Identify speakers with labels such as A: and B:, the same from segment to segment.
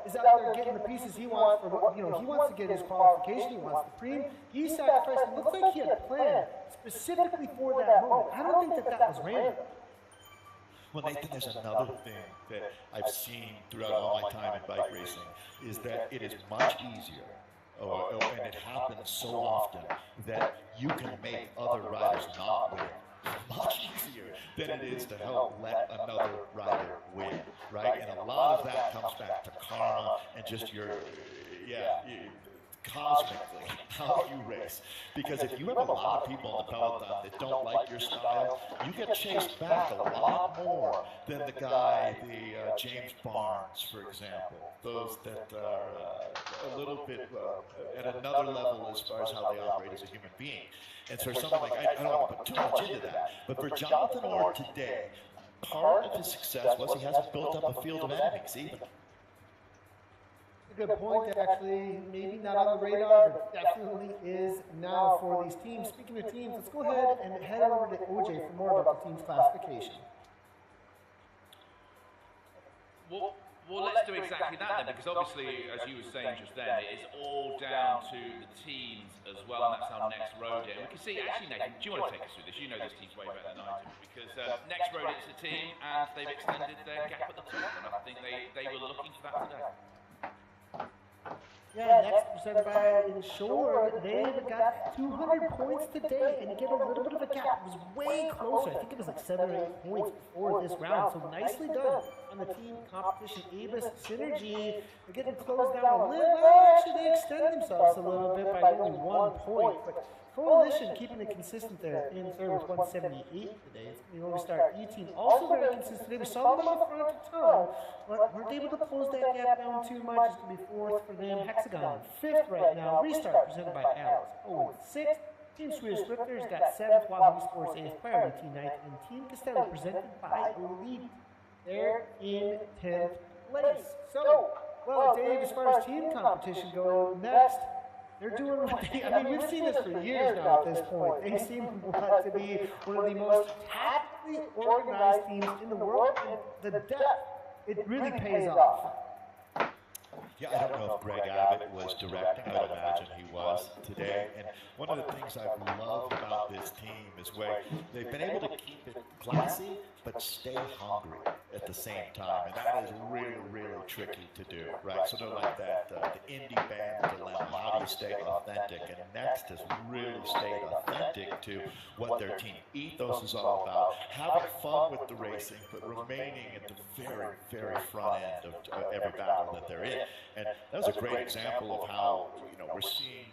A: is out there getting the pieces he wants for what, he wants to get his qualification, he wants the preem. He sacrificed, it looks like he had planned specifically for that moment. I don't think that was random.
B: Well, Nathan, there's another thing that I've seen throughout all my time in bike racing, is that it is much easier, and it happens so often, that you can make other riders not win much easier than it is to help let another rider win, right? And a lot of that comes back to karma and just your, cosmically, how you race. Because if you have a lot of people in the peloton that don't like your style, you get chased back a lot more than the guy, James Barnes, for example. Those that are a little bit at another level as far as how they operate as a human being. And so something like, I don't want to put too much into that, but for Jonathan Orr today, part of his success was he hasn't built up a field of enemies either.
A: A good point, actually. Maybe not on the radar, but definitely is now for these teams. Speaking of teams, let's go ahead and head over to OJ for more about the team's classification.
C: Well, let's do exactly that then, because obviously, as you were saying just then, it is all down to the teams as well, and that's our next road in. We can see, actually, Nathan, do you want to take us through this? You know this team's way better than I do, because next road it's a team, and they've extended their gap at the top, and I think they were looking for that today.
A: Yeah, next presented by Inshore. They've got 200 points today, and you get a little bit of a gap. It was way closer. I think it was like 7 or 8 points before this round. So nicely done on the team competition. Avis Synergy, they're getting closed down a little. Well, actually, they extend themselves a little bit by only 1 point. But Coalition keeping it consistent there in third with 178 today. It's the only start. E-Team also very consistent today. We saw them on the front a ton, but weren't able to close that gap down too much. It's going to be fourth for them. Hexagon fifth right now. Restart presented by Alex. Oh, sixth. Team Swedish Swifters got seventh, while Esports eighth, Priority Team ninth, and Team Castelli presented by Elite. They're in 10th place. So, well, Dave, as far as team competition goes, next. They're doing what they, I mean, we've seen this for years now at this point. They seem to be one of the most tactically organized teams in the world, and the depth, it really pays off.
B: Yeah, I don't know if Greg Abbott was directing. I would imagine he was today. And one of the things I've loved about this team is where they've been able to keep it classy, but stay hungry at the same time. And that is really, really tricky to do, right? So they're like that, the indie band dilemma. How do you stay authentic? And Next has really stayed authentic to what their team ethos is all about. Having fun with the racing, but remaining at the very, very front end of every battle that they're in. And that was a great example of how, we're seeing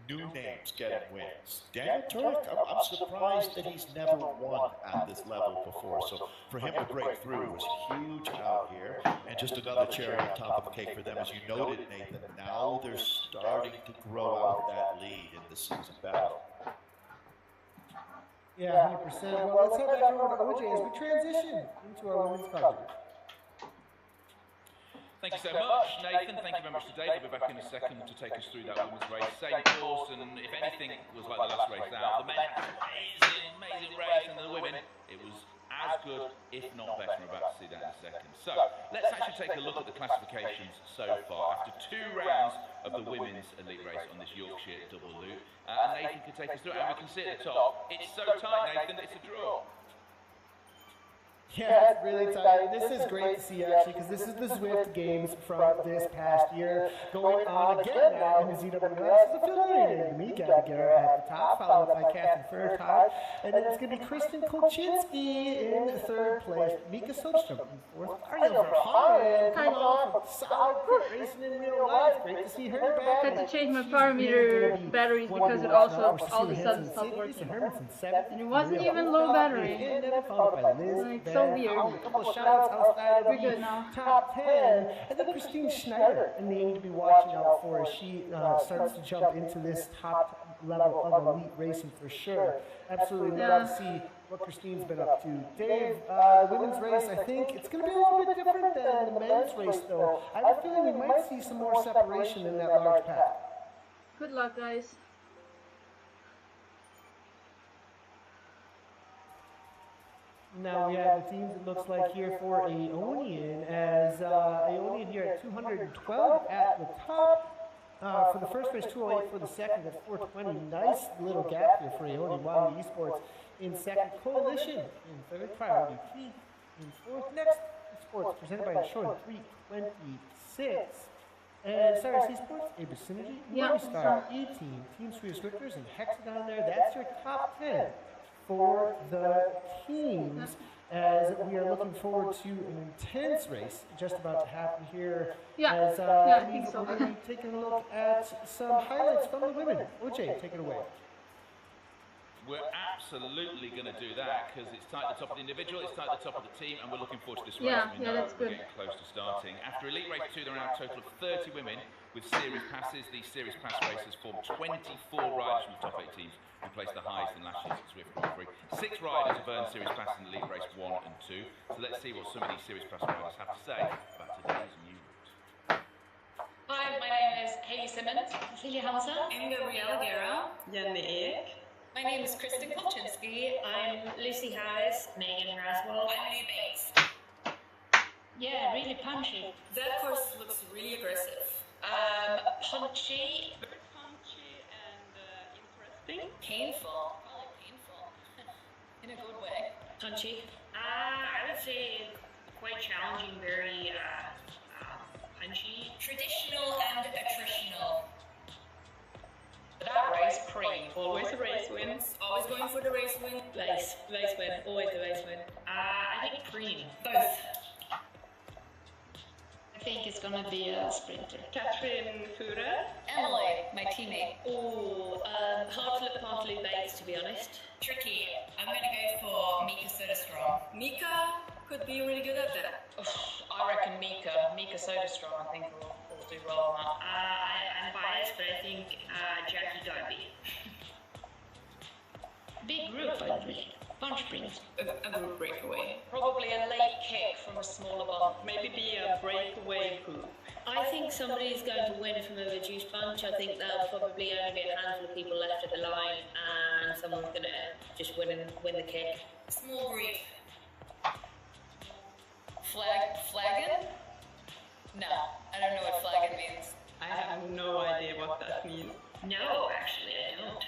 B: new names getting wins. Daniel Turek, I'm surprised that he's never won at this level before. So for him to break through was huge out here. And just another cherry on top of the cake for them. As you noted, Nathan, now they're starting to grow out that lead in the season battle.
A: Yeah, 100%. Well, let's head back over to OJ as we transition into our women's coverage.
C: Thank you so much, Nathan. Thank you very much to Dave. We'll be back in a second to take us through that women's race. Same course, and if anything was like the last race out, the men had an amazing race, and the women, it was as good, if not better. We're about to see that in a second. So, let's actually take a look at the classifications so far. After 2 rounds of the women's elite race on this Yorkshire double loop, and Nathan can take us through it, and we can see at the top, it's so tight, Nathan, it's a draw.
A: Yeah, it's really tight. This is great to see, actually, because this is the Zwift games from this past year going on again now in the ZWS. It's affiliated to me, Gabby Guerra at the top, followed by Catherine Furtog. And then it's going to be Kristen Kolchinsky in 3rd place, Mika Sundstrom in 4th, Ariel Verhaaren coming off of solid crit racing in real life. Great to see her back.
D: I had to change my parameter batteries because it also all of a sudden stopped working. And it wasn't even low battery. Like, so weird.
A: A couple of shout-outs outside of
D: good now.
A: top 10. And then Christine Schneider, a name to be watching out for as she starts to jump into this top level of elite racing for sure. Absolutely love to see what Christine's been up to. Dave, the women's race, I think it's going to be a little bit different than the men's race, though. I have a feeling we might see some more separation in that large pack.
D: Good luck, guys.
A: Now we have the teams it looks like here for Aeonian, as Aeonian here at 212 at the top. For the first race, 208 for the second, that's 420. Nice little gap here for Aeonian. Wally Esports in second, Coalition in third, Priority P in fourth. Next, Esports presented by Insurance 326. And Cyrus Esports, Able Synergy, Movistar, E-Team, Team Swedish Swifters, and Hexagon there. That's your top 10 for the teams, as we are looking forward to an intense race just about to happen here. As
D: I think so.
A: we're going to be taking a look at some highlights from the women. OJ, take it away.
C: We're absolutely going to do that because it's tight at the top of the individual, it's tight at the top of the team, and we're looking forward to this race. We know
D: that's
C: we're
D: good.
C: getting close to starting. After Elite Race 2, there are now a total of 30 women with series passes. These series pass races form 24 riders from the top 8 teams who placed the highest in last year's Zwift Grand Prix. 6 riders have earned series passes in Elite Race 1 and 2. So let's see what some of these series pass riders have to say about today's new route.
E: Hi, my name is Hayley Simmons.
F: Cecilia Hamza.
E: I'm Gabriella Guerra.
F: Jenny Ek.
E: My name is Kristen Kolchinsky.
F: I'm Lucy Harris. Megan Raswell.
E: I'm Lou Bates.
F: Yeah, really punchy.
E: That course looks really aggressive. Punchy.
F: Very punchy and interesting.
E: Painful. Probably painful. In a good way.
F: Punchy. I would say quite challenging, very punchy.
E: Traditional and attritional.
F: That race, pre. Always a race win.
E: Always going for the race win.
F: Race win. Always the race win. I think cream.
E: Both.
F: I think it's gonna be a sprinter. Catherine Fure.
E: Emily, my teammate.
F: Oh, hard to look past Lou Bates, to be honest.
E: Tricky. I'm gonna go for Mika Soderstrom. Mika could be really good at that.
F: I reckon Mika Soderstrom, I think will do well on that. I'm biased, but I think Jackie Darby. Big group, I think. Punch sprints.
E: A group breakaway.
F: Probably a late kick from a smaller one. Maybe be a breakaway group. I think somebody's going to win from a reduced bunch. I think there'll probably only be a handful of people left at the line, and someone's going to just win the kick.
E: Small group. Flagon? No, I don't know what flagon means.
F: I have no idea what that means. No, actually, I don't.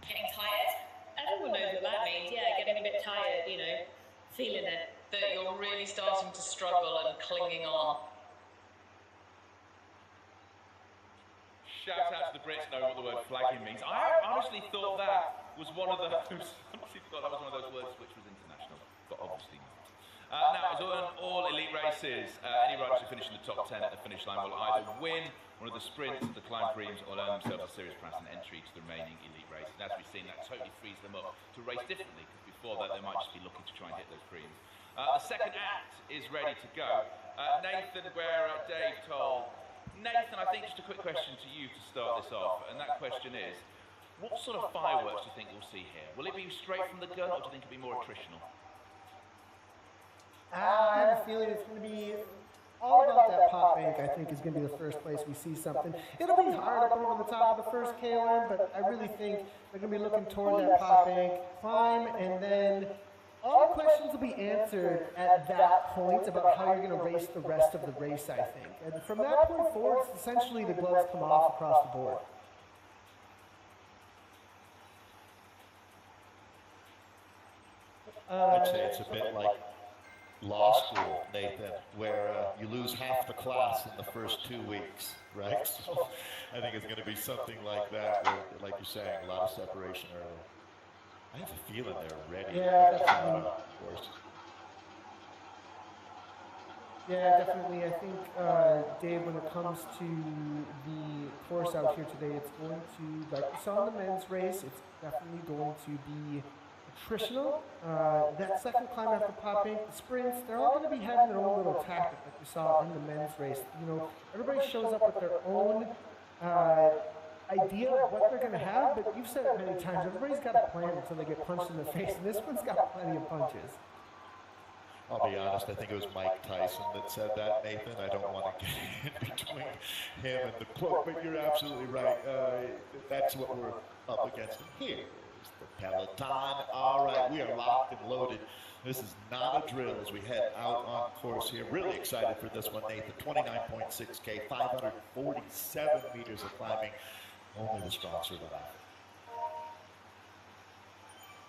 E: Getting tired?
F: Everyone knows what that means. Yeah, getting a bit tired, feeling it.
E: That you're really starting to struggle and clinging on.
C: Shout out to the Brits know what the word flagging means. I honestly thought that was one of those words which was international, but obviously not. Now, as on all elite races, any riders who finish in the top 10 at the finish line will either win one of the sprints, the climb preems, or earn themselves a series pass and entry to the remaining elite races. And as we've seen, that totally frees them up to race differently, because before that they might just be looking to try and hit those preems. The second act is ready to go. Nathan, Guerra, Dave Toll. Nathan, I think just a quick question to you to start this off, and that question is, what sort of fireworks do you think we'll see here? Will it be straight from the gun, or do you think it'll be more attritional?
A: I have a feeling it's going to be all about that pop bank. I think is going to be the first place we see something. It'll be hard up over the top of the first KOM, but I really think they're going to be looking toward that pop bank climb, and then all questions will be answered at that point about how you're going to race the rest of the race, I think. And from that point forward, essentially the gloves come off across the board.
B: I'd say it's a bit like law school, Nathan, where you lose half the class in the first 2 weeks, right? So I think it's going to be something like that, where, like you're saying, a lot of separation early. I have a feeling they're ready.
A: Yeah,
B: definitely. Of course.
A: Yeah, definitely. I think, Dave, when it comes to the course out here today, it's going to, like we saw in the men's race, it's definitely going to be attritional. That second climb after popping, the sprints, they're all going to be having their own little tactic like we saw in the men's race. Everybody shows up with their own idea of what they're going to have, but you've said it many times, everybody's got a plan until they get punched in the face, and this one's got plenty of punches.
B: I'll be honest, I think it was Mike Tyson that said that, Nathan. I don't want to get in between him and the quote, but you're absolutely right. That's what we're up against here. Is the Peloton. All right, we are locked and loaded This is not a drill as we head out on course here. Really excited for this one, Nathan. 29.6K, 547 meters of climbing. Only the strong survive.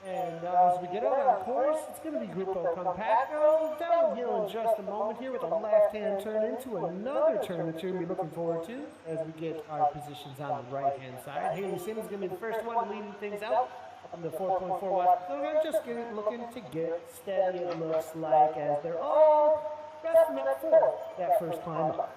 A: And as we get out on course, it's going to be Grupo Compacto downhill in just a moment here with a left-hand turn into another turn that you're going to be looking forward to as we get our positions on the right-hand side. Haley Simmons is going to be the first one leading things out up in the 4.4 watts. So we're just looking to get steady, it looks like, as they're all resting up for that first climb up.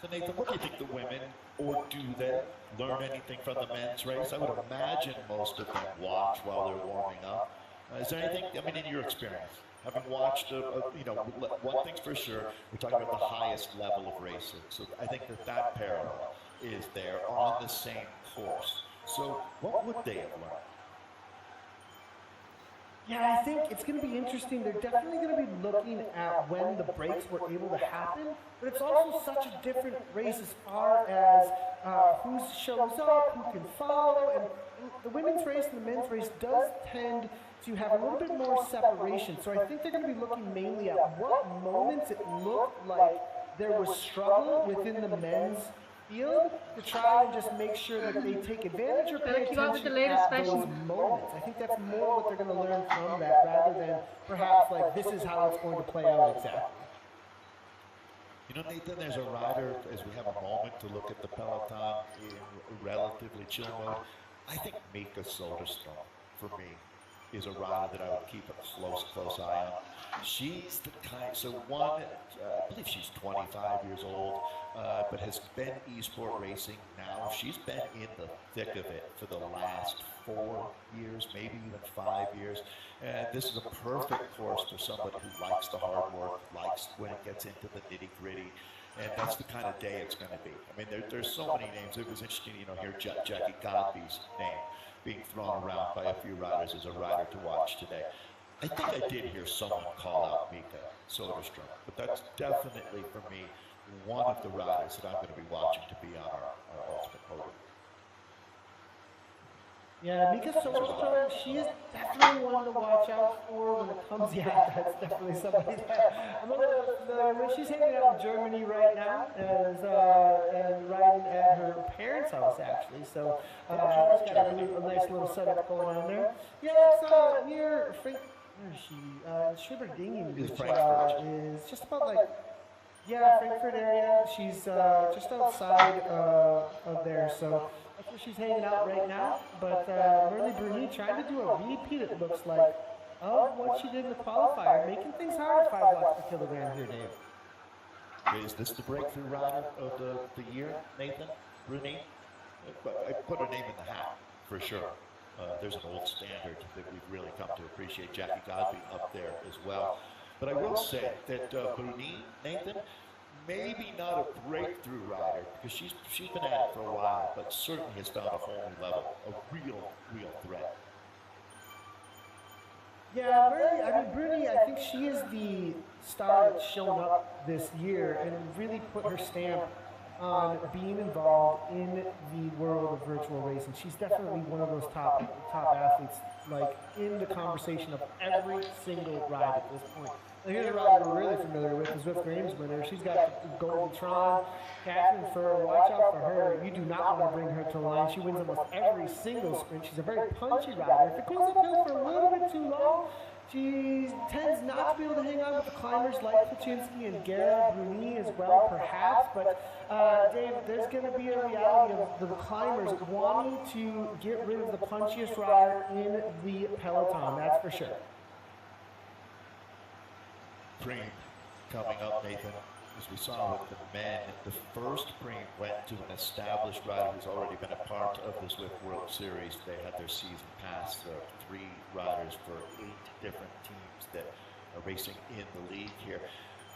B: So Nathan, what do you think the women, or do they learn anything from the men's race? I would imagine most of them watch while they're warming up. Is there anything, I mean, in your experience, having watched, one thing's for sure, we're talking about the highest level of racing. So I think that parallel is there on the same course. So what would they have learned?
A: Yeah, I think it's going to be interesting. They're definitely going to be looking at when the breaks were able to happen, but it's also such a different race as far as who shows up, who can follow, and the women's race and the men's race does tend to have a little bit more separation. So I think they're going to be looking mainly at what moments it looked like there was struggle within the men's field to try and just make sure that they take advantage or pay attention at those moments. I think that's more what they're going to learn from that rather than perhaps like this is how it's going to play out exactly.
B: You know, Nathan, there's a rider, as we have a moment to look at the peloton in relatively chill mode. I think Mika Soderstrom, for me, is a rider that I would keep a close eye on. She's the kind, so one, I believe she's 25 years old, but has been esport racing now. She's been in the thick of it for the last 4 years, maybe even 5 years. And this is a perfect course for somebody who likes the hard work, likes when it gets into the nitty gritty. And that's the kind of day it's going to be. I mean, there's so many names. It was interesting, hear Jackie Godby's name being thrown around by a few riders as a rider to watch today. I think I did hear someone call out Mika Soderstrom, but that's definitely, for me, one of the riders that I'm going to be watching to be on our ultimate podium.
A: Yeah, Mika Soderstrom, she is definitely one to watch out for when it comes. Yeah, that's definitely somebody that I'm a little familiar with. She's hanging out in Germany right now and riding at her parents' house, actually. So she's got a nice little setup going on there. Yeah, it's near Frank. Where is she? Schuberdingen is just about like, yeah, Frankfurt area. She's just outside of there. So that's where she's hanging out right now. But Merle Bruni trying to do a repeat, it looks like, of what she did in the qualifier, making things hard at 5 watts per kilogram here, Dave.
B: Is this the breakthrough rider of the year, Nathan Bruni? I put her name in the hat, for sure. There's an old standard that we've really come to appreciate. Jackie Godby up there as well. But I will say that Bruni, Nathan, maybe not a breakthrough rider, because she's been at it for a while, but certainly has found a whole new level, a real threat.
A: Yeah, really, I mean, Bruni, I think she is the star that's shown up this year and really put her stamp on being involved in the world of virtual racing. She's definitely one of those top athletes, like, in the conversation of every single ride at this point. Now, here's a rider we're really familiar with, the Zwift Games winner. She's got Golden Tron, Catherine Furr. Watch out for her. You do not want to bring her to the line. She wins almost every single sprint. She's a very punchy rider. If it goes uphill for a little bit too long, she tends not to be able to hang on with the climbers like Paczynski and Gara Bruni as well, perhaps. But, Dave, there's going to be a reality of the climbers wanting to get rid of the punchiest rider in the peloton, that's for sure.
B: Preem coming up, Nathan. As we saw with the men, the first Preem went to an established rider who's already been a part of the Zwift World Series. They had their season pass. There are 3 riders for 8 different teams that are racing in the league here.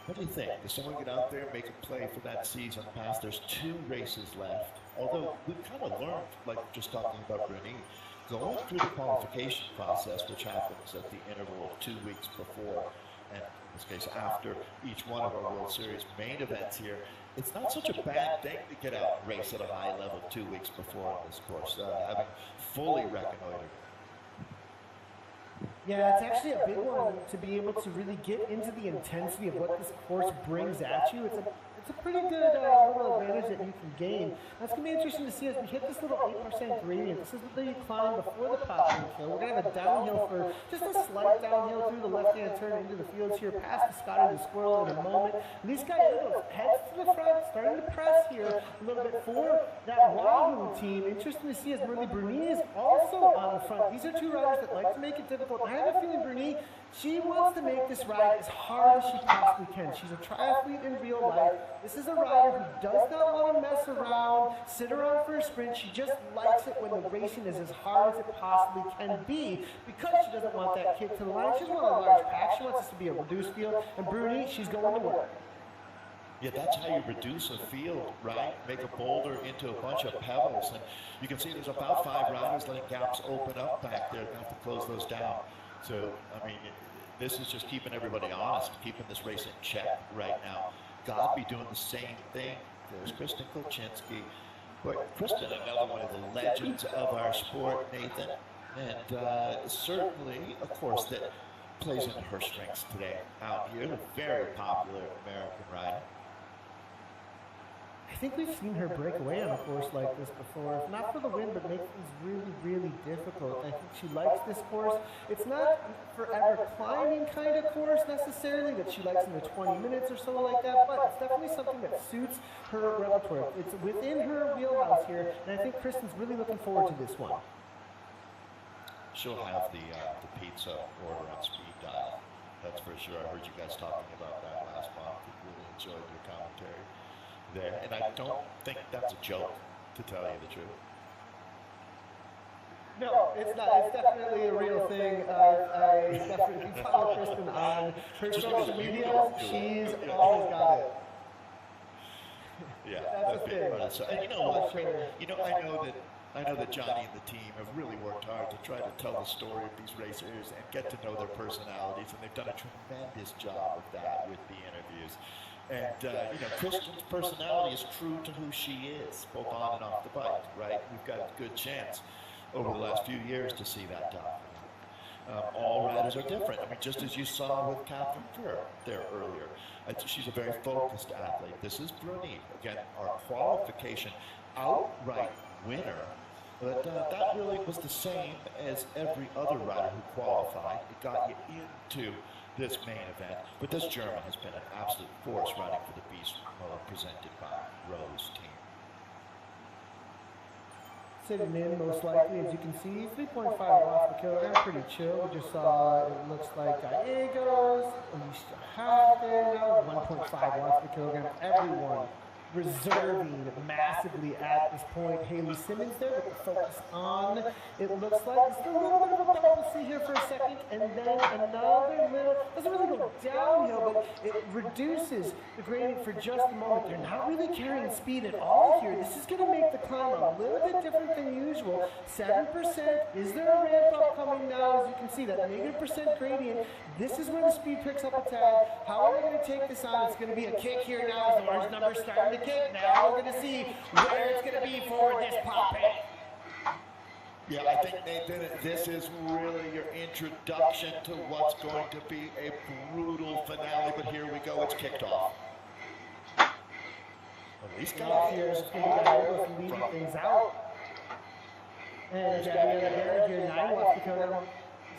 B: What do you think? Does someone get out there and make a play for that season pass? There's 2 races left. Although we've kind of learned, like just talking about Bruni, going through the qualification process, which happens at the interval of 2 weeks before, and in this case after each one of our World Series main events here, it's not such a bad thing to get out and race at a high level 2 weeks before on this course, having fully reconnoitered.
A: Yeah, it's actually a big one to be able to really get into the intensity of what this course brings at you. It's a pretty good little advantage that you can gain. That's going to be interesting to see as we hit this little 8% gradient. This is the climb before the popping hill. We're going to have a downhill for just a slight downhill through the left-hand turn into the fields here, past the Scotty the Squirrel in a moment. And these guys heads to the front, starting to press here a little bit for that Wahoo team. Interesting to see as Merle Bruni is also on the front. These are two riders that like to make it difficult. I have a feeling Bruni, she wants to make this ride as hard as she possibly can. She's a triathlete in real life. This is a rider who does not want to mess around, sit around for a sprint. She just likes it when the racing is as hard as it possibly can be because she doesn't want that kick to the line. She doesn't want a large pack. She wants this to be a reduced field. And Bruni, she's going to work.
B: Yeah, that's how you reduce a field, right? Make a boulder into a bunch of pebbles. And you can see there's about 5 riders letting gaps open up back there. They have to close those down. So, I mean, this is just keeping everybody honest, keeping this race in check right now. God be doing the same thing. There's Kristen Kolchinsky. But Kristen, another one of the legends of our sport, Nathan. And certainly, of course, that plays into her strengths today out here. A very popular American rider.
A: I think we've seen her break away on a course like this before. If not for the win, but make things really, really difficult. I think she likes this course. It's not forever climbing kind of course necessarily that she likes in the 20 minutes or so like that, but it's definitely something that suits her repertoire. It's within her wheelhouse here, and I think Kristen's really looking forward to this one.
B: She'll have the pizza order on speed dial. That's for sure. I heard you guys talking about that last month. I really enjoyed your commentary there. And I don't think that's a joke, to tell you the truth.
A: No, it's not. It's definitely a real thing. I definitely, if you follow Kristen on her social media, she's always got it.
B: Yeah,
A: that's a thing.
B: So, and you know what? You know, I know that Johnny and the team have really worked hard to try to tell the story of these racers and get to know their personalities, and they've done a tremendous job of that with the interviews. And, you know, Kristen's personality is true to who she is, both on and off the bike, right? We've got a good chance over the last few years to see that done. All riders are different. I mean, just as you saw with Catherine Kerr there earlier. She's a very focused athlete. This is Bruni, again, our qualification outright winner. But that really was the same as every other rider who qualified. It got you into this main event. But this German has been an absolute force riding for the Beast Mode presented by Rose Team.
A: Sitting in most likely, as you can see, 3.5 watts per kilogram, pretty chill. We just saw, it looks like Gallegos, Alicia Hagen, 1.5 watts per kilogram. Everyone reserving massively at this point. Haley Simmons there with the focus on. It looks like it's a little bit of a bump. We'll see here for a second, and then another little, doesn't really go downhill, but it reduces the gradient for just a moment. They're not really carrying speed at all here. This is going to make the climb a little bit different than usual. 7%. Is there a ramp up coming now? As you can see, that -% gradient. This is where the speed picks up a tad. How are they going to take this on? It's going to be a kick here now as the orange numbers starting to kick. Now we're going to see where it's going to be for this pop pit.
B: Yeah, I think, Nathan, this is really your introduction to what's going to be a brutal finale, but here we go, it's kicked off. At least got
A: here is leading things out. And Gabriella Barrett here, 9 watts per kilogram.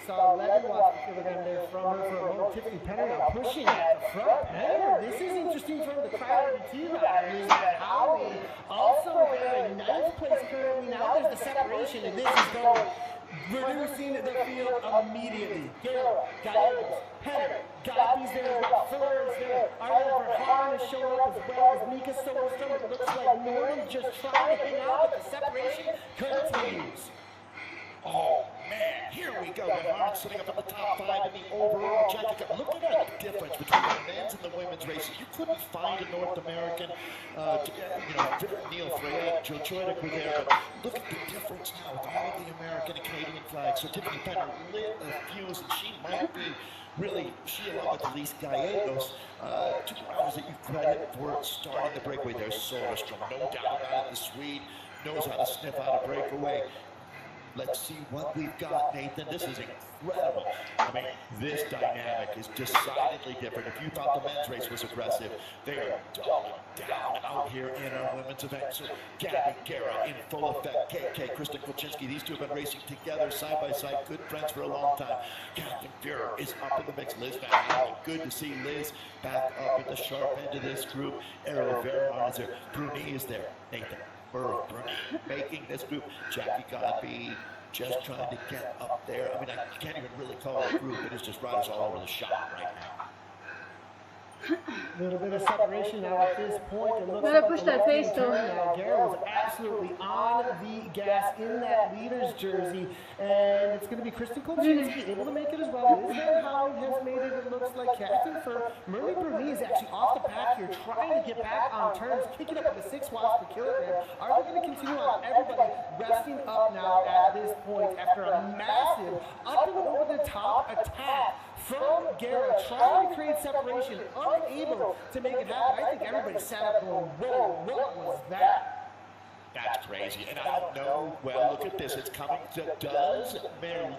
A: Saw 11 watts per kilogram there from her for a moment. Tiffany Penner now pushing at the front. Penner, this is interesting from the crowd of the team riders. Howie also there in 9th place currently. Now there's the separation, and this is going reducing the field immediately. Gale, Gallegos, Penner, Godby's there as well. Thirds there. Arlen Verhaan is showing up as well as Mika Soderstrom. It looks like Norton just trying to hang out, but the separation continues.
B: Oh, man, here we go. Verhaan sitting up in the top 5 in the overall jacket. Look at that difference between the men's and the women's races. You couldn't find a North American, Neil Freya, Joe Choidick were there, but look at the difference now with all the American and Canadian flags. So Tiffany Penner lit a fuse, and she might be really, she along with Elise Gallegos, 2 riders that you credit for starting the breakaway. There's Soderstrom, no doubt about it. The Swede knows how to sniff out a breakaway. Let's see what we've got, Nathan. This is incredible. I mean, this dynamic is decidedly different. If you thought the men's race was aggressive, they are doubling down out here in our women's event. So Gabby Guerra in full effect, KK, Kristen Kolchinski, these two have been racing together side by side, good friends for a long time. Captain Fuhrer is up in the mix. Liz Van Halen, good to see Liz back up at the sharp end of this group. Errol Vermar is there. Bruni is there. Nathan. Burrow, Bruni making this group. Jackie Godby just trying to get up there. I mean, I can't even really call it a group. It is just riders all over the shop right now.
A: A little bit of separation now at this point. It looks
D: Better
A: like
D: push
A: the
D: that pace,
A: left-hand
D: though.
A: turn now. Garrett was absolutely on the gas in that leader's jersey. And it's going to be Kristen Kolchinski able to make it as well. Liz Van Halen has made it, it looks like. Captain for Merle Bruni is actually off the pack here, trying to get back on turns, kicking up with the 6 watts per kilogram. Are they going to continue on? Everybody resting up now at this point after a massive up and over the top attack from Guerra, trying to create separation, unable to make it happen. I think everybody sat up going, whoa, what was that?
B: That's crazy. And I don't know, well, look at this. It's coming. Does Merle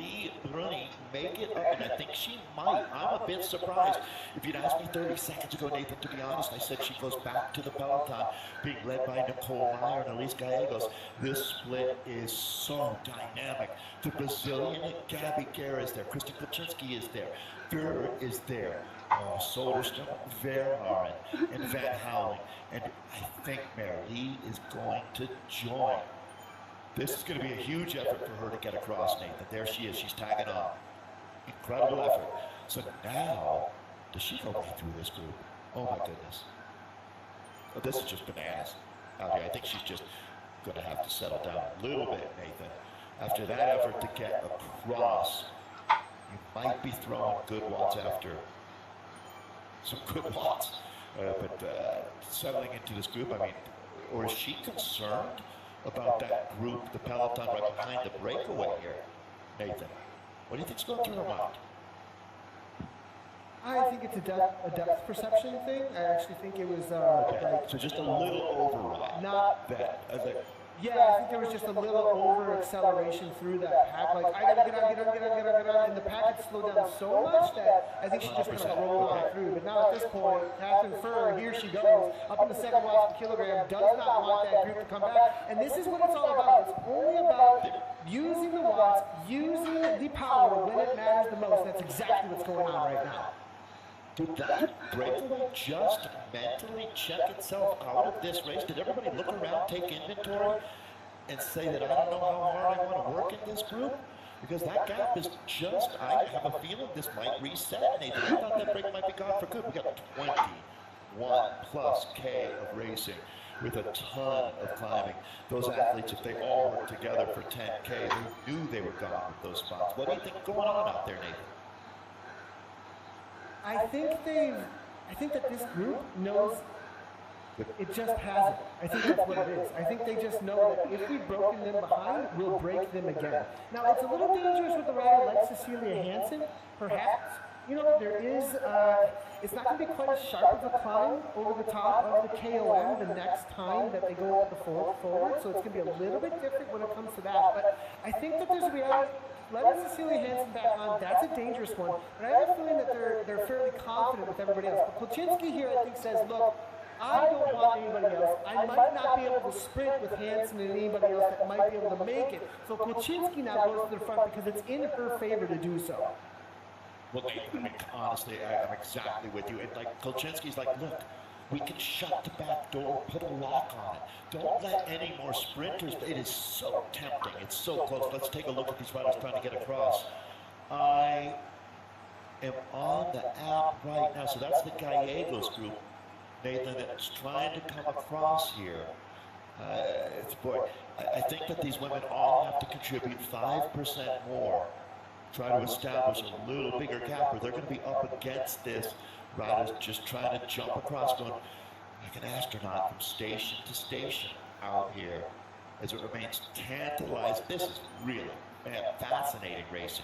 B: Bruni make it up? And I think she might. I'm a bit surprised. If you'd asked me 30 seconds ago, Nathan, to be honest, I said she goes back to the peloton, being led by Nicole Meyer and Elise Gallegos. This split is so dynamic. The Brazilian Gabby Guerra is there. Kristen Kolchinski is there. Fuhrer is there. Oh, Soderstrom, Vermaeren, and Van Halen. And I think Merle is going to join. This is going to be a huge effort for her to get across, Nathan. There she is. She's tagging on. Incredible effort. So now, does she go right through this group? Oh, my goodness. Oh, this is just bananas out here. I think she's just going to have to settle down a little bit, Nathan. After that effort to get across, you might be throwing good watts after some good watts. But settling into this group, I mean, or is she concerned about that group, the peloton right behind the breakaway here, Nathan? What do you think's going through her mind?
A: I think it's a depth perception thing. I actually think it was like,
B: so just a little override.
A: not
B: that.
A: Yeah, I think there was just a little over acceleration through that pack. Like, I gotta get on, and the pack had slowed down so much that I think she just kind of rolled back through. But now at this point, Catherine Fuhrer, here she goes, up in the 7 watts per kilogram, does not want that group to come back. And this is what it's all about. It's only about using the watts, using the power when it matters the most. That's exactly what's going on right now.
B: Did that breakaway just mentally check itself out of this race? Did everybody look around, take inventory, and say that I don't know how hard I want to work in this group? Because that gap is just, I have a feeling this might reset, Nathan. I thought that break might be gone for good. We got 21 plus K of racing with a ton of climbing. Those athletes, if they all work together for 10K, they knew they were gone with those spots. What do you think going on out there, Nathan?
A: I think that this group knows it just hasn't. I think that's what it is. I think they just know that if we've broken them behind, we'll break them again. Now, it's a little dangerous with a rider like Cecilia Hansen, perhaps. You know, there is, it's not going to be quite as sharp of a climb over the top of the KOM the next time that they go up the forward, so it's going to be a little bit different when it comes to that. But I think that there's a reality. Letting Cecilia Hansen back on, that's a dangerous one. But I have a feeling that they're fairly confident with everybody else. But Kolchinski here, I think, says, look, I don't want anybody else. I might not be able to sprint with Hansen and anybody else that might be able to make it. So Kolchinski now goes to the front because it's in her favor to do so.
B: Well, Nathan, I mean, honestly, I'm exactly with you. And like, Kolchinski's like, look, we can shut the back door, put a lock on it. Don't let any more sprinters. It is so tempting. It's so close. Let's take a look at these riders trying to get across. I am on the app right now. So that's the Gallegos group, Nathan, that's trying to come across here. Boy, I think that these women all have to contribute 5% more. Try to establish a little bigger gap, or they're going to be up against this. Riders just trying to jump across, going like an astronaut from station to station out here as it remains tantalized. This is really, man, fascinating racing.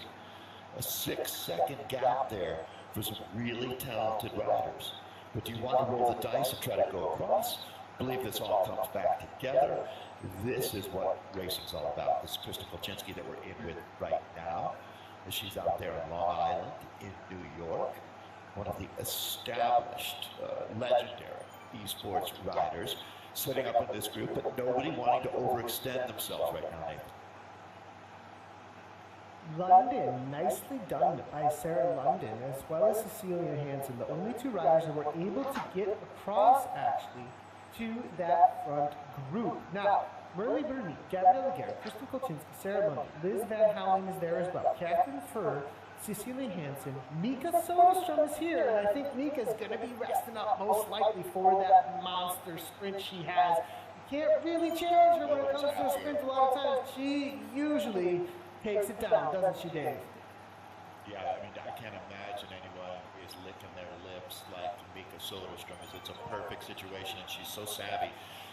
B: A 6-second gap there for some really talented riders. But do you want to roll the dice and try to go across? believe this all comes back together. This is what racing's all about. This is Kristen Kolchinski that we're in with right now. She's out there in Long Island in New York, one of the established, legendary esports riders, setting up in this group, but nobody wanting to overextend themselves right now, Nathan.
A: London, nicely done by Sarah London, as well as Cecilia Hansen, the only two riders that were able to get across, actually, to that front group. Now, Merle Bernie, Gabrielle Laguerre, Kristen Kolchinski, Sarah London, Liz Van Houwen is there as well, Catherine Furr, Cecilia Hansen, Mika Soderstrom is here, and I think Mika's going to be resting up most likely for that monster sprint she has. You can't really challenge her when it comes to a sprint a lot of times. She usually takes it down, doesn't she, Dave?
B: Yeah, I mean, I can't imagine anyone is licking their lips like Mika Soderstrom is. It's a perfect situation, and she's so savvy.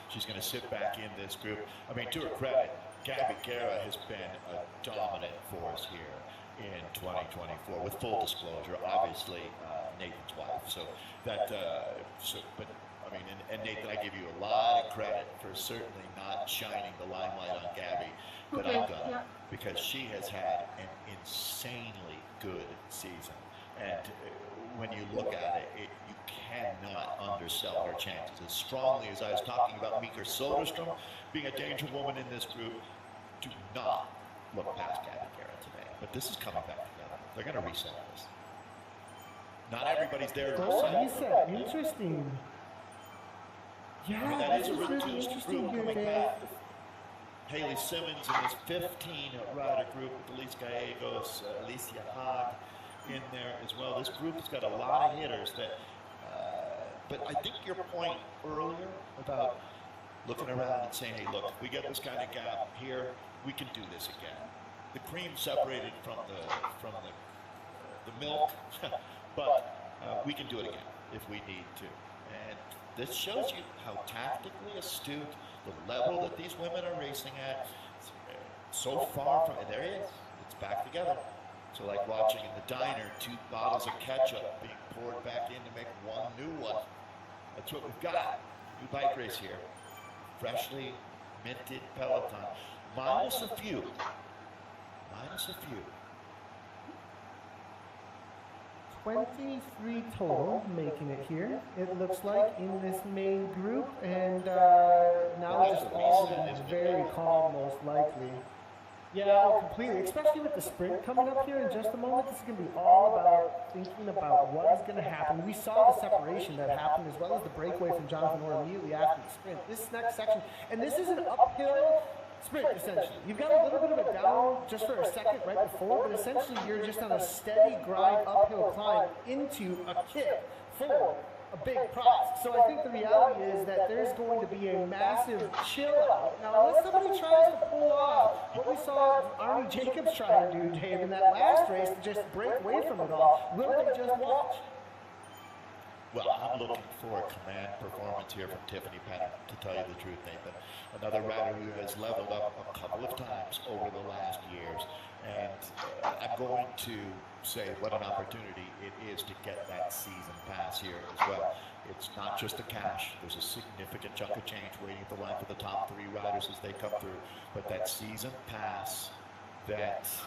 B: She's going to sit back in this group. I mean, to her credit, Gabby Guerra has been a dominant force here in 2024. With full disclosure, obviously, Nathan's wife. So that, but I mean, and Nathan, I give you a lot of credit for certainly not shining the limelight on Gabby. But I've done it because she has had an insanely good season, and when you look at it, you cannot undersell her chances. As strongly as I was talking about Mika Soderstrom being a danger woman in this group, do not look past Gabby Guerra today. But this is coming back together. They're going to reset this. Not everybody's there to reset.
A: Interesting. Yeah,
B: I mean, that is a
A: really
B: really
A: interesting here,
B: coming
A: Dave.
B: back. Haley Simmons in this 15-rider group with Elise Gallegos, Alicia Haag in there as well. This group has got a lot of hitters that, but I think your point earlier about looking around and saying, hey, look, we get this kind of gap here, we can do this again. The cream separated from the milk, but we can do it again if we need to. And this shows you how tactically astute the level that these women are racing at. So far from, there it is, it's back together. So like watching in the diner, 2 bottles of ketchup being poured back in to make one new one. That's what we've got. New bike race here. Freshly minted Peloton. Minus a few. Minus a few.
A: 23 total making it here, it looks like, in this main group, and now it's just all very calm, most likely. Yeah, completely, especially with the sprint coming up here in just a moment. This is going to be all about thinking about what is going to happen. We saw the separation that happened, as well as the breakaway from Jonathan Orr immediately after the sprint. This next section, and this is an uphill sprint, essentially. You've got a little bit of a down just for a second right before, but essentially you're just on a steady grind uphill climb into a kick for a big prize. So I think the reality is that there's going to be a massive chill out. Now, unless somebody tries to pull off what we saw Arnie Jacobs try to do, Dave, in that last race to just break away from it all, will they just watch?
B: Well, I'm looking for a command performance here from Tiffany Penner, to tell you the truth, Nathan. Another rider who has leveled up a couple of times over the last years. And I'm going to say what an opportunity it is to get that season pass here as well. It's not just the cash. There's a significant chunk of change waiting at the line for the top 3 riders as they come through. But that season pass that's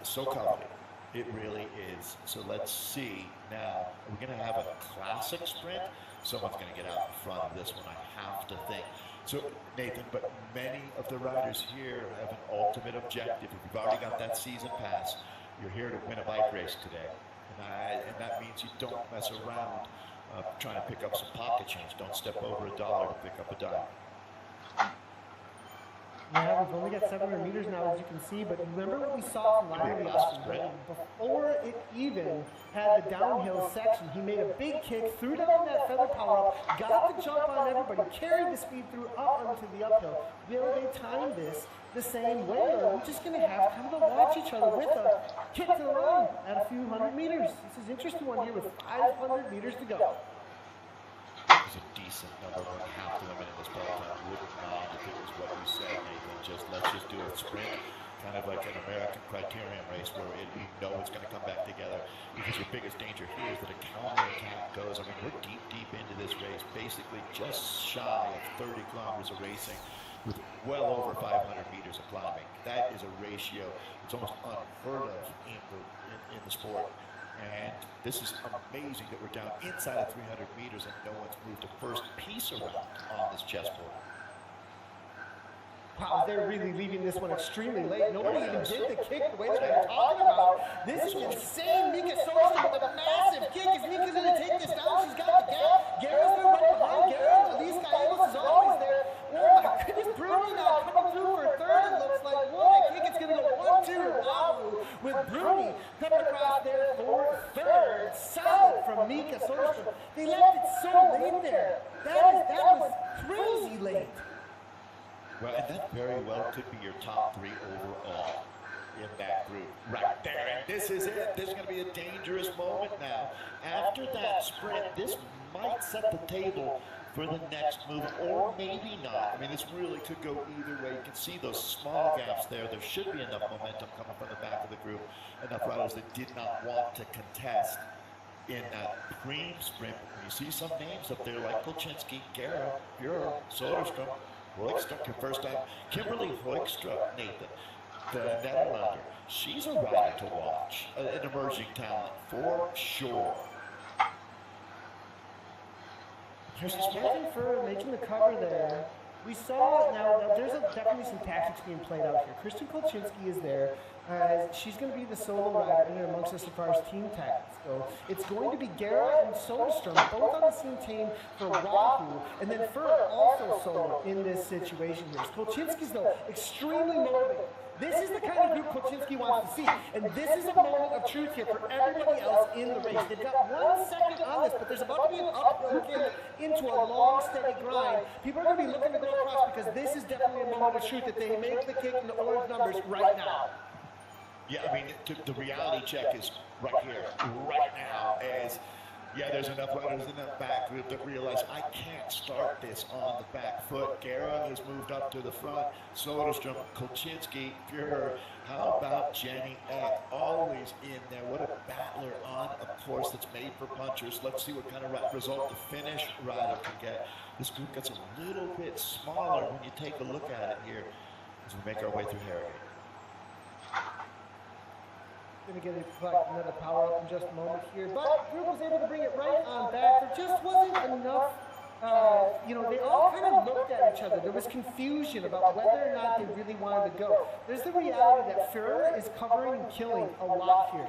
B: so coveted. It really is. So let's see now. Are we going to have a classic sprint? Someone's going to get out in front of this one, I have to think. So, Nathan, but many of the riders here have an ultimate objective. If you've already got that season pass, you're here to win a bike race today. And that means you don't mess around trying to pick up some pocket change. Don't step over $1 to pick up a dime.
A: Yeah, we've only got 700 meters now, as you can see, but remember what we saw from Ryan Austin before it even had the downhill section. He made a big kick, threw down that feather power up, got the jump on everybody, carried the speed through up onto the uphill. Will they time this the same way, or are we just going to have kind of to watch each other with a kick to the line at a few hundred meters? This is an interesting one here with 500 meters to go.
B: It's a decent number, more than half the women in this Peloton wouldn't mind if it was what you said, Nathan. Let's just do a sprint kind of like an American criterion race where you know it's going to come back together, because your biggest danger here is that a counterattack goes. I mean, we're deep into this race, basically just shy of 30 kilometers of racing with well over 500 meters of climbing. That is a ratio that's almost unheard of in the sport. And this is amazing that we're down inside of 300 meters and no one's moved a first piece around on this chessboard.
A: Wow, they're really leaving this one extremely late. Nobody even did the kick the way that they're talking about. This is insane. Mika Soderstrom with a massive kick. Is Mika's going to take this down? She's got the gap. Garrett's going to run behind Garrett. Elise Gallegos is always there. Oh my goodness, Bruni now coming through for a third, it looks like. What? I think it's going to go 1-2. Wow, with Bruni coming across there for third. Solid from Mika Soderstrom. They left it so late there. That was crazy late.
B: Well, and that very well could be your top 3 overall in that group right there. And this is it. This is going to be a dangerous moment now. After that sprint, this might set the table for the next move, or maybe not. I mean, this really could go either way. You can see those small gaps there. There should be enough momentum coming from the back of the group, enough riders that did not want to contest in that cream sprint. You see some names up there like Kolchinski, Guerra, Bureau, Soderstrom, Hoekstra, first time, Kimberly Hoekstra, Nathan, the Netherlander. She's a rider to watch, an emerging talent for sure.
A: Here's Nathan Furr making the cover there. We saw, now there's definitely some tactics being played out here. Kristen Kolchinski is there. She's going to be the solo rider in there amongst us as far as team tactics go. It's going to be Guerra and Soderstrom, both on the same team for Wahoo, and then Furr also solo in this situation here. Kolchinski's, though, extremely motivated. This is the kind of group Kolchinski wants to see, and this is a moment of truth here for everybody else in the race. They've got 1 second on this, but there's about to be an uphill kick into a long, steady grind. People are going to be looking to go across because this is definitely a moment of truth that they make the kick in the orange numbers right now.
B: Yeah, I mean, the reality check is right here, right now, as, yeah, there's enough riders in that back group that realize I can't start this on the back foot. Guerra has moved up to the front. Soderstrom, Kolchinski, Fuhrer. How about Jenny Eck? Always in there. What a battler on a course that's made for punchers. Let's see what kind of result the finish rider can get. This group gets a little bit smaller when you take a look at it here as we make our way through Harrogate.
A: Going to get another power up in just a moment here, but Group was able to bring it right on back. There just wasn't enough, they all kind of looked at each other. There was confusion about whether or not they really wanted to go. There's the reality that Fuhrer is covering and killing a lot here.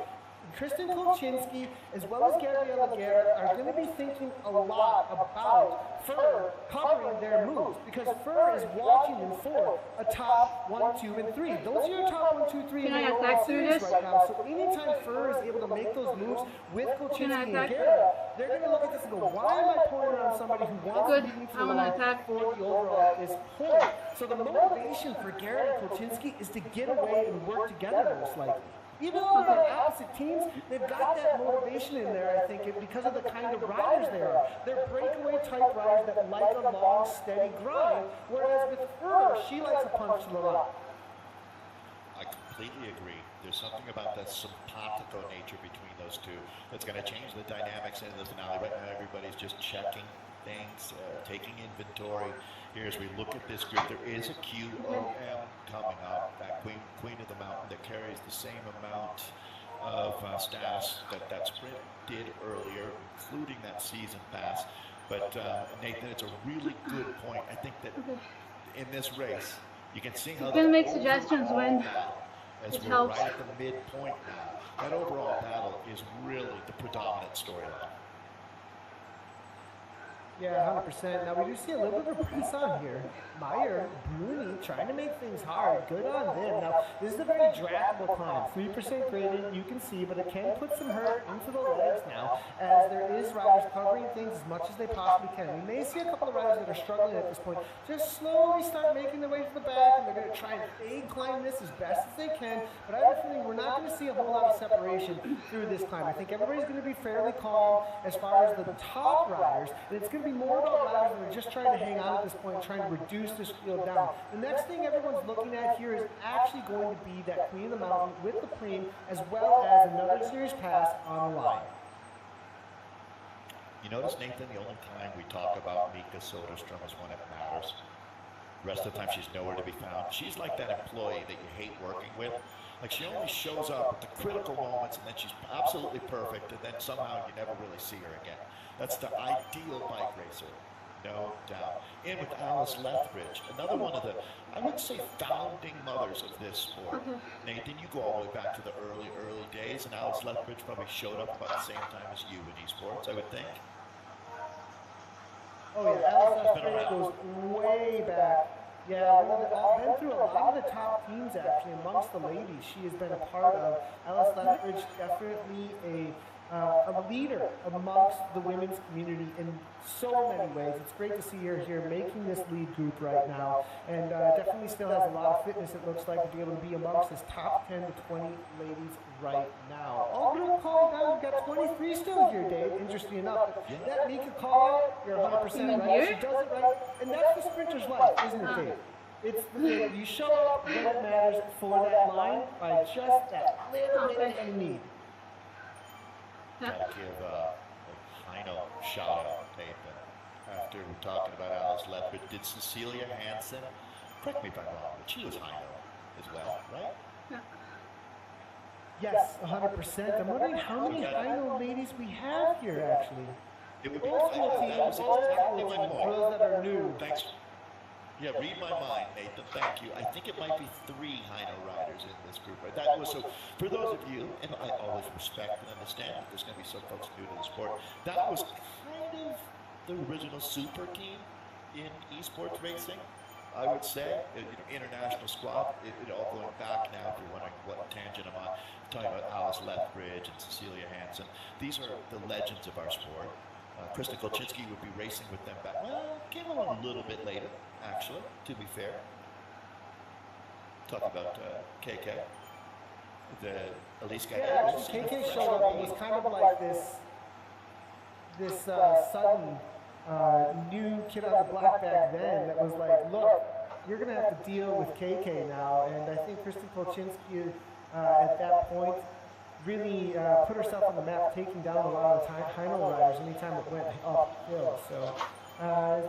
A: Kristen Kolchinski, as well as Gabriella Guerra, are going to be thinking a lot about Furr covering their moves, because Furr is watching them for a top 1, 2, and 3. Those are your top 1, 2, 3 in the overall series right now. So anytime Furr is able to make those moves with Kolchinski and Guerra, they're going to look at this and go, why am I pouring on somebody who wants to beat me for the line for the overall at this point? So the motivation for Guerra and Kolchinski is to get away and work together, most likely. Even though they're opposite teams, they've got that motivation in there, I think, because of the kind of riders they are. They're breakaway type riders that like a long, steady grind, whereas with Furr, she likes a punch to the lot.
B: I completely agree. There's something about that simpatico nature between those two that's going to change the dynamics in the finale. Right now, everybody's just checking things, taking inventory. Here, as we look at this group, there is a QOM coming up, that Queen of the Mountain that carries the same amount of stats that sprint did earlier, including that season pass. But Nathan, it's a really good point. I think that in this race, you can see how
D: you can make suggestions when
B: as
D: it
B: we're
D: helps.
B: right at the midpoint now. That overall battle is really the predominant storyline.
A: Yeah, 100%. Now, we do see a little bit of a press on here. Meyer, Bruni, trying to make things hard. Good on them. Now, this is a very draggable climb. 3% graded, you can see, but it can put some hurt into the legs now, as there is riders covering things as much as they possibly can. We may see a couple of riders that are struggling at this point just slowly start making their way to the back, and they're going to try and fade climb this as best as they can. But I have a feeling we're not going to see a whole lot of separation through this climb. I think everybody's going to be fairly calm as far as the top riders, and it's going to be be more about riders that are just trying to hang on at this point, trying to reduce this field down. The next thing everyone's looking at here is actually going to be that Queen of the Mountain with the preem, as well as another series pass on the line.
B: You notice, Nathan, the only time we talk about Mika Soderstrom is when it matters. The rest of the time, she's nowhere to be found. She's like that employee that you hate working with. Like, she only shows up at the critical moments, and then she's absolutely perfect, and then somehow you never really see her again. That's the ideal bike racer, no doubt. In with Alice Lethbridge, another one of the, I would say, founding mothers of this sport. Nathan, you go all the way back to the early days, and Alice Lethbridge probably showed up about the same time as you in esports, I would think.
A: Oh yeah, Alice Lethbridge goes way back. Yeah, I've been through a lot of the top teams actually amongst the ladies. She has been a part of. Alice Lethbridge, definitely a leader amongst the women's community in so many ways. It's great to see her here making this lead group right now, and definitely still has a lot of fitness, it looks like, to be able to be amongst this top 10 to 20 ladies right now. All group call down, we've got 23 still here, Dave, interesting enough. That Mika call, you're 100% right, she does it right, and that's the sprinter's life, isn't it, Dave? It's you show up when it matters for that line by just that little bit that you need.
B: Gotta give a Heino shout out, Nathan. After we're talking about Alice Lethbridge, did Cecilia Hansen, correct me if I'm wrong, but she was Heino as well, right?
D: Yeah.
A: Yes, 100%. I'm wondering how many Heino ladies we have here, actually.
B: It would be
A: Old school team,
B: that was exactly my point.
A: girls that are new.
B: Thanks. Yeah, read my mind, Nathan. Thank you. I think it might be 3 Heino riders in this group. Right? That was so. For those of you, and I always respect and understand that there's going to be some folks new to the sport. That was kind of the original super team in esports racing, I would say. International squad. It all going back now. If you're wondering what tangent I'm on, I'm talking about Alice Lethbridge and Cecilia Hansen. These are the legends of our sport. Krista Kolchinsky would be racing with them back. Well, came along a little bit later, actually, to be fair. Talk about KK. The Elise guy.
A: Yeah, actually, KK showed up. It was kind of like this sudden new kid on the block back then that was like, look, you're going to have to deal with KK now. And I think Krista Kolchinsky at that point really put herself on the map, taking down a lot of the Heino riders anytime it went uphill. So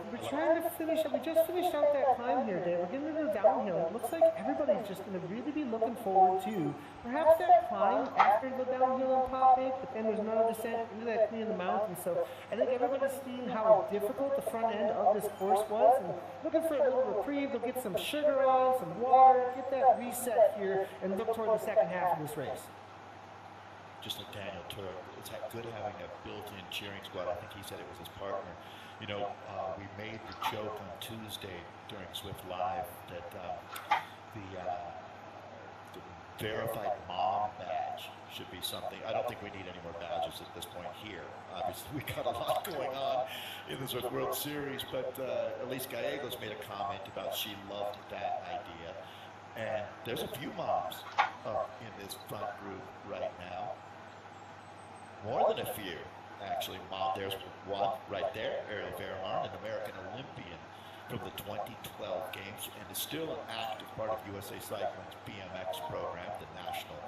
A: we're trying to finish up. We just finished out that climb here, Dave. We're getting into the downhill. It looks like everybody's just going to really be looking forward to perhaps that climb after the downhill and pop it, but then there's another descent into that Queen of the Mountain. So I think everybody's seeing how difficult the front end of this course was and looking for a little reprieve. They'll get some sugar on, some water, get that reset here, and look toward the second half of this race.
B: Just like Daniel Turk, it's good having a built-in cheering squad. I think he said it was his partner. You know, we made the joke on Tuesday during Zwift Live that the verified mom badge should be something. I don't think we need any more badges at this point here. Obviously, we got a lot going on in the Zwift World Series, but Elise Gallegos made a comment about she loved that idea. And there's a few moms in this front group right now. More than a few, actually. There's one right there, Ariel Verharn, an American Olympian from the 2012 Games, and is still an active part of USA Cycling's BMX program, the national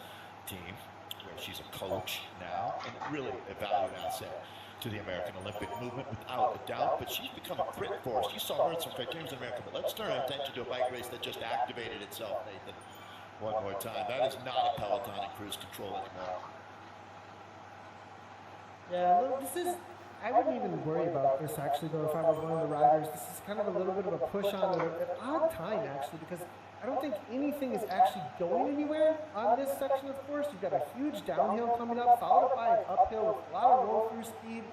B: team, where she's a coach now, and really a valued asset to the American Olympic movement, without a doubt. But she's become a crit force. You saw her in some criteriums in America, but let's turn our attention to a bike race that just activated itself, Nathan, one more time. That is not a Peloton in cruise control anymore.
A: Yeah, look, I wouldn't even worry about this actually though if I was one of the riders. This is kind of a little bit of a push on at an odd time actually, because I don't think anything is actually going anywhere on this section of the course. You've got a huge downhill coming up, followed by an uphill with a lot of roll-through speed.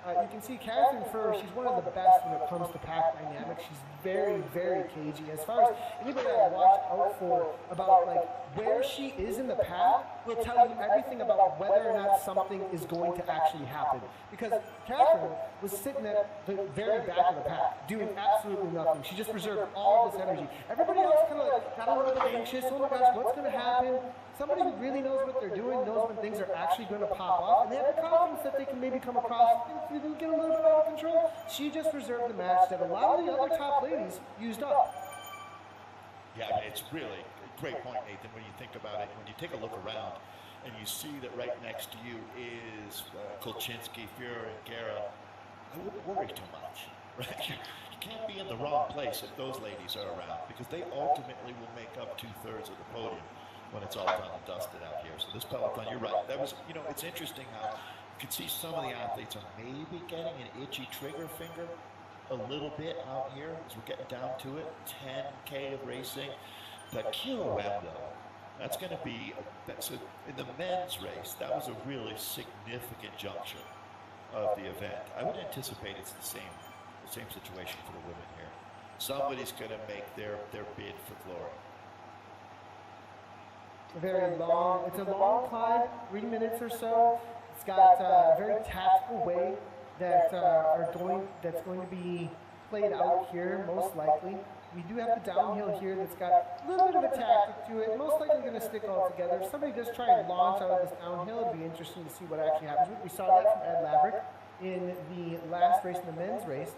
A: You can see Catherine Furr, she's one of the best when it comes to pack dynamics. She's very, very cagey. As far as anybody I watch out for about like where she is in the pack will tell you everything about whether or not something is going to actually happen. Because Catherine, was sitting at the very back of the pack, doing absolutely nothing. She just reserved all this energy. Everybody else kind of like got a little bit anxious. Oh my gosh, what's going to happen? Somebody who really knows what they're doing, knows when things are actually going to pop off, and they have the confidence that they can maybe come across and get a little bit out of control. She just reserved the match that a lot of the other top ladies used up.
B: Yeah, I mean, it's really a great point, Nathan, when you think about it. When you take a look around and you see that right next to you is Kolchinsky, Fuhrer, and Guerra, I wouldn't worry too much, right? You can't be in the wrong place if those ladies are around, because they ultimately will make up 2/3 of the podium when it's all done and dusted out here. So this peloton, you're right. That was, you know, it's interesting how you can see some of the athletes are maybe getting an itchy trigger finger a little bit out here as we're getting down to it. 10K of racing. But QOM, though, that's going to be, in the men's race, that was a really significant juncture of the event. I would anticipate it's the same situation for the women here. Somebody's going to make their bid for glory.
A: It's a long climb, 3 minutes or so. It's got a very tactical way that's going to be played out here, most likely. We do have the downhill here that's got a little bit of a tactic to it, most likely going to stick all together. If somebody does try and launch out of this downhill, it'd be interesting to see what actually happens. We saw that from Ed Laverick in the last race, in the men's race.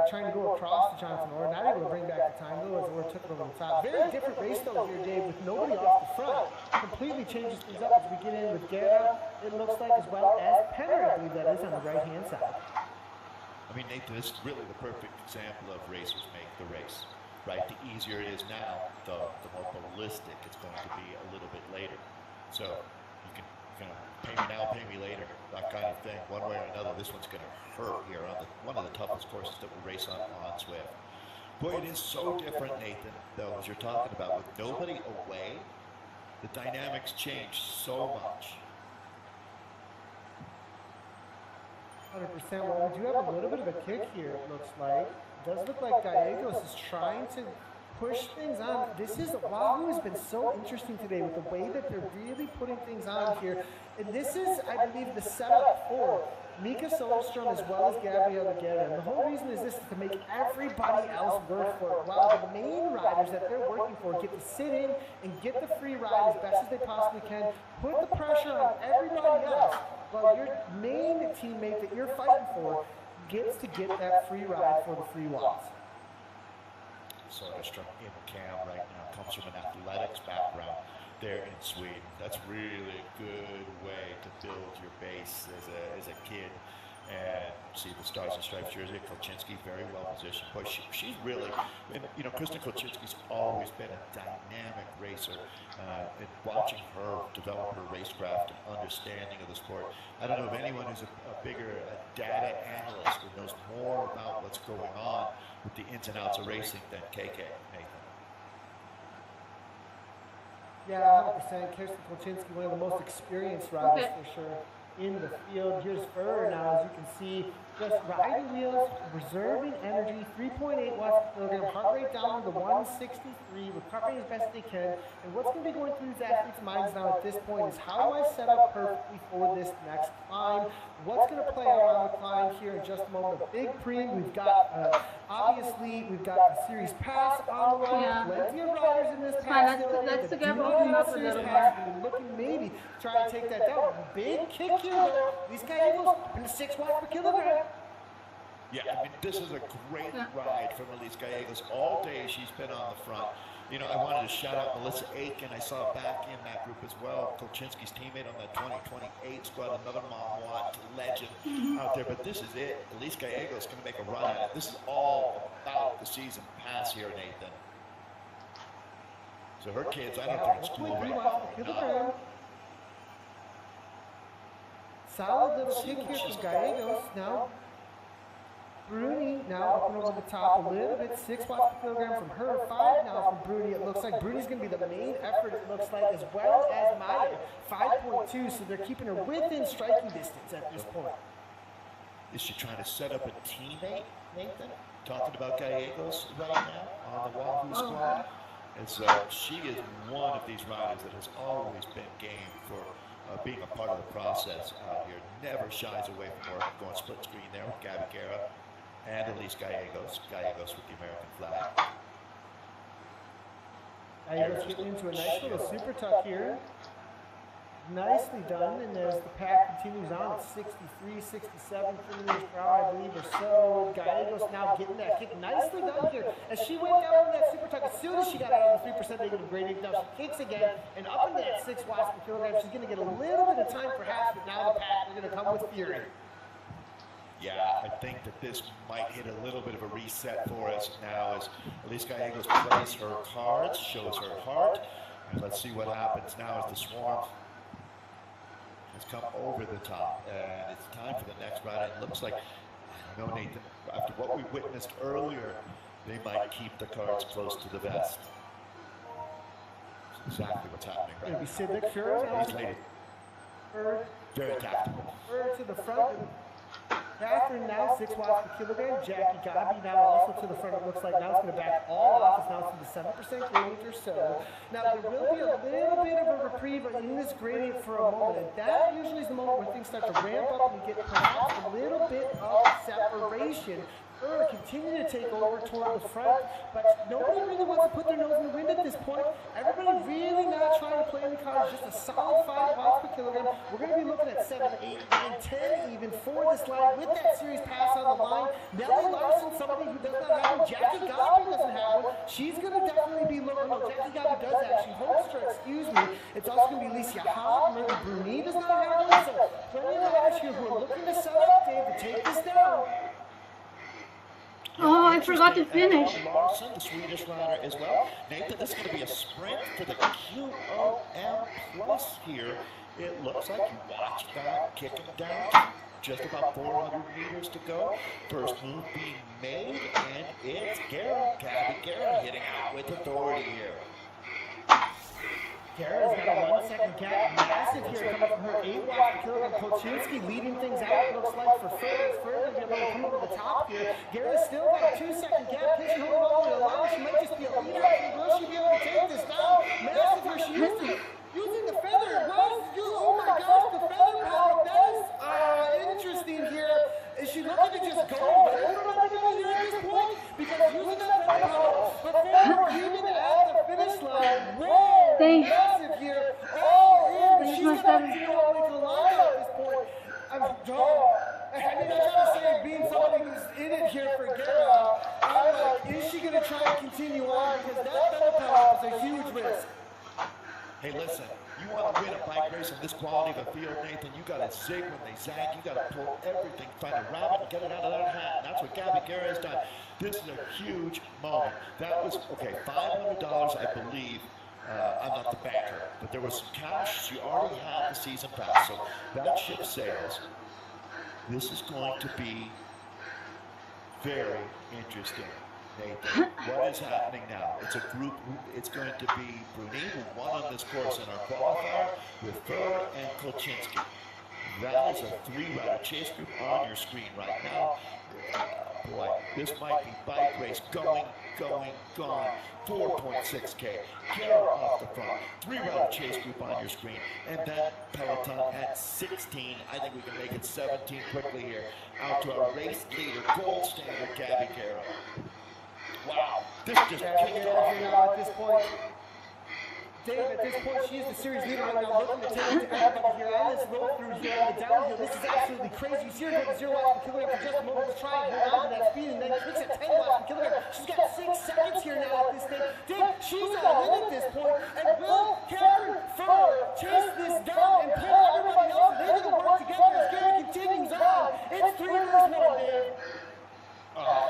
A: Trying to go across to Jonathan Orr, not able to bring back the time, though, as Orr took it over the top. Very different race, though, here, Dave, with nobody off the front. Completely changes things up as we get in with Guerra, it looks like, as well as Penner, I believe that is, on the right-hand side.
B: I mean, Nathan, this is really the perfect example of racers make the race, right? The easier it is now, the more ballistic it's going to be a little bit later. So you can pay me now, pay me later, that kind of thing. One way or another, this one's going to hurt here on one of the toughest courses that we race on Zwift. Boy, it is so different, Nathan, though, as you're talking about. With nobody away, the dynamics change so much.
A: 100%. Well, we do have a little bit of a kick here, it looks like. It does look like Gallegos is trying to push things on. Wahoo has been so interesting today with the way that they're really putting things on here. And this is, I believe, the setup for Mika Soderstrom as well as Gabriela Guerra. And the whole reason is this is to make everybody else work for it. While the main riders that they're working for get to sit in and get the free ride as best as they possibly can, put the pressure on everybody else, while your main teammate that you're fighting for gets to get that free ride for the free watts.
B: Soderstrom in Cam right now comes from an athletics background there in Sweden. That's really a good way to build your base as a kid. And see the Stars and Stripes jersey. Kolchinsky very well positioned. Boy, she's really, and, you know, Kristen Kolchinsky's always been a dynamic racer. And watching her develop her racecraft and understanding of the sport, I don't know of anyone who's a bigger data analyst who knows more about what's going on with the ins and outs of racing than KK, Nathan.
A: Yeah, 100%. Kirsten Kolchinsky, one of the most experienced riders for sure in the field. Here's Furrer now, as you can see, just riding wheels, reserving energy, 3.8 watts per kilogram, heart rate down to 163, with heart rate as best they can. And what's going to be going through these athletes' minds now at this point is, how do I set up perfectly for this next climb? What's going to play out on the climb here in just a moment? A big pre, we've got, obviously, we've got a series pass on the line.
D: Yeah.
A: Plenty of riders in this pass.
D: Let's get rolling up a little bit.
A: Looking maybe try to take that down. Big kick here, though. These guys up in 6 watts per kilogram.
B: Yeah, I mean, this is a great ride from Elise Gallegos. All day she's been on the front. You know, I wanted to shout out Melissa Aiken. I saw back in that group as well. Kolchinsky's teammate on that 2028 squad, another Mom Watt legend out there. But this is it. Elise Gallegos is going to make a run at it. This is all about the season pass here, Nathan. So her kids, I don't think it's school right now.
A: Solid little kick here from Gallegos now. Bruni now up and over the top a little bit, 6 watts per kilogram from her, 5 now from Bruni. It looks like Bruni's going to be the main effort, it looks like, as well as Maya, 5.2, so they're keeping her within striking distance at this point.
B: Is she trying to set up a teammate, Nathan? Talking about Gallegos right now on the Wahoo squad. And so she is one of these riders that has always been game for being a part of the process out here. Never shies away from work. Going split screen there with Gabby Guerra and Elise Gallegos. Gallegos with the American flag.
A: Gallegos getting into a nice little super tuck here. Nicely done, and as the pack continues on at 63, 67 kilometers per hour, I believe, or so. Gallegos now getting that kick. Nicely done here. As she went down on that super tuck, as soon as she got out of the 3% negative gradient, now she kicks again, and up into that 6 watts per kilogram. She's going to get a little bit of time perhaps, but now the pack is going to come with fury.
B: Yeah, I think that this might hit a little bit of a reset for us now as Elise Gallegos plays her cards, shows her heart. And let's see what happens now as the swarm has come over the top, and it's time for the next round. It looks like, I don't know, Nathan, after what we witnessed earlier, they might keep the cards close to the vest. That's exactly what's happening right now.
A: It'll be Sid Lecture.
B: These ladies, very tactical.
A: To the front. Catherine now 6 watts per kilogram. Jackie Gabi now also to the front. It looks like now it's going to back all off. It's now to the 7% gradient or so. Now there will be a little bit of a reprieve in this gradient for a moment, and that usually is the moment where things start to ramp up and get perhaps a little bit of separation. Continue to take over toward the front, but nobody really wants to put their nose in the wind at this point. Everybody really not trying to play in the cards, just a solid 5 watts per kilogram. We're going to be looking at 7, 8, 9, 10 even for this line with that series pass on the line. Nellie Larson, somebody who does not have one. Jackie Gabi doesn't have one. She's going to definitely be looking. No, Jackie Gabi does actually. Holster, excuse me. It's also going to be Alicia Haag. Maybe Bruni does not have one. So plenty of riders here who are looking to set up, Dave, to take this down.
D: Oh, I forgot to finish.
B: Larson, the Swedish rider as well. Nathan, this is going to be a sprint for the QOM Plus here. It looks like you watched that kicking down. Just about 400 meters to go. First move being made, and it's Gabby Guerra hitting out with authority here.
A: Guerra's got a 1 second gap, massive here coming from her 8 watts per kilogram. Kolchinsky leading things out, it looks like, for further to be able to come over the top here. Guerra's still got a 2 second gap, pitching holding all the way along. She might just be a leader. Will she be able to take this down? Massive here, she using the feather. Oh my gosh, the feather power. That is interesting here. Is she looking to just go away from everybody here at this point? Because using that feather power, but then even at the finish line, massive here, all in, but she's going to continue all the way to the line at this point. I'm trying to say, being somebody who's in it here for Guerra, I'm like, is she going to try and continue on? Because that feather power is a huge risk.
B: Hey, listen, you want to win a bike race in this quality of a field, Nathan, you got to zig when they zag. You got to pull everything, find a rabbit and get it out of that hat. And that's what Gabby Guerra has done. This is a huge moment. That was, okay, $500, I believe. I'm not the banker, but there was some cash. She already had the season pass, so that ship sails. This is going to be very interesting, Nathan. What is happening now? It's a group. It's going to be Bruni, who won on this course in our qualifier, with Fur and Kolchinsky. That is a 3-rider chase group on your screen right now. Boy, this might be bike race going. 4.6K. Guerra off the front. 3-rider chase group on your screen. And then Peloton at 16. I think we can make it 17 quickly here. Out to our race leader, gold standard, Gabby Guerra. Wow, this just kicked off
A: at this point. Dave, at this point, she is the series leader right now, looking to take it to everybody here on this road through here on the downhill. This is absolutely crazy. You see her go to 0 watts per kilogram for just a moment to try and hold on to that speed, and then kicks at 10 watts per kilogram. She's got 6 seconds here now at this thing. Dave, she's all in at this point, and will Catherine Furr chase this down and pull everybody else? They're going to work together as Gary continues on. It's 3 versus 1, Dave.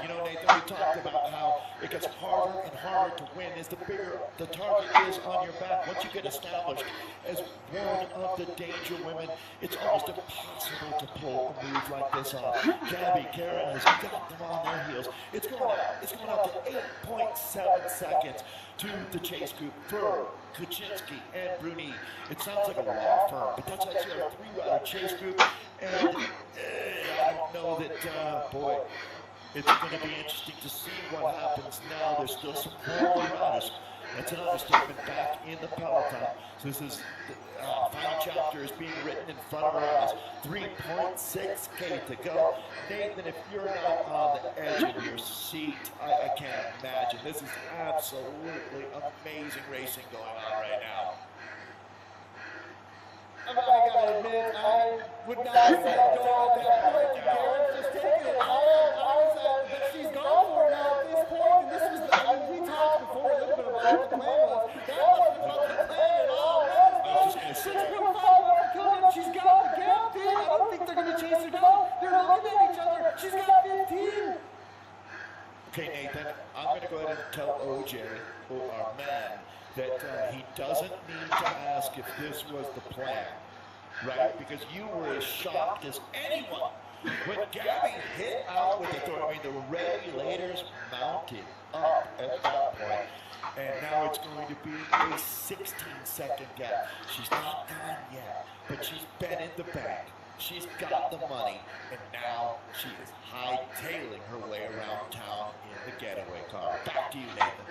B: You know, Nathan, we talked about how it gets harder and harder to win as the bigger the target is on your back. Once you get established as one of the danger women, it's almost impossible to pull a move like this off. Gabby Guerra has got them on their heels. It's going up to 8.7 seconds to the chase group for Kuczynski and Bruni. It sounds like a law firm, but that's actually our 3-rider chase group. And I don't know that, boy, it's going to be interesting to see what happens now. There's still some quality riders. At That's an understatement back in the peloton. So this is final chapter is being written in front of our eyes. 3.6K to go. Nathan, if you're not on the edge of your seat, I can't imagine. This is absolutely amazing racing going on right now.
A: I gotta admit, I would not have said no at that point. Garrett's just taking it. But she's gone for it now at this point. And this was, we talked before a little bit about what the plan was. That wasn't about the plan at all. 6.5 off the kilometer. She's got the gap, dude. I don't think they're going to chase her down. They're looking at each other. She's got 15.
B: Okay, Nathan, I'm going to go ahead and tell OJ, our man, that he doesn't need to ask if this was the plan, right? Because you were as shocked as anyone when Gabby hit out with the throw. I mean, the regulators mounted up at that point, and now it's going to be a 16-second gap. She's not done yet, but she's been in the bank. She's got the money, and now she is hightailing her way around town in the getaway car. Back to you, Nathan.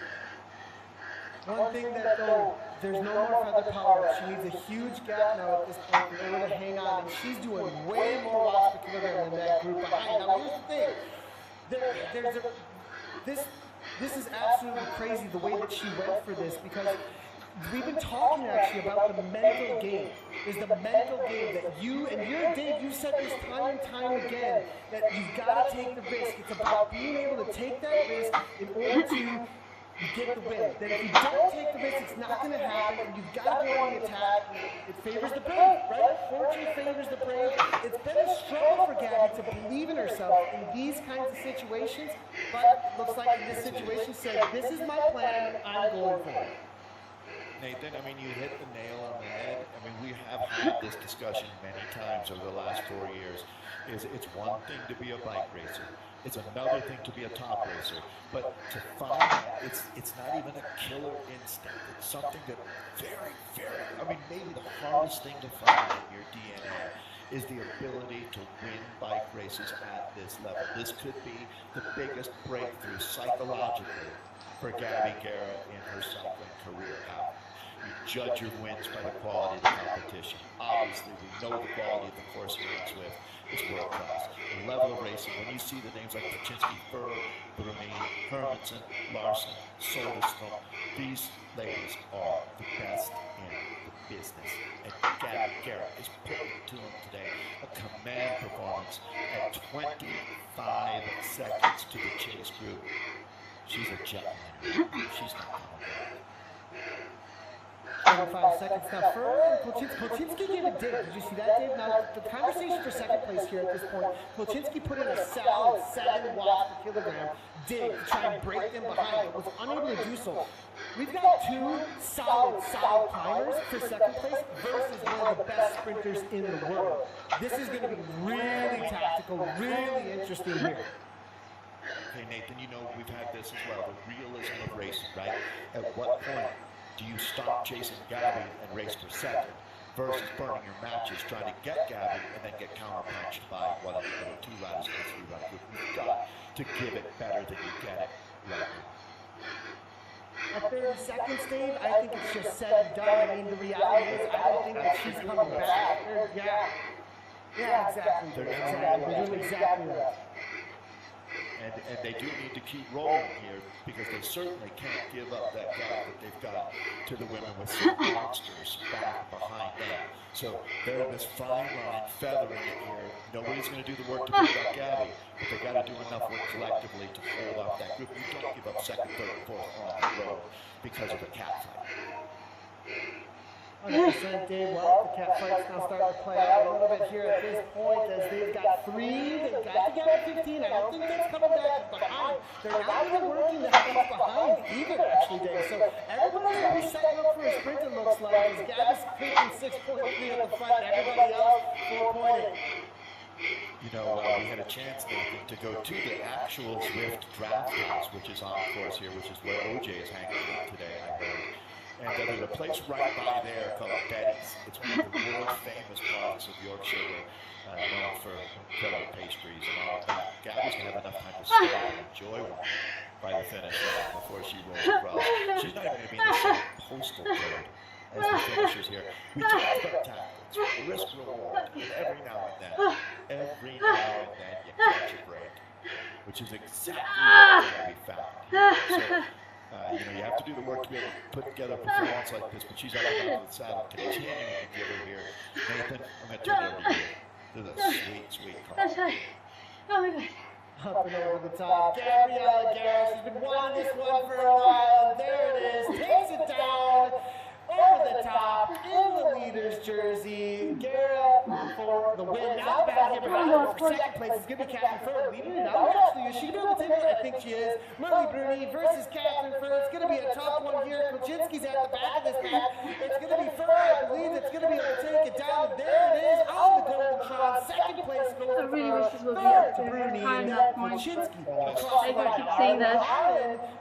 A: One thing that though, there's no more feather power. She needs a huge gap now at this point in order to hang on, and she's doing way more watts per kilogram than that group behind. Now here's the thing. This is absolutely crazy the way that she went for this, because we've been talking actually about the mental game. There's the mental game that you and Dave, you've said this time and time again, that you've got to take the risk. It's about being able to take that risk in order to get the win. That if you don't take the risk, it's not going to happen, and you've got to go on the attack. It favors the brave, right? Fortune favors the brave. It's been a struggle for Gabby to believe in herself in these kinds of situations, but it looks like in this situation said, this is my plan, I'm going for it.
B: Nathan, I mean, you hit the nail on the head. I mean, we have had this discussion many times over the last 4 years. It's one thing to be a bike racer. It's another thing to be a top racer. But to find that, it's not even a killer instinct. It's something that I mean, maybe the hardest thing to find in your DNA is the ability to win bike races at this level. This could be the biggest breakthrough psychologically for Gabby Guerra in her cycling career. Now, you judge your wins by the quality of the competition. Obviously, we know the quality of the course here in Zwift is world class. The level of racing, when you see the names like Paczynski, Furr, Bruni, Hermansen, Larson, Soderstrom, these ladies are the best in the business. And Gabby Guerra is putting to them today a command performance at 25 seconds to the chase group. She's a jetliner. She's not coming back.
A: 25 seconds now. Paczynski gave a dig. Did you see that, Dave? Now, the conversation for second place here at this point, Paczynski put in a solid 7 watts per kilogram dig to try and break them behind, but was unable to do so. We've got 2 solid climbers for second place versus one of the best sprinters in the world. This is going to be really tactical, really interesting here.
B: Okay, Nathan, you know we've had this as well, the realism of racing, right? At what point do you stop chasing Gabby and race for second versus burning your matches trying to get Gabby and then get counterpunched by one of the other 2 riders against 3 riders? You've got to give it better than you get it right now.
A: At 30 seconds, Dave, I think it's just said and done. I mean, the reality is I don't think that she's coming back. Yeah, exactly. They're doing exactly that.
B: And they do need to keep rolling here because they certainly can't give up that gap that they've got to the women with some monsters back behind them. So they're in this fine line, feathering it here. Nobody's going to do the work to beat that Gabby, but they've got to do enough work collectively to hold off that group. You don't give up second, third, and fourth on the road because of a cat fight.
A: 100%, Dave. Well, the cat fight's now starting to play out a little bit here at this point as they've got 3. They've got to get at 15. I don't think that's coming back behind. They're not even working to have behind either, actually, Dave. So everybody's going to be setting up for a sprint, it looks like, as Gabby's taking 6.3 at the front and everybody else 4.8.
B: You know, we had a chance, Nathan, to go to the actual Zwift draft house, which is on course here, which is where OJ is hanging out today, I heard. And there's a place right by there called Betty's. It's one of the world famous parts of Yorkshire, known for incredible pastries and all of that. Gabby's going to have enough time to stop and enjoy one by the finish line before she rolls across. She's not even going to be in the postal code as the finishers here. We talked about tactics, risk reward, and every now and then you catch a break, which is exactly what's going to be found here. So, you have to do the work to be able to put together a performance like this, but she's up and down to the saddle, continuing to give her here. Nathan, I'm going to turn it over to you. This is a sweet, sweet call.
D: Oh my god.
A: Up and over the top. Gabriella Garrett, she's been wanting this one for a while, and there it is. Takes it down, over the top, in the leader's jersey. Garrett for the win. Now the battle here behind her for second place is going to be Catherine Furr. Leading it out, actually. Is she going to be able to take it? I think she is. Merle Bruni versus Catherine Furr. It's going to be a tough one here. Kuczynski's at the back of this pack. It's going to be Furr, I believe, that's going to be able to take it down. There it is, on the Golden Tron. Second place goes
D: I really wish this would be
A: Third
D: up
A: to
D: there.
A: Bruni,
D: Time
A: and
D: that
A: then
D: point.
A: Kuczynski.
D: I can keep saying that.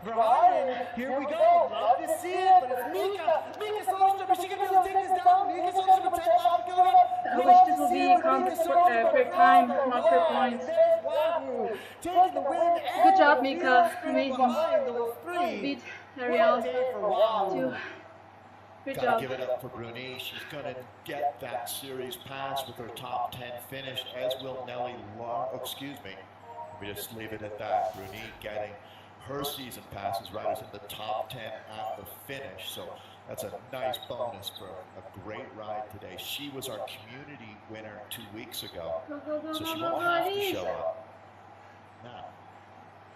A: Verharden, here we go. Love to see it, but it's Mika. Mika Soderstrom, is she going to be able to take this down? Mika Soderstrom, take it off, go up.
D: I wish this would be per time, not per points.
A: Taking the win.
D: Good job, Mika. Amazing.
A: Behind those three.
D: Beat Ariel. Two. Good
B: Gotta
D: job.
B: give it up for Bruni. She's going to get that series pass with her top 10 finish, as will Nelly Long. Oh, excuse me. We just leave it at that. Bruni getting her season passes right in the top 10 at the finish. So that's a nice bonus for a great ride today. She was our community winner 2 weeks ago,
D: Go, go, go,
B: so she
D: go,
B: won't
D: go,
B: have to
D: ladies.
B: show up. Now,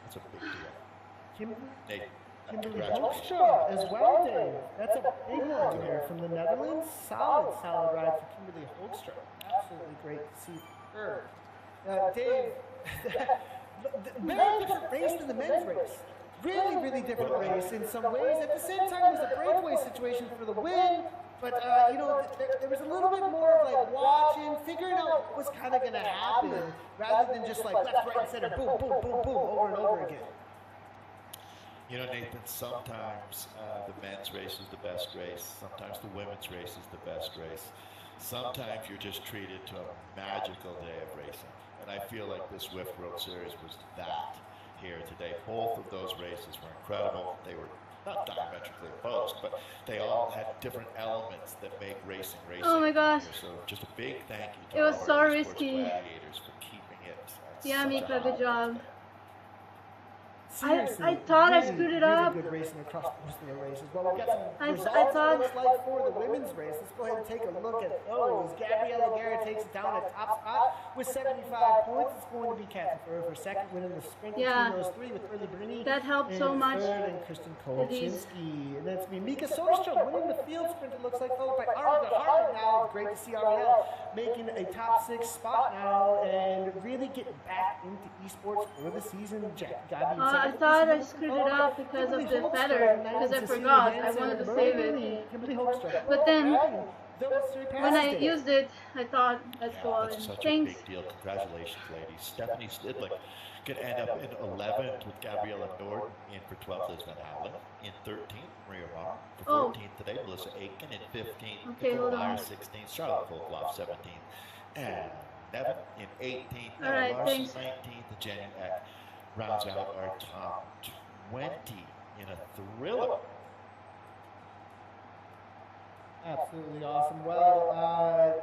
B: that's a big deal. Nate,
A: Kimberly
B: congratulations.
A: Holstra as well, Dave. That's a big one there from the Netherlands. Solid ride for Kimberly Holstra. Absolutely great to see her. Dave, very different race than the men's race. Really different race in some ways. At the same time, it was a breakaway situation for the win. But, there was a little bit more of like watching, figuring out what was kind of going to happen rather than just like left, right, and center, boom, boom, boom, boom, over and over again.
B: Nathan, sometimes the men's race is the best race. Sometimes the women's race is the best race. Sometimes you're just treated to a magical day of racing. And I feel like this Zwift World Series was that here today. Both of those races were incredible. They were not diametrically opposed, but they all had different elements that make racing.
D: Oh my gosh.
B: So just a big thank you to
D: It was
B: all
D: so
B: our esports
D: risky.
B: gladiators for keeping it.
D: Yeah,
B: such a
D: Mika,
B: high
D: good job.
B: today.
A: Seriously,
D: I thought I
A: really,
D: screwed it
A: really
D: up.
A: good racing across most of the races. Well, we've got some
D: I
A: results,
D: thought-
A: it looks like, for the women's race. Let's go ahead and take a look at those. Gabriella Garrett takes it down at top spot with 75 points. It's going to be Catherine Furr for second, winning the sprint
D: Yeah.
A: between those three with Early Bruni.
D: That helped
A: and
D: so much.
A: Third, and Kristen
D: It is.
A: Kolczynski. And that's me. Mika Soderstrom winning the field sprint, it looks like, followed by Ariel Harden now. It's great to see Ariel making a top 6 spot now and really getting back into esports for the season.
D: I thought I screwed it up because of the feather, because I forgot. I wanted to save it. But then, when I used it, I thought, let's go on.
B: That's such a
D: Thanks.
B: big deal. Congratulations, ladies. Stephanie Stidlick could end up in 11th with Gabriella Norton. In for 12th, Liz Van Halen. In 13th, Maria Marr. For 14th today, Melissa Aiken. In 15th,
D: Okay,
B: Nicole
D: hold on.
B: Meyer. 16th, Charlotte Volkloff. 17th. And Nevin in 18th.
D: All right,
B: Larson,
D: thanks.
B: 19th. And Jenny Eck rounds out our top 20 in a thriller.
A: Absolutely awesome. Well,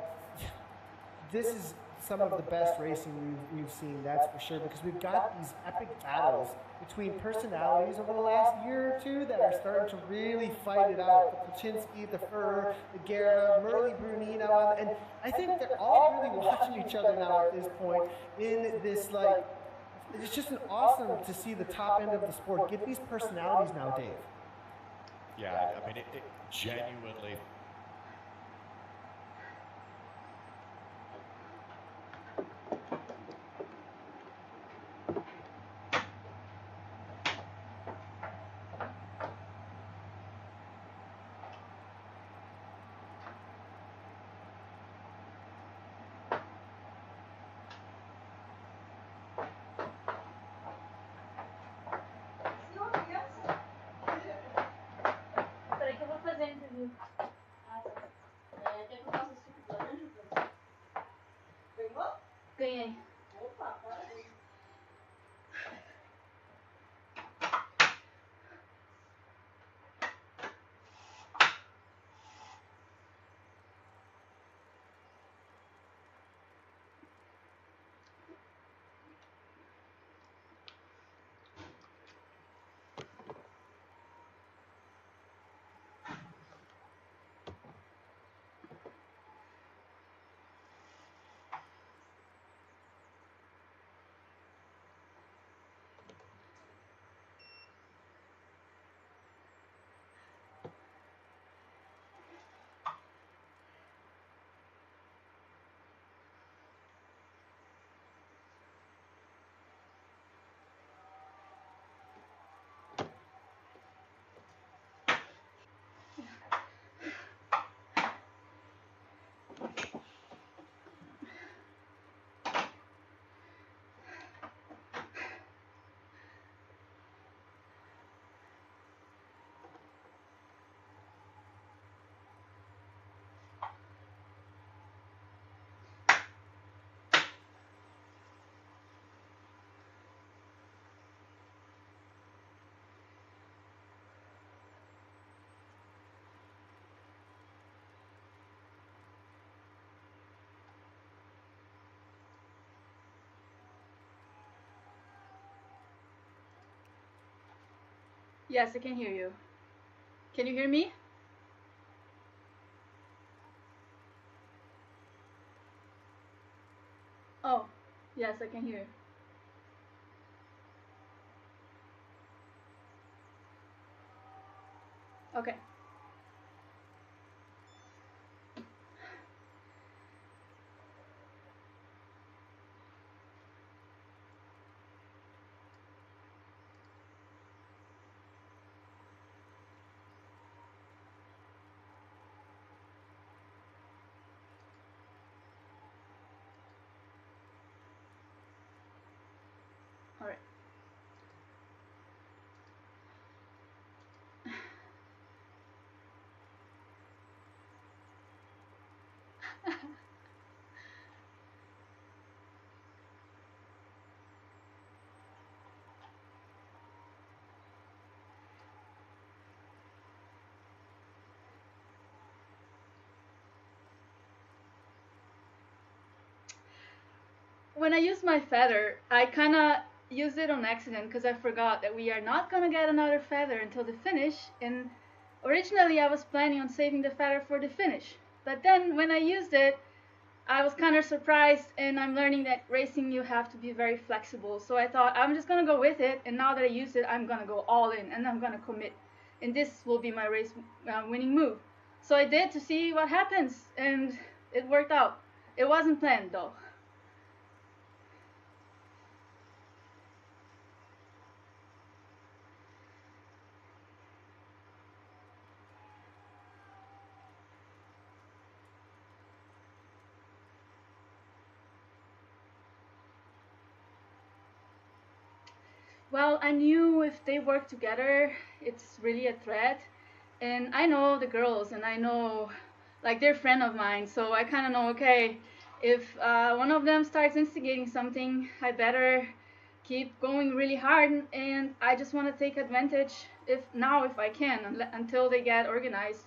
A: this is some of the best racing we've seen, that's for sure, because we've got these epic battles between personalities over the last year or two that are starting to really fight it out. The Kuczynski, the Furr, the Guerra, Merle Bruni now, and I think they're all really watching each other now at this point in this, like, it's just an awesome to see the top end of the sport get these personalities now, Dave.
B: Yeah, I mean, it genuinely.
D: Peraí que eu vou fazer a interview. Yes, I can hear you. Can you hear me? Oh, yes, I can hear. Okay. All right. When I use my feather, I kind of used it on accident because I forgot that we are not going to get another feather until the finish. And originally, I was planning on saving the feather for the finish. But then when I used it, I was kind of surprised, and I'm learning that racing you have to be very flexible. So I thought I'm just going to go with it. And now that I used it, I'm going to go all in and I'm going to commit. And this will be my race winning move. So I did to see what happens, and it worked out. It wasn't planned though. Well, I knew if they work together, it's really a threat. And I know the girls, and I know, like, they're friend of mine, so I kind of know, okay, if one of them starts instigating something, I better keep going really hard, and I just want to take advantage if I can, until they get organized,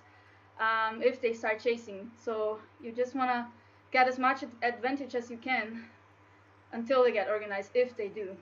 D: if they start chasing. So you just want to get as much advantage as you can until they get organized, if they do.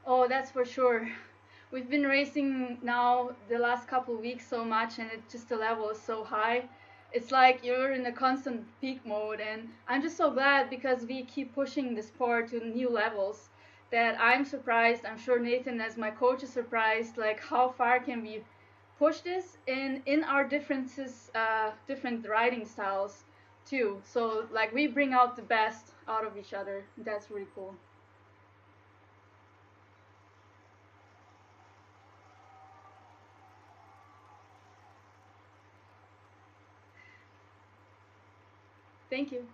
D: Oh, that's for sure. We've been racing now the last couple of weeks so much, and it just the level is so high. It's like you're in a constant peak mode, and I'm just so glad because we keep pushing the sport to new levels that I'm surprised. I'm sure Nathan, as my coach, is surprised. Like, how far can we push this in our differences, different riding styles too. So like we bring out the best out of each other. That's really cool. Thank you.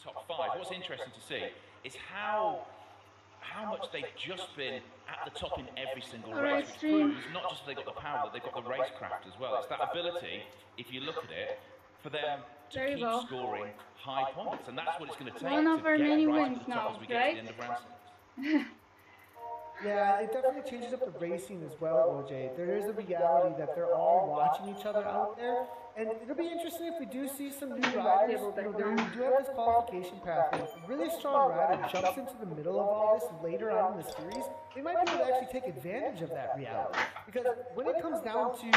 C: top 5. What's interesting to see is how much they've just been at the top in every single race, which proves not just that they've got the power, that they've got the racecraft as well. It's that ability, if you look at it, for them to keep scoring high points, and that's what it's going to take
D: One of our
C: to
D: many
C: get right
D: wins
C: up to the top
D: now,
C: as we get to the end of round 6.
A: Yeah, it definitely changes up the racing as well, OJ. There is a reality that they're all watching each other out there, and it'll be interesting if we do see some new riders. We do have this qualification pathway. If a really strong rider jumps into the middle of all this later on in the series, they might be able to actually take advantage of that reality. Because when it comes down to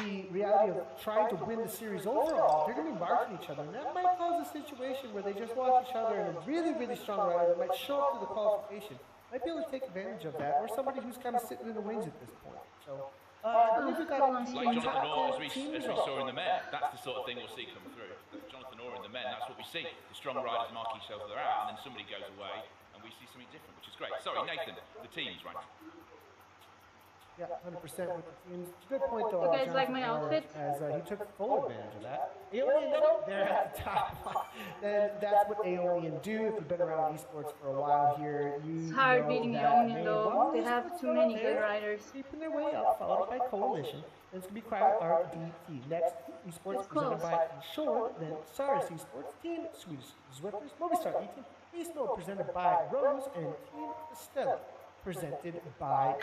A: the reality of trying to win the series overall, they're going to be marking each other, and that might cause a situation where they just watch each other, and a really, really strong rider that might show up to the qualification might be able to take advantage of that, or somebody who's kind of sitting in the wings at this point. So, I believe we've got
C: like Jonathan Orr, as we saw in the men, that's the sort of thing we'll see come through. Jonathan Orr in the men, that's what we see. The strong riders mark each other out, and then somebody goes away, and we see something different, which is great. Sorry, Nathan, the teams, right?
A: Yeah, 100% with the teams. Good point, though.
D: You guys like my outfit?
A: As he took full advantage of that. Aeolian, they're at the top. Then that's what Aeolian do. If you've been around esports for a while here,
D: it's hard beating Aeolian, though. They have too many good riders.
A: Keeping their way up, followed by Coalition. Then it's going to be Quiet RDT. Next, esports presented by Shore. Then Saris Esports, Team Swedish Zwifters, Movistar E-Team, Beast Mode presented by Rose, and Team Estella presented by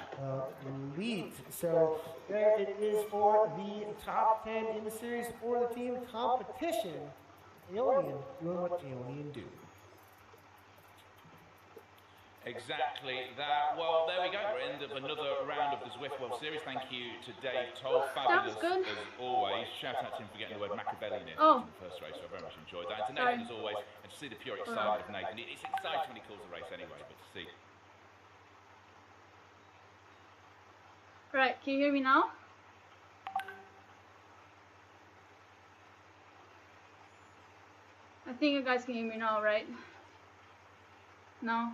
A: Elite. So there it is for the top 10 in the series for the team competition. Aeolian doing what Aeolian do.
C: Exactly that. Well, there we go. We're at the end of another round of the Zwift World Series. Thank you to Dave Toll. Fabulous as always. Shout out to him for getting the word Machiavellian in the first race. So I very much enjoyed that. And to Nathan as always, and to see the pure excitement of Nathan. It's exciting when he calls the race anyway, but to see.
D: Right, can you hear me now? I think you guys can hear me now, right? No?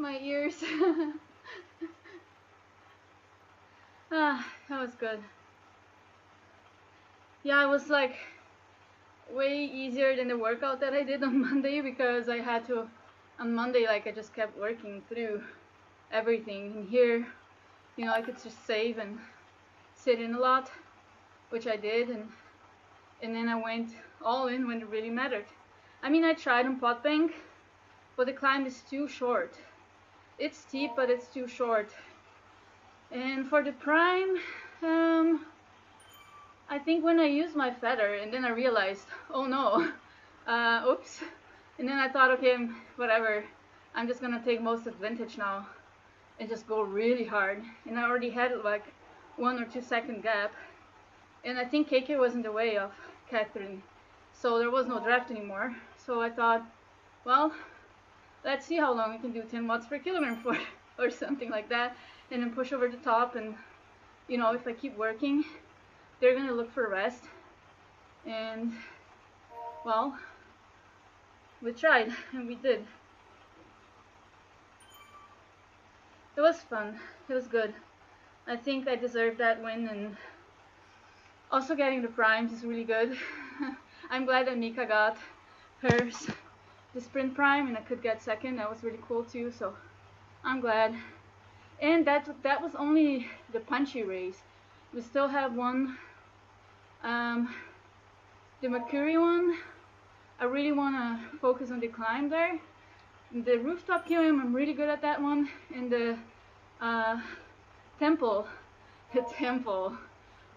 D: My ears. That was good. Yeah, it was like way easier than the workout that I did on Monday, because I had to, on Monday, like I just kept working through everything. And here, you know, I could just save and sit in a lot, which I did, and then I went all in when it really mattered. I mean, I tried on pot bank, but the climb is too short. It's steep, but it's too short. And for the prime, I think when I used my feather, and then I realized, oh no, oops. And then I thought, okay, whatever, I'm just gonna take most advantage now and just go really hard. And I already had like 1 or 2 second gap. And I think KK was in the way of Catherine, so there was no draft anymore. So I thought, well, let's see how long I can do 10 watts per kilogram for, or something like that, and then push over the top. And you know, if I keep working, they're gonna look for rest. And well, we tried, and we did. It was fun. It was good. I think I deserved that win, and also getting the primes is really good. I'm glad that Mika got hers, the sprint prime, and I could get second. That was really cool too, so I'm glad. And that was only the punchy race. We still have one The Mercury one, I really want to focus on the climb there. The rooftop QM, I'm really good at that one. And the temple,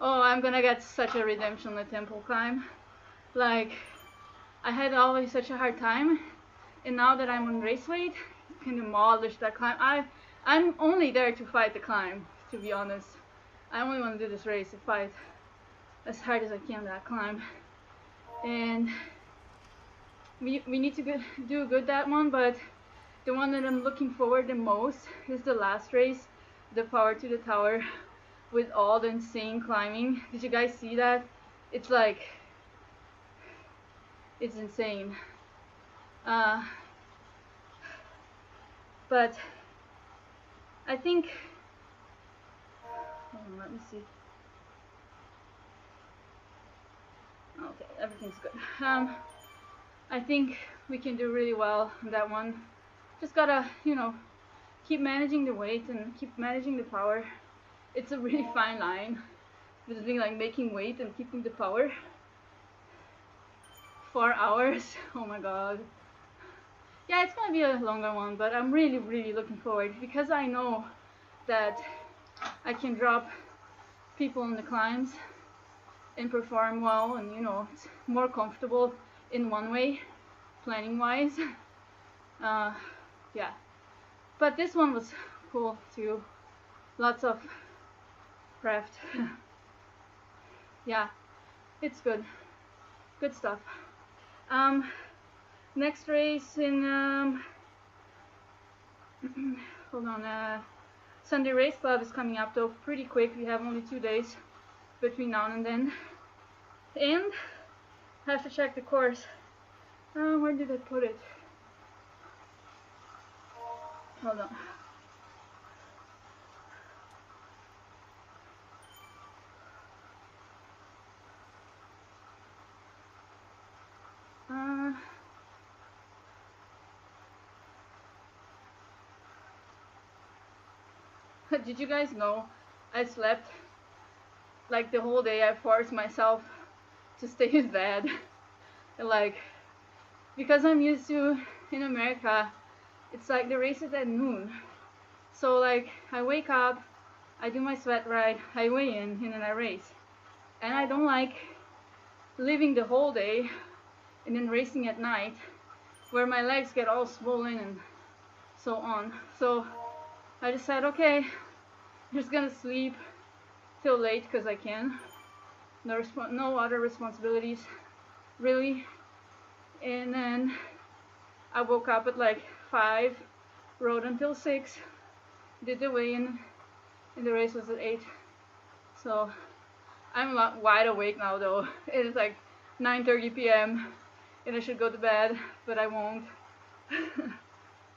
D: oh, I'm gonna get such a redemption on the temple climb. Like, I had always such a hard time, and now that I'm on race weight, I can demolish that climb. I'm only there to fight the climb, to be honest. I only want to do this race to fight as hard as I can that climb. And we need to do good that one, but the one that I'm looking forward the most is the last race, the Power to the Tower, with all the insane climbing. Did you guys see that? It's like, it's insane. But I think, hold on, let me see. Okay, everything's good. I think we can do really well on that one. Just gotta, you know, keep managing the weight and keep managing the power. It's a really fine line between like making weight and keeping the power. 4 hours, oh my god. Yeah, it's gonna be a longer one, but I'm really, really looking forward because I know that I can drop people on the climbs and perform well, and you know, it's more comfortable in one way, planning wise. Yeah, but this one was cool too. Lots of craft. Yeah, it's good stuff. Next race in hold on, Sunday Race Club is coming up though pretty quick. We have only 2 days between now and then, and I have to check the course. Where did I put it? Hold on. Did you guys know I slept like the whole day? I forced myself to stay in bed. Like, because I'm used to, in America, it's like the race is at noon. So like, I wake up, I do my sweat ride, I weigh in, and then I race. And I don't like living the whole day and then racing at night, where my legs get all swollen and so on. So I decided, okay, I'm just gonna sleep till late because I can. No other responsibilities, really. And then I woke up at like 5, rode until 6, did the weigh-in, and the race was at 8. So I'm wide awake now though. It is like 9:30 p.m. and I should go to bed, but I won't.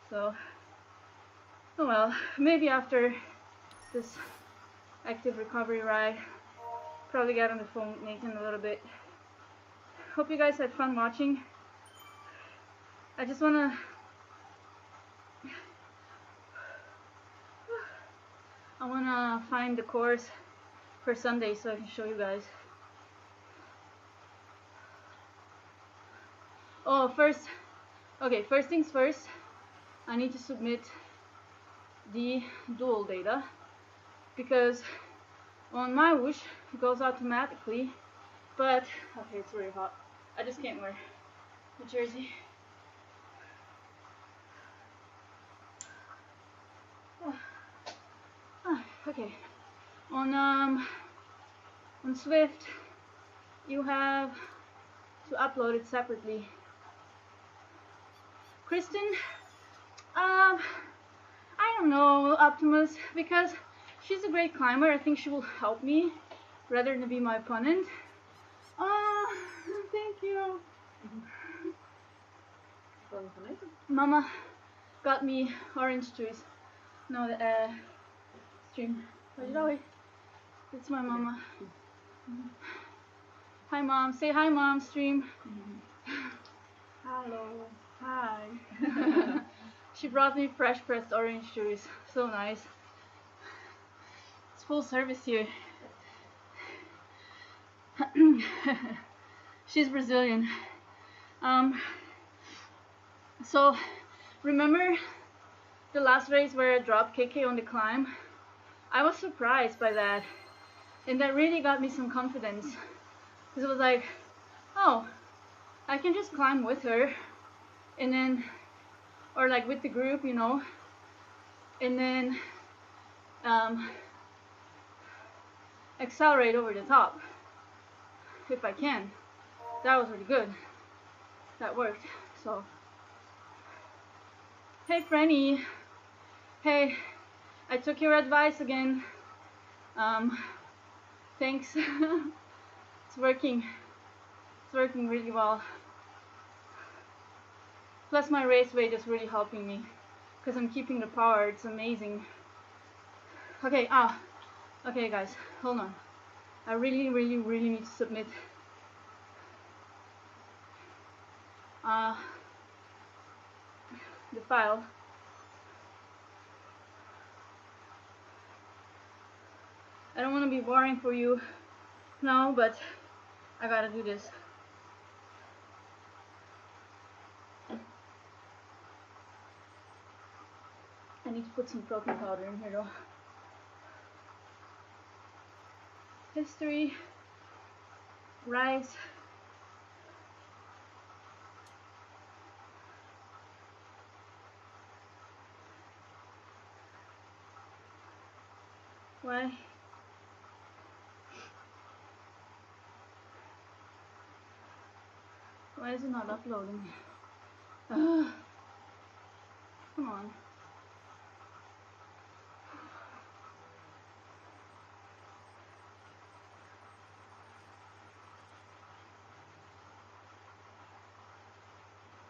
D: So, oh well, maybe after this active recovery ride, probably get on the phone with Nathan a little bit. Hope you guys had fun watching. I just wanna find the course for Sunday so I can show you guys. Oh, first things first, I need to submit the dual data, because on my whoosh it goes automatically, but okay, it's really hot. I just can't wear the jersey. Okay, on Zwift you have to upload it separately. Kristen, I don't know, Optimus, because she's a great climber. I think she will help me rather than be my opponent. Thank you. Mama got me orange juice. No, stream. It's my mama. Hi, Mom. Say hi, Mom, stream.
G: Hello.
D: Hi. She brought me fresh pressed orange juice. So nice. It's full service here. She's Brazilian. So remember the last race where I dropped KK on the climb? I was surprised by that, and that really got me some confidence, because it was like, oh, I can just climb with her, and then, or like with the group, you know, and then accelerate over the top if I can. That was really good. That worked. So, hey Franny, hey, I took your advice again. Thanks. It's working. It's working really well. Plus my race weight is really helping me, because I'm keeping the power. It's amazing. Okay, okay guys, hold on. I really need to submit. The file. I don't want to be boring for you now, but I gotta do this. I need to put some protein powder in here though. History, rice, why? Why is it not uploading? Come on.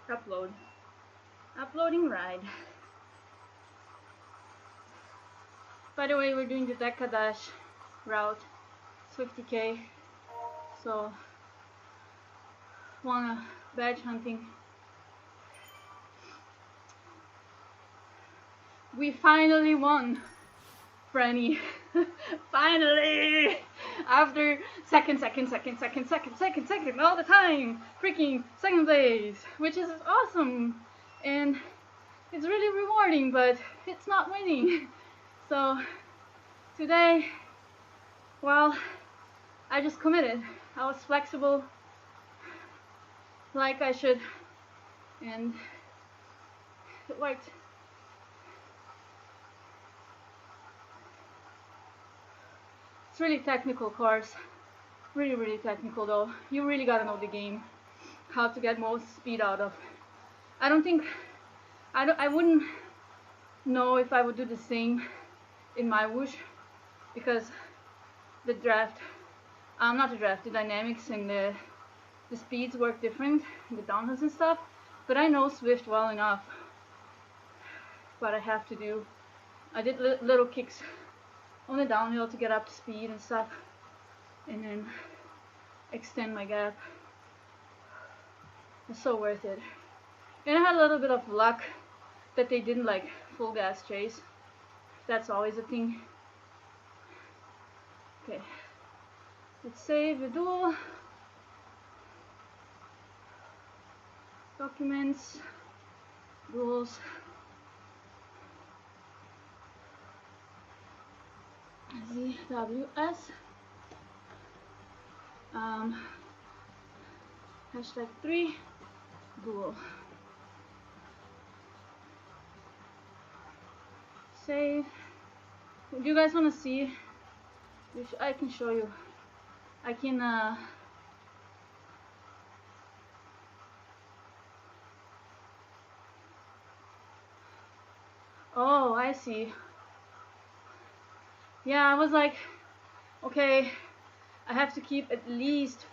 D: Upload. Uploading ride. By the way, we're doing the Deca Dash route. It's 50k. So, wanna badge hunting. We finally won, Franny. Finally! After second, all the time. Freaking second place, which is awesome. And it's really rewarding, but it's not winning. So, today, well, I just committed. I was flexible, like I should, and it worked. It's really technical course, really technical though. You really gotta know the game, how to get most speed out of. I wouldn't know if I would do the same in my whoosh, because the dynamics and the speeds work different, the downhills and stuff. But I know Zwift well enough what I have to do. I did little kicks on the downhill to get up to speed and stuff, and then extend my gap. It's so worth it. And I had a little bit of luck that they didn't like full gas chase. That's always a thing. Okay, let's save the duel. Documents, duels. ZWS. Hashtag 3 duel. Save. Do you guys want to see? I can show you. I can oh, I see. Yeah, I was like, okay, I have to keep at least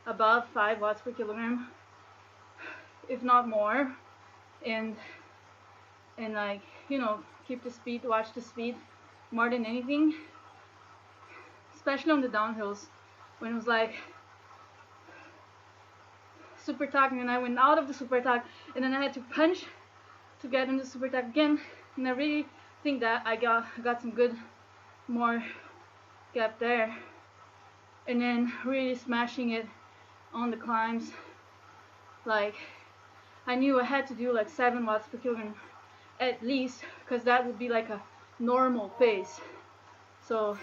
D: above 5 watts per kilogram, if not more, and like, you know, keep the speed, watch the speed more than anything, especially on the downhills, when it was like super tuck, and then I went out of the super tuck, and then I had to punch to get in the super tuck again, and I really think that I got some good more gap there, and then really smashing it on the climbs. Like, I knew I had to do like 7 watts per kilogram at least, because that would be like a normal pace. So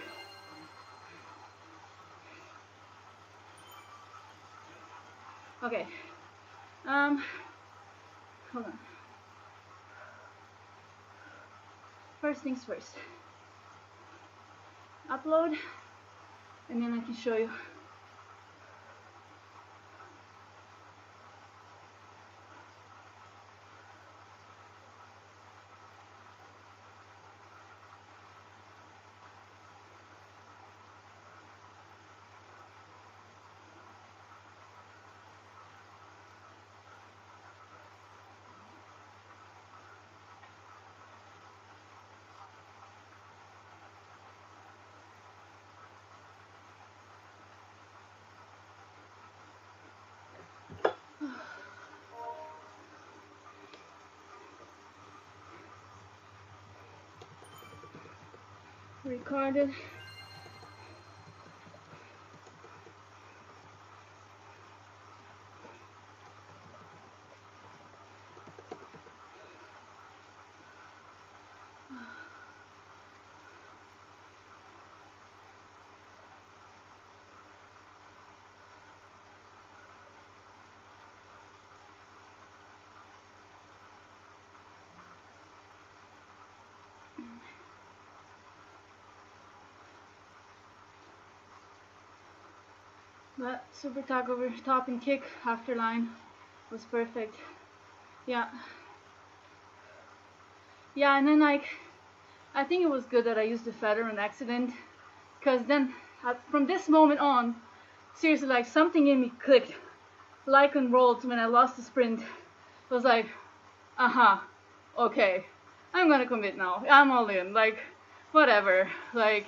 D: okay, hold on. First things first, upload, and then I can show you. Recorded. That super tuck over top and kick after line was perfect. Yeah. Yeah, and then like, I think it was good that I used the feather on accident, because then from this moment on, seriously, like something in me clicked, like and rolled when I lost the sprint. I was like, okay, I'm gonna commit now. I'm all in. Like, whatever. Like,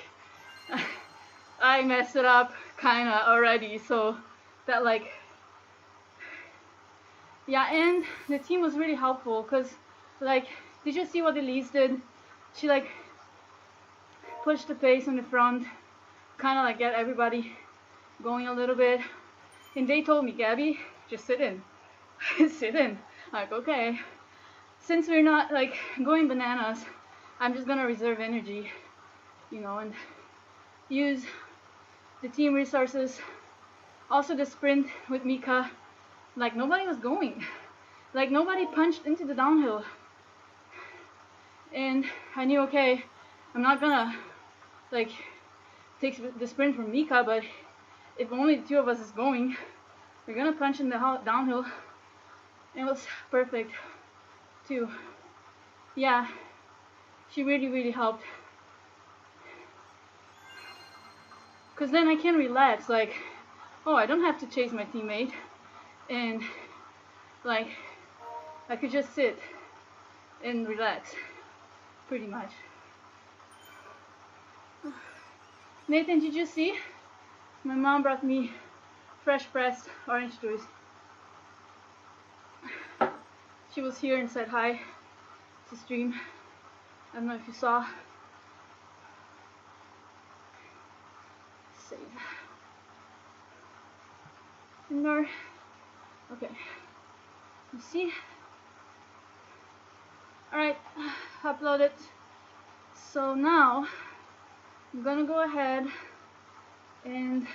D: I messed it up kinda already, so that like, yeah. And the team was really helpful, because like, did you see what Elise did? She like pushed the pace on the front, kind of like get everybody going a little bit, and they told me, Gabby, just sit in. Sit in. Like, okay, since we're not like going bananas, I'm just gonna reserve energy, you know, and use the team resources. Also the sprint with Mika, like nobody was going, like nobody punched into the downhill, and I knew, okay, I'm not gonna like take the sprint from Mika, but if only the 2 of us is going, we're gonna punch in the downhill. It was perfect too. Yeah, she really helped, because then I can relax, like, oh, I don't have to chase my teammate, and like I could just sit and relax pretty much. Nathan, did you see? My mom brought me fresh pressed orange juice. She was here and said hi to stream. I don't know if you saw. Save. Ignore. Okay. You see? Alright, upload it. So now I'm gonna go ahead and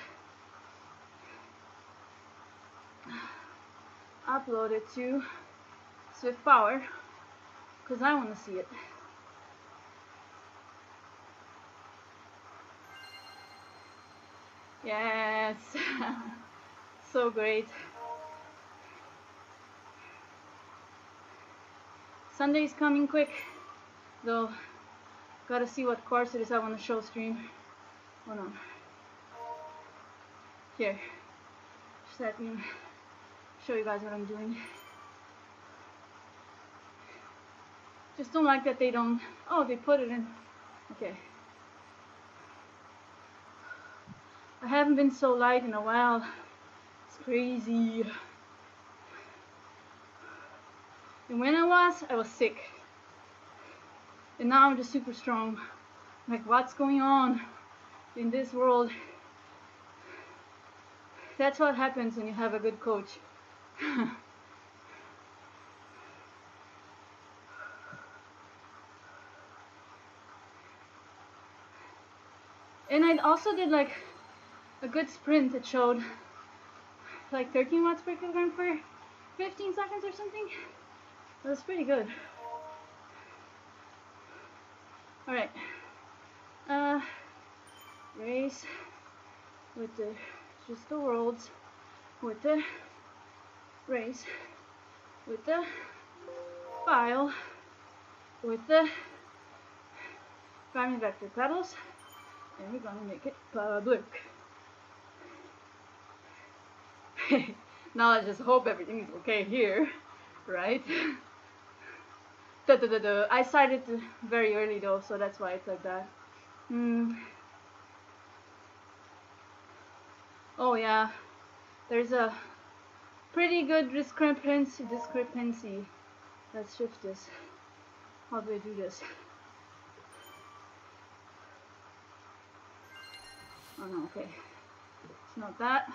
D: upload it to Zwift Power, because I want to see it. Yes. So great. Sunday's coming quick, though. Gotta see what course it is I want to show stream. Hold on. Here. Just let me show you guys what I'm doing. Just don't like that they don't. Oh, they put it in. Okay. I haven't been so light in a while. It's crazy. And when I was sick. And now I'm just super strong. Like, what's going on in this world? That's what happens when you have a good coach. And I also did like a good sprint. It showed like 13 watts per kilogram for 15 seconds or something. That was pretty good. Alright. Race with the just the worlds with the race with the file with the primary vector pedals, and we're gonna make it public. Now I just hope everything is okay here, right? I started very early though, so that's why it's like that. Oh yeah, there's a pretty good discrepancy. Let's shift this. How do I do this? Oh no, okay. It's not that.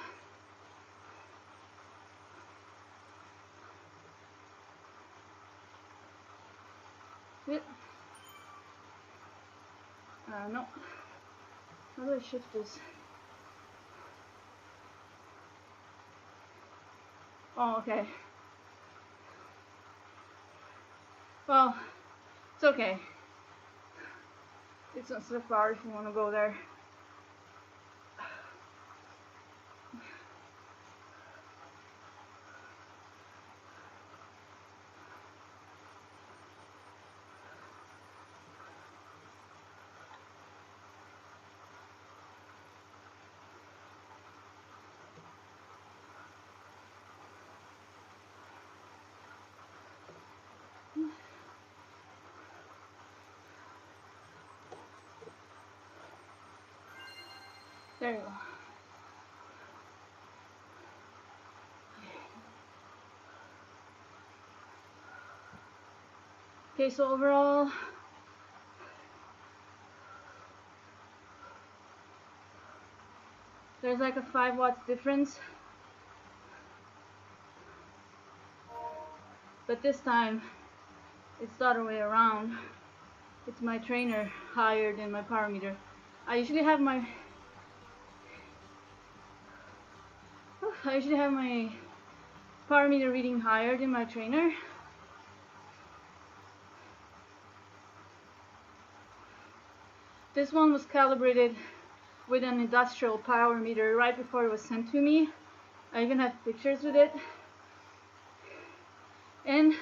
D: It. No. How do I shift this? Oh, okay. Well, it's okay. It's not so far if you want to go there. There you go. Okay, so overall, there's like a 5 watts difference. But this time, it's the other way around. It's my trainer higher than my power meter. I usually have my power meter reading higher than my trainer. This one was calibrated with an industrial power meter right before it was sent to me. I even have pictures with it. And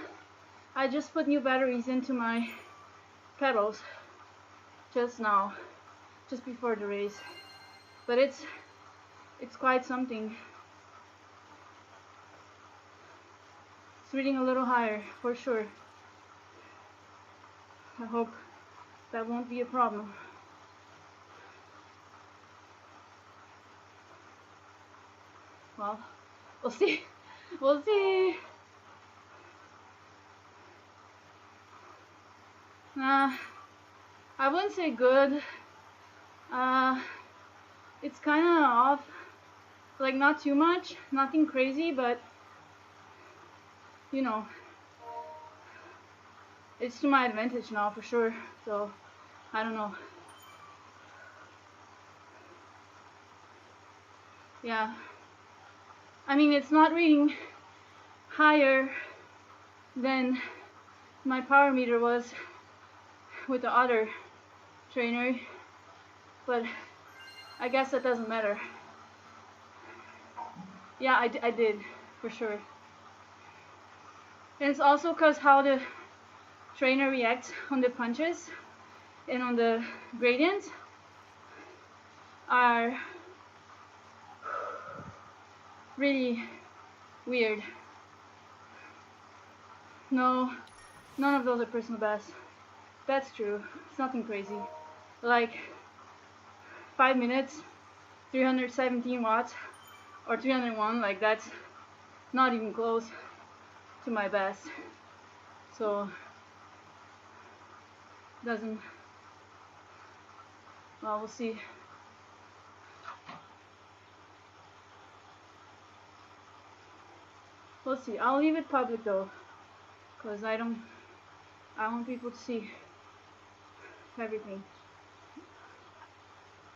D: I just put new batteries into my pedals just now, just before the race. But it's quite something. It's reading a little higher for sure. I hope that won't be a problem. Well, we'll see. We'll see. I wouldn't say good. It's kind of off. Like, not too much, nothing crazy, but you know, it's to my advantage now for sure. So I don't know. Yeah, I mean, it's not reading higher than my power meter was with the other trainer, but I guess that doesn't matter. Yeah, I did for sure. And it's also because how the trainer reacts on the punches and on the gradients are really weird. No, none of those are personal bests. That's true. It's nothing crazy. Like 5 minutes, 317 watts or 301, like that's not even close to my best. So doesn't, well, we'll see. We'll see. I'll leave it public though, because I want people to see everything.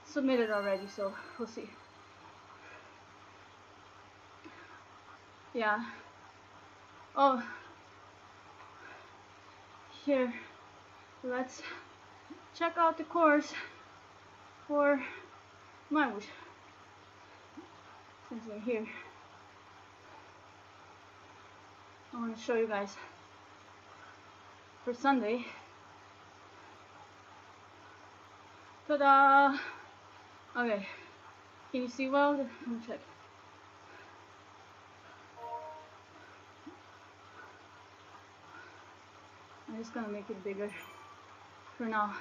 D: Submitted already, so we'll see. Yeah. Oh, here, let's check out the course for Mywood. Since we're here, I want to show you guys for Sunday. Ta-da! Okay, can you see well? Let me check. I'm just gonna make it bigger for now.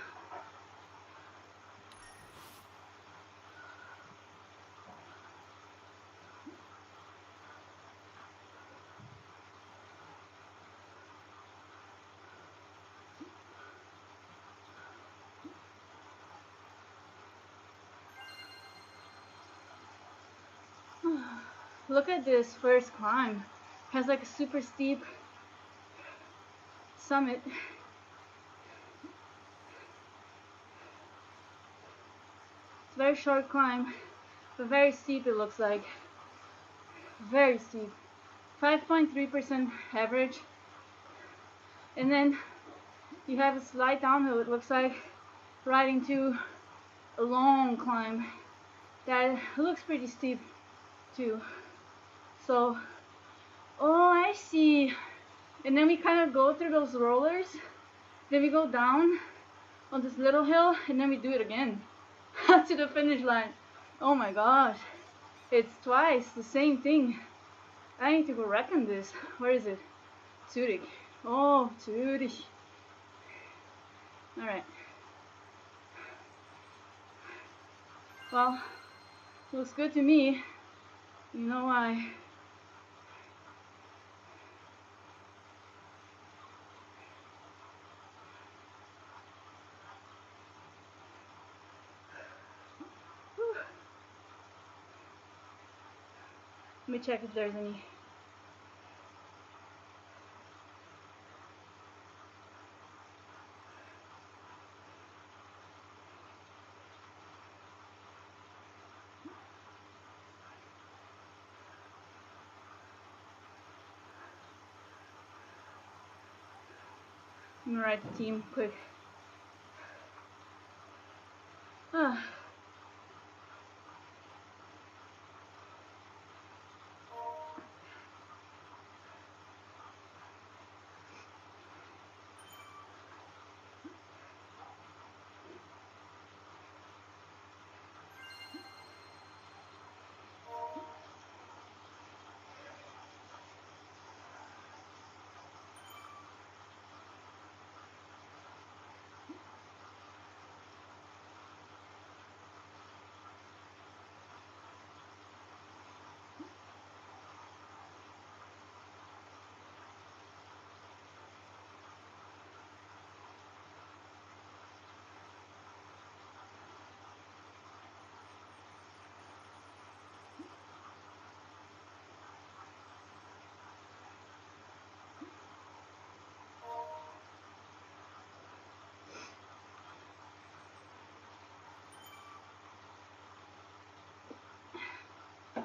D: Look at this first climb. It has like a super steep summit. It's a very short climb, but very steep it looks like. Very steep. 5.3% average. And then you have a slight downhill, it looks like, right into a long climb that looks pretty steep too. So, oh, I see. And then we kind of go through those rollers, then we go down on this little hill, and then we do it again to the finish line. Oh my gosh, it's twice the same thing. I need to go reckon this. Where is it? Zurich. Oh, Zurich. Alright. Well, looks good to me. You know why? Let me check if there's any. I'm gonna write the team quick. Ah.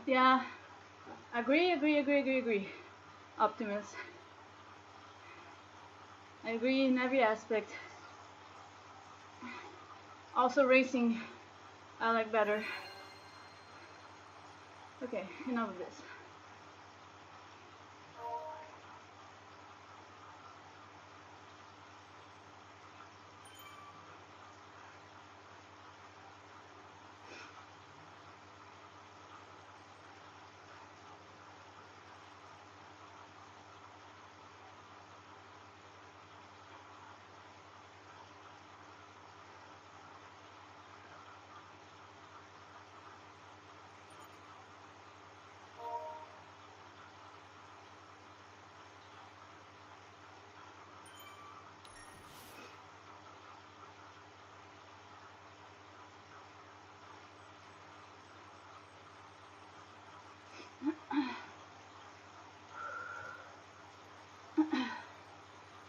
D: Yeah, agree. Optimist. I agree in every aspect. Also racing, I like better. Okay, enough of this.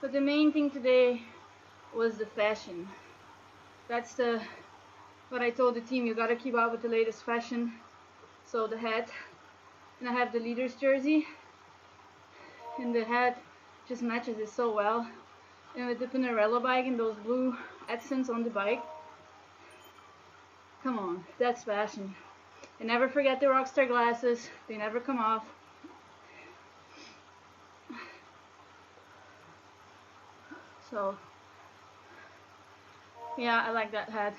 D: But the main thing today was the fashion. That's what I told the team. You gotta keep up with the latest fashion. So the hat, and I have the leader's jersey, and the hat just matches it so well. And with the Pinarello bike and those blue accents on the bike, come on, that's fashion. And never forget the Rockstar glasses, they never come off. So, yeah, I like that hat.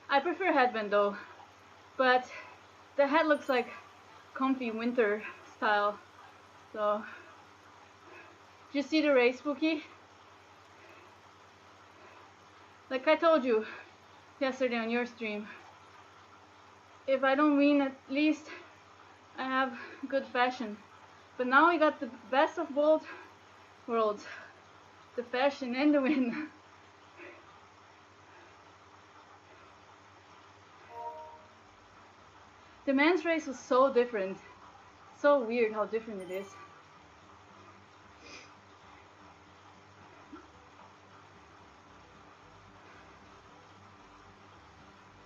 D: I prefer headband though, but the hat looks like comfy winter style. So, did you see the race, Spooky? Like I told you yesterday on your stream, if I don't win, at least I have good fashion. But now we got the best of both worlds, the fashion and the win. The men's race was so different. So weird how different it is.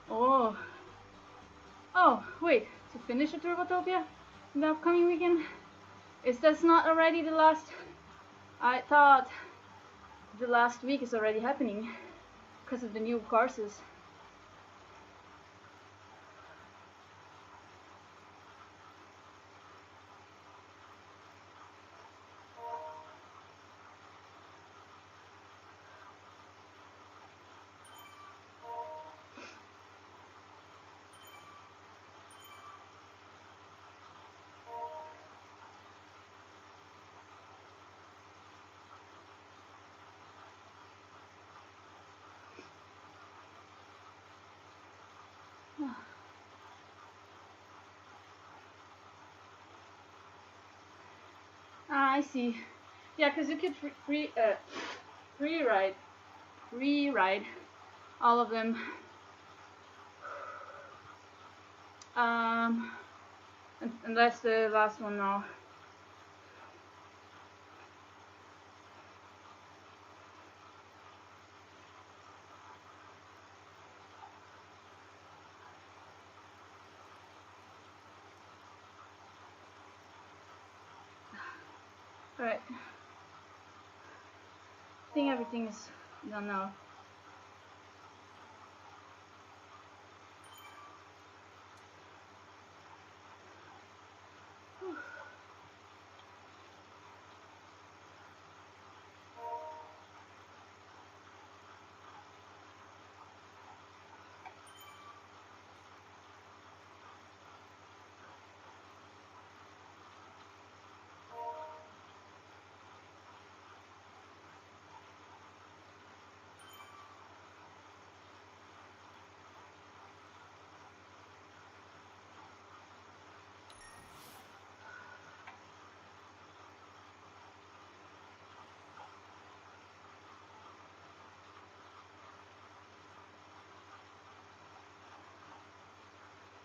D: Oh. Oh, wait. To finish a Turbotopia in the upcoming weekend? Is that not already the last? I thought the last week is already happening because of the new courses. Ah, I see. Yeah, because you could rewrite all of them. And that's the last one now. Alright. I think everything is done now.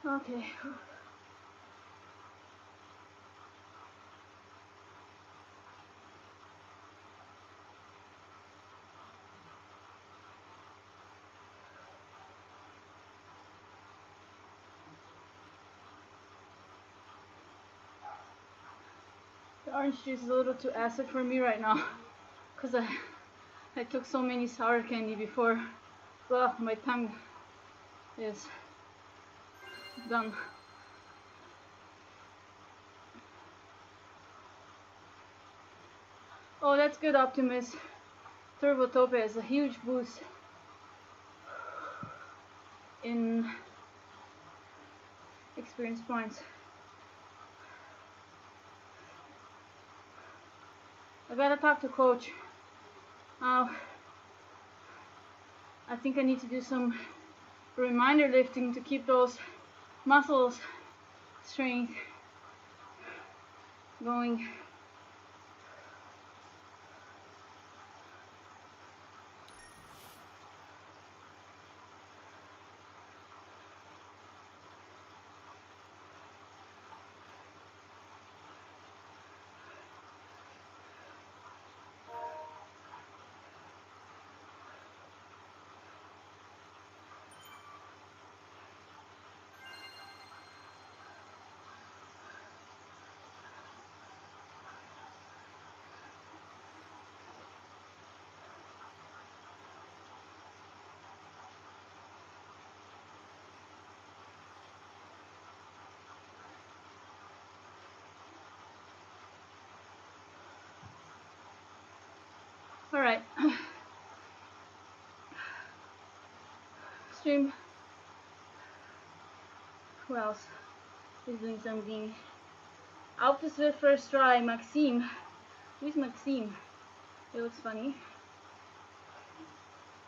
D: Okay. The orange juice is a little too acid for me right now, because I took so many sour candy before. Well, my tongue is done. Oh, that's good, Optimus. Turbotopia is a huge boost in experience points. I gotta talk to coach. I think I need to do some reminder lifting to keep those muscles strength going. All right. Stream. Who else is doing something? Out to Zwift first try. Maxime. Who's Maxime? He looks funny.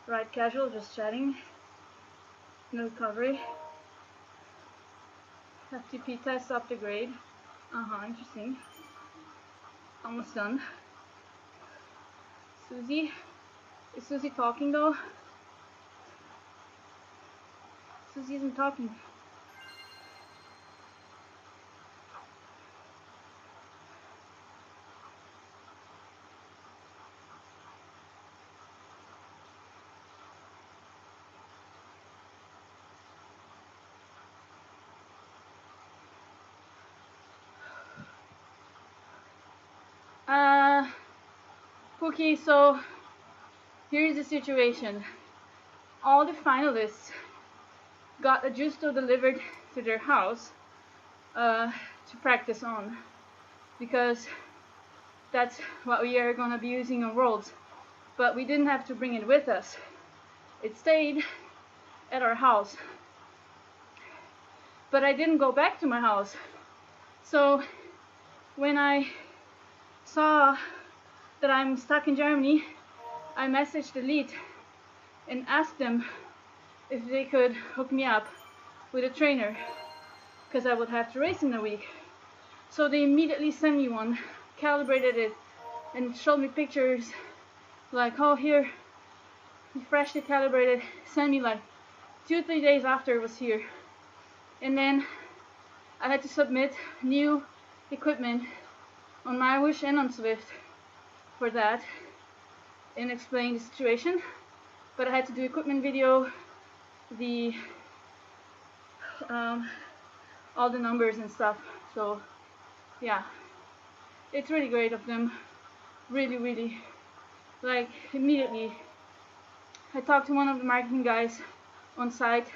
D: Right, casual, just chatting. No recovery. FTP test up to grade. Interesting. Almost done. Susie. Is Susie talking though? Susie isn't talking. Okay, so here's the situation. All the finalists got a justo delivered to their house to practice on, because that's what we are going to be using on Worlds. But we didn't have to bring it with us. It stayed at our house. But I didn't go back to my house. So when I saw that I'm stuck in Germany, I messaged Elite and asked them if they could hook me up with a trainer, because I would have to race in a week. So they immediately sent me one, calibrated it, and showed me pictures like, oh, here, freshly calibrated, sent me like 2-3 days after it was here. And then I had to submit new equipment on MyWish and on Zwift for that and explain the situation. But I had to do equipment video, the all the numbers and stuff. So yeah, it's really great of them. Really, like immediately. I talked to one of the marketing guys on site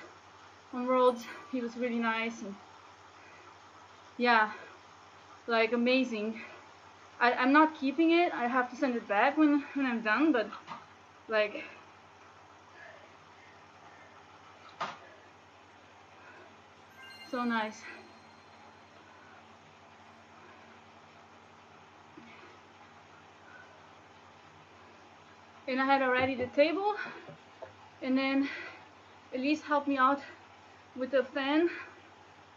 D: on Worlds. He was really nice, and yeah, like amazing. I'm not keeping it. I have to send it back when I'm done, but like so nice. And I had already the table, and then Elise helped me out with a fan,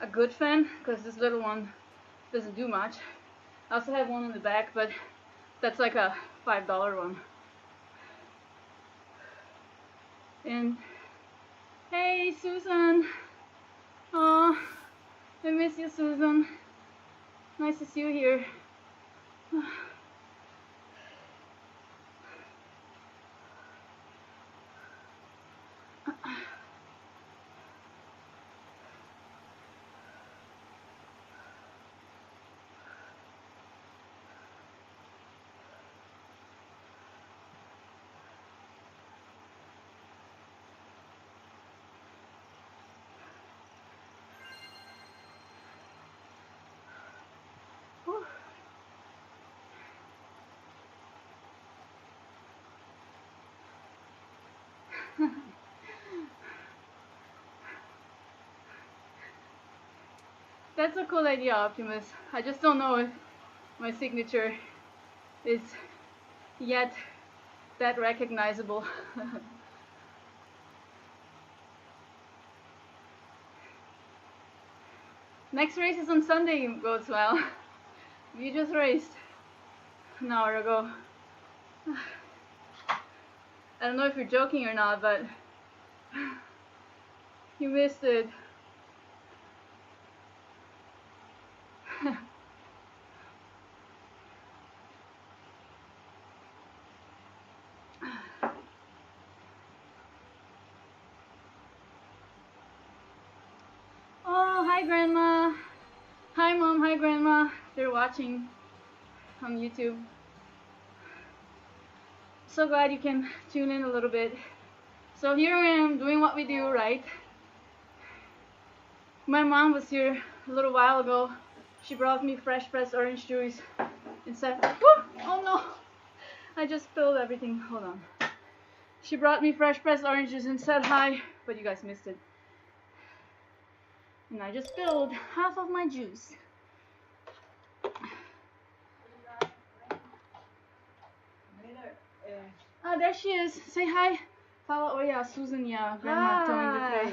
D: a good fan, because this little one doesn't do much. I also have one in the back, but that's like a $5 one. And hey, Susan. Oh, I miss you, Susan. Nice to see you here. That's a cool idea, Optimus. I just don't know if my signature is yet that recognizable. Next race is on Sunday, goes well. You just raced an hour ago. I don't know if you're joking or not, but you missed it. Oh, hi Grandma. Hi Mom, hi Grandma. They're watching on YouTube. So glad you can tune in a little bit. So here I am doing what we do, right? My mom was here a little while ago. She brought me fresh pressed orange juice and said, oh no, I just spilled everything. Hold on. She brought me fresh pressed oranges and said hi, but you guys missed it. And I just spilled half of my juice. Ah, there she is. Say hi. Fala oi, a Susan e a Grandma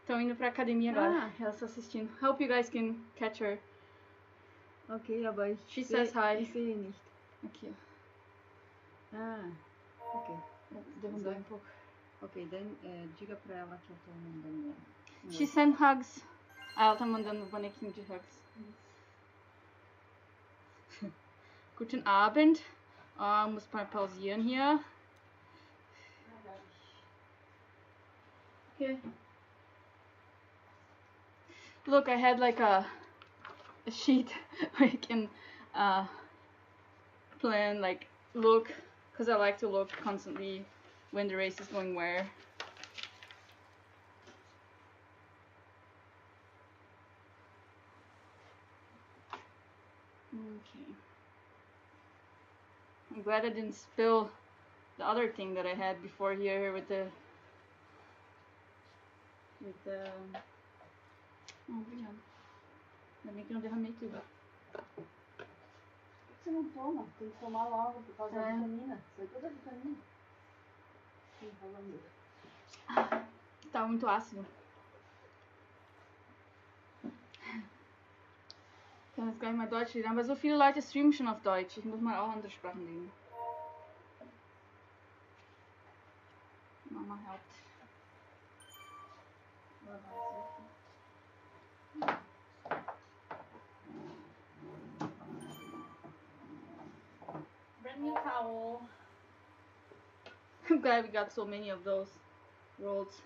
D: estão indo pra academia agora. Elas estão assistindo. Hope you guys can catch her.
G: Okay, aber
D: She says hi.
G: Ich sehe nicht.
D: Aqui, ó.
G: Okay.
D: Derrubei um pouco.
G: Ok, then diga pra ela que eu tô mandando.
D: She sent hugs. Ah, ela tá mandando bonequinho de hugs. Guten Abend. Muss mal pausieren hier. Okay. Look, I had like a sheet where you can plan, like look, because I like to look constantly when the race is going where. Okay. I'm glad I didn't spill the other thing that I had before here with the oh, obrigada. Ainda bem que não derramei tudo.
G: Por que você não toma? Tem que tomar logo por causa da vitamina. Sai toda a vitamina.
D: Tava muito ácido. Ich kann jetzt gleich mal Deutsch reden, aber so viele Leute streamen schon auf Deutsch. Ich muss mal auch andere Sprachen reden. Mama helpt. Bring me a towel. I'm glad we got so many of those rolls.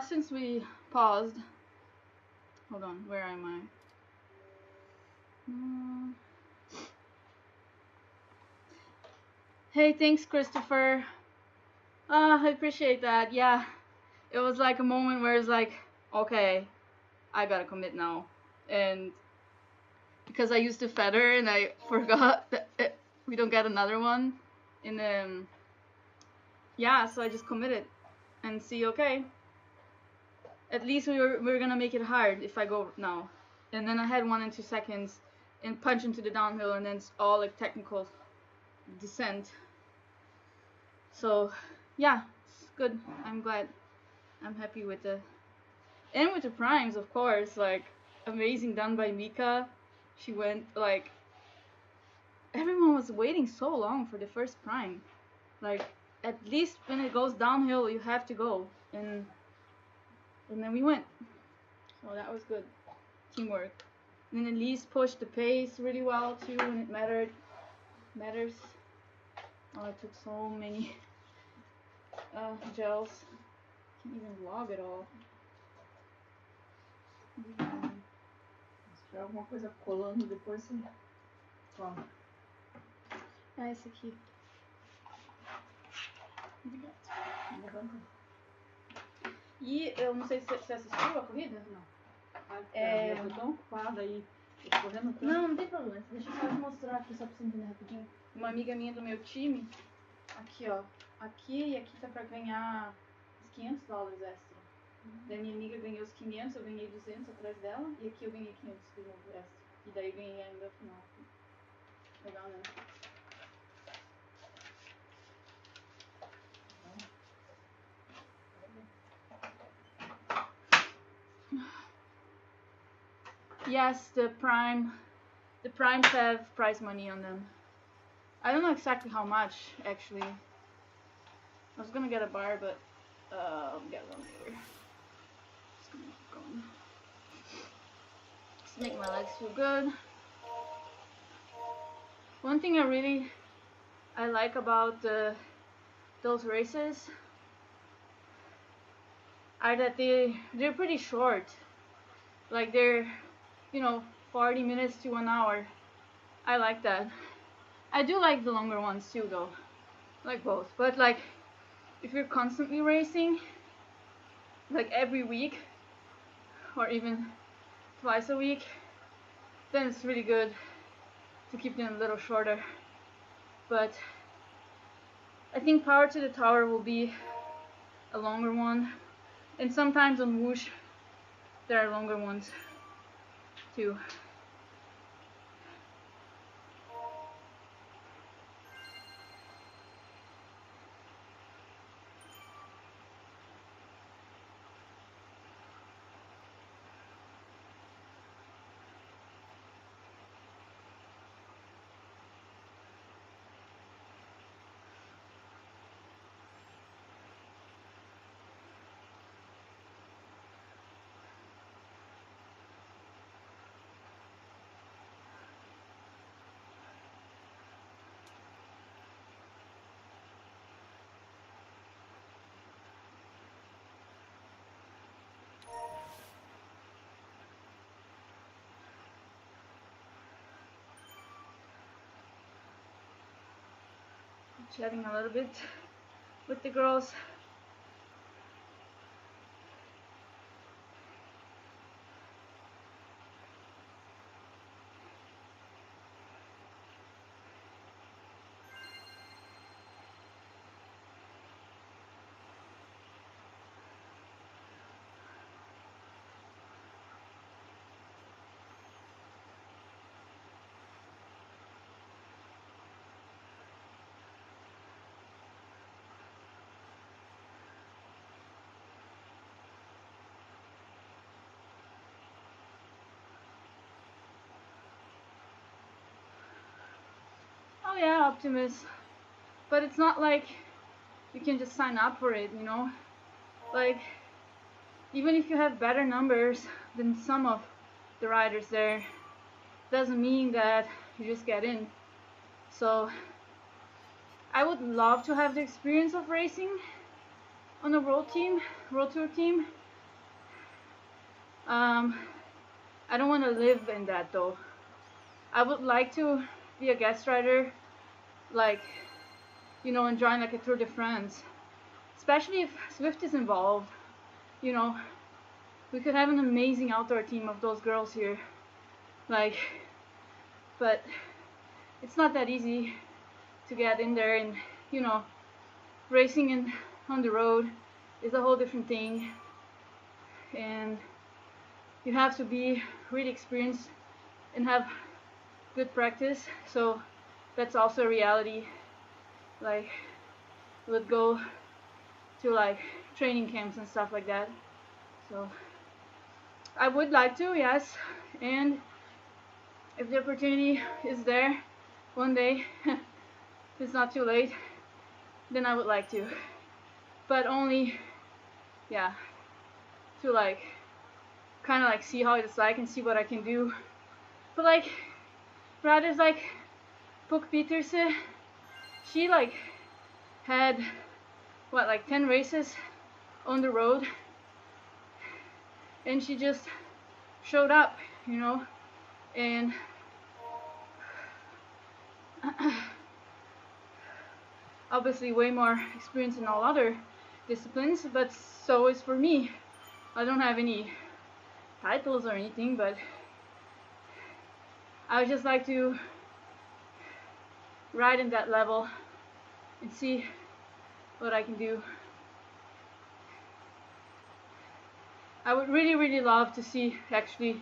D: Since we paused, hold on, where am I? Hey, thanks, Christopher. I appreciate that. Yeah, it was like a moment where it's like, okay, I gotta commit now. And because I used to feather and I forgot that we don't get another one. And yeah, so I just committed and see, okay, at least we're gonna make it hard if I go now. And then I had 1 and 2 seconds and punch into the downhill, and then it's all like technical descent. So yeah, it's good. I'm glad. I'm happy with the primes, of course. Like, amazing done by Mika. She went like, everyone was waiting so long for the first prime. Like, at least when it goes downhill, you have to go. And then we went. So that was good. Teamwork. And then Elise pushed the pace really well too when it matters. Oh, I took so many gels. Can't even vlog it all.
G: Se tiver alguma coisa colando depois, sim. Toma.
D: Ah, esse aqui. Obrigada. E eu não sei se você assistiu a corrida? Não.
G: Eu tô tão ocupada aí, tô correndo tanto.
D: Não tem problema. Deixa eu só te mostrar aqui, só pra você entender rapidinho. Uma amiga minha do meu time, aqui ó, aqui e aqui tá pra ganhar uns $500 extra. Daí minha amiga ganhou os 500, eu ganhei 200 atrás dela, e aqui eu ganhei 500 de novo extra. E daí ganhei ainda no final. Legal, né? Yes, the primes have prize money on them. I don't know exactly how much, actually. I was gonna get a bar, but I'll get one later. Just gonna keep going. Just make my legs feel good. One thing I like about those races are that they're pretty short. Like, they're, 40 minutes to 1 hour. I like that. I do like the longer ones too, though. Like both. But like, if you're constantly racing, like every week, or even twice a week, then it's really good to keep them a little shorter. But I think Power to the Tower will be a longer one, and sometimes on Whoosh there are longer ones too. Chatting a little bit with the girls. Oh yeah, Optimus. But it's not like you can just sign up for it, you know? Like, even if you have better numbers than some of the riders there, doesn't mean that you just get in. So, I would love to have the experience of racing on a world tour team. I don't want to live in that though. I would like to be a guest rider, like, you know, and join like a Tour de France. Especially if Zwift is involved, you know, we could have an amazing outdoor team of those girls here. Like, but it's not that easy to get in there, and you know, racing on the road is a whole different thing, and you have to be really experienced and have good practice. So that's also a reality. Like, would go to like training camps and stuff like that. So I would like to, yes, and if the opportunity is there one day, if it's not too late, then I would like to. But only, yeah, to like kind of like see how it's like and see what I can do. But like riders like Puck Petersen, she like had what, like 10 races on the road, and she just showed up, you know, and obviously way more experience in all other disciplines, but so is for me. I don't have any titles or anything, but I would just like to ride in that level and see what I can do. I would really love to see actually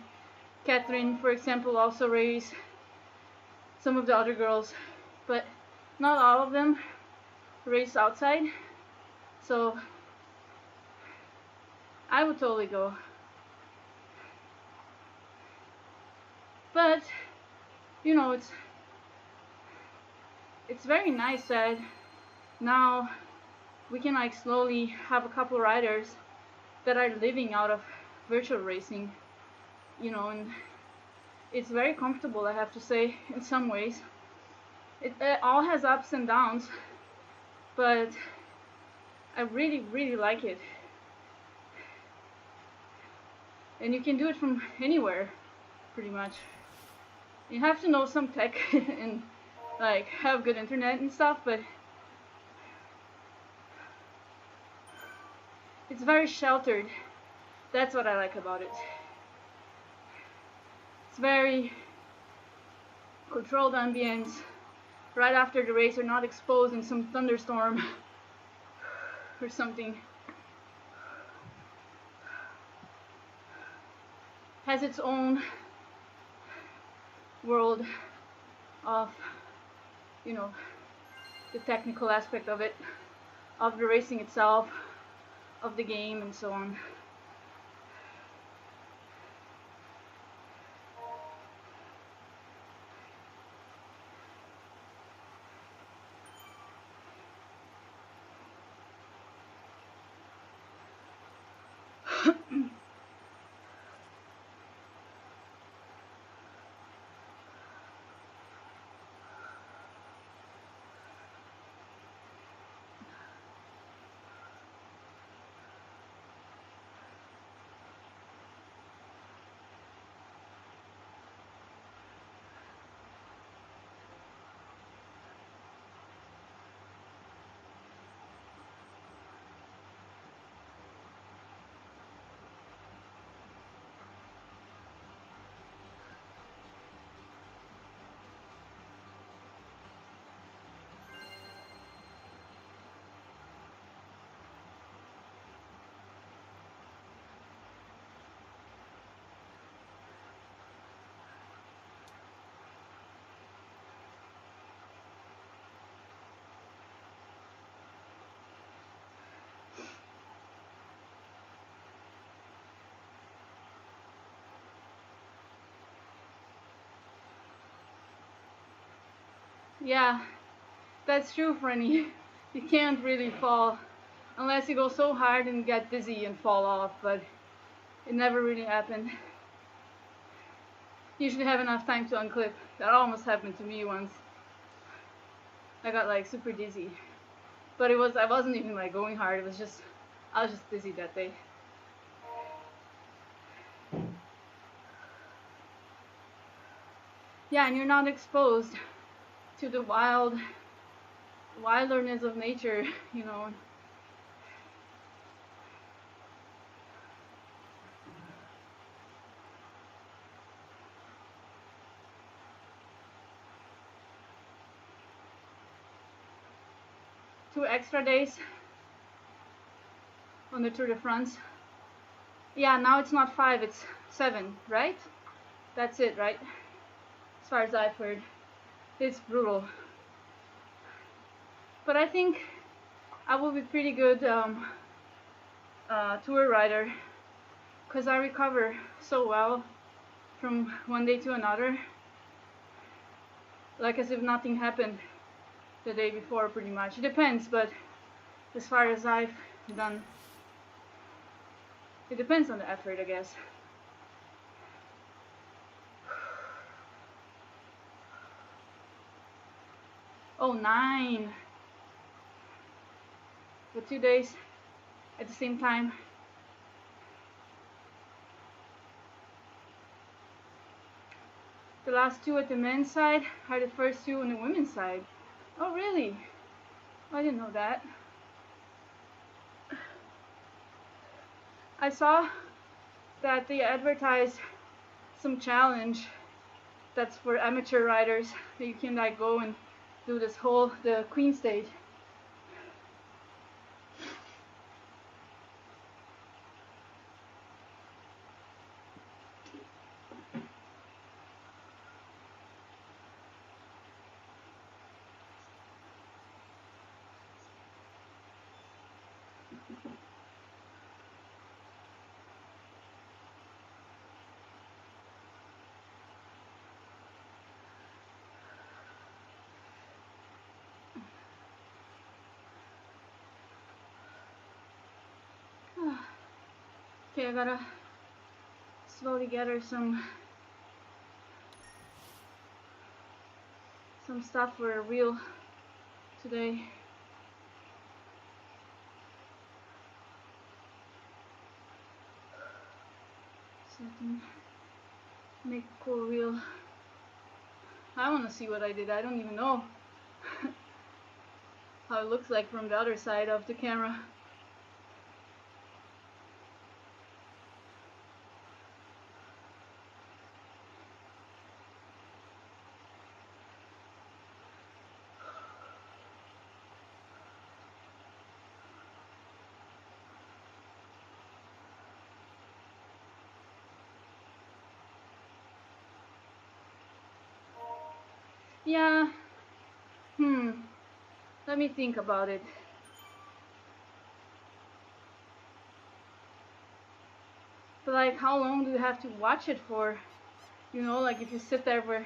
D: Catherine, for example, also race, some of the other girls, but not all of them race outside, so I would totally go. But you know, it's very nice that now we can like slowly have a couple riders that are living out of virtual racing, you know, and it's very comfortable, I have to say, in some ways. It all has ups and downs, but I really like it. And you can do it from anywhere, pretty much. You have to know some tech and like have good internet and stuff, but it's very sheltered. That's what I like about it. It's very controlled ambience. Right after the race, you're not exposed in some thunderstorm or something. Has its own world of, you know, the technical aspect of it, of the racing itself, of the game, and so on. Yeah, that's true, Franny. You can't really fall unless you go so hard and get dizzy and fall off, but it never really happened. Usually have enough time to unclip. That almost happened to me once. I got like super dizzy. But I wasn't even like going hard, I was just dizzy that day. Yeah, and you're not exposed to the wilderness of nature, you know. Two extra days on the Tour de France. Yeah, now it's not 5, it's 7, right? That's it, right? As far as I've heard. It's brutal. But I think I will be pretty good tour rider, because I recover so well from one day to another, like as if nothing happened the day before, pretty much. It depends, but as far as I've done, it depends on the effort, I guess. Oh, 9 for 2 days at the same time. The last 2 at the men's side are the first 2 on the women's side. Oh, really? I didn't know that. I saw that they advertised some challenge that's for amateur riders, that you can like go and do the Queen stage. Okay, I gotta slowly gather some stuff for a reel today. So I can make a cool reel. I wanna see what I did. I don't even know how it looks like from the other side of the camera. Yeah. Let me think about it. But like, how long do you have to watch it for? You know, like if you sit there for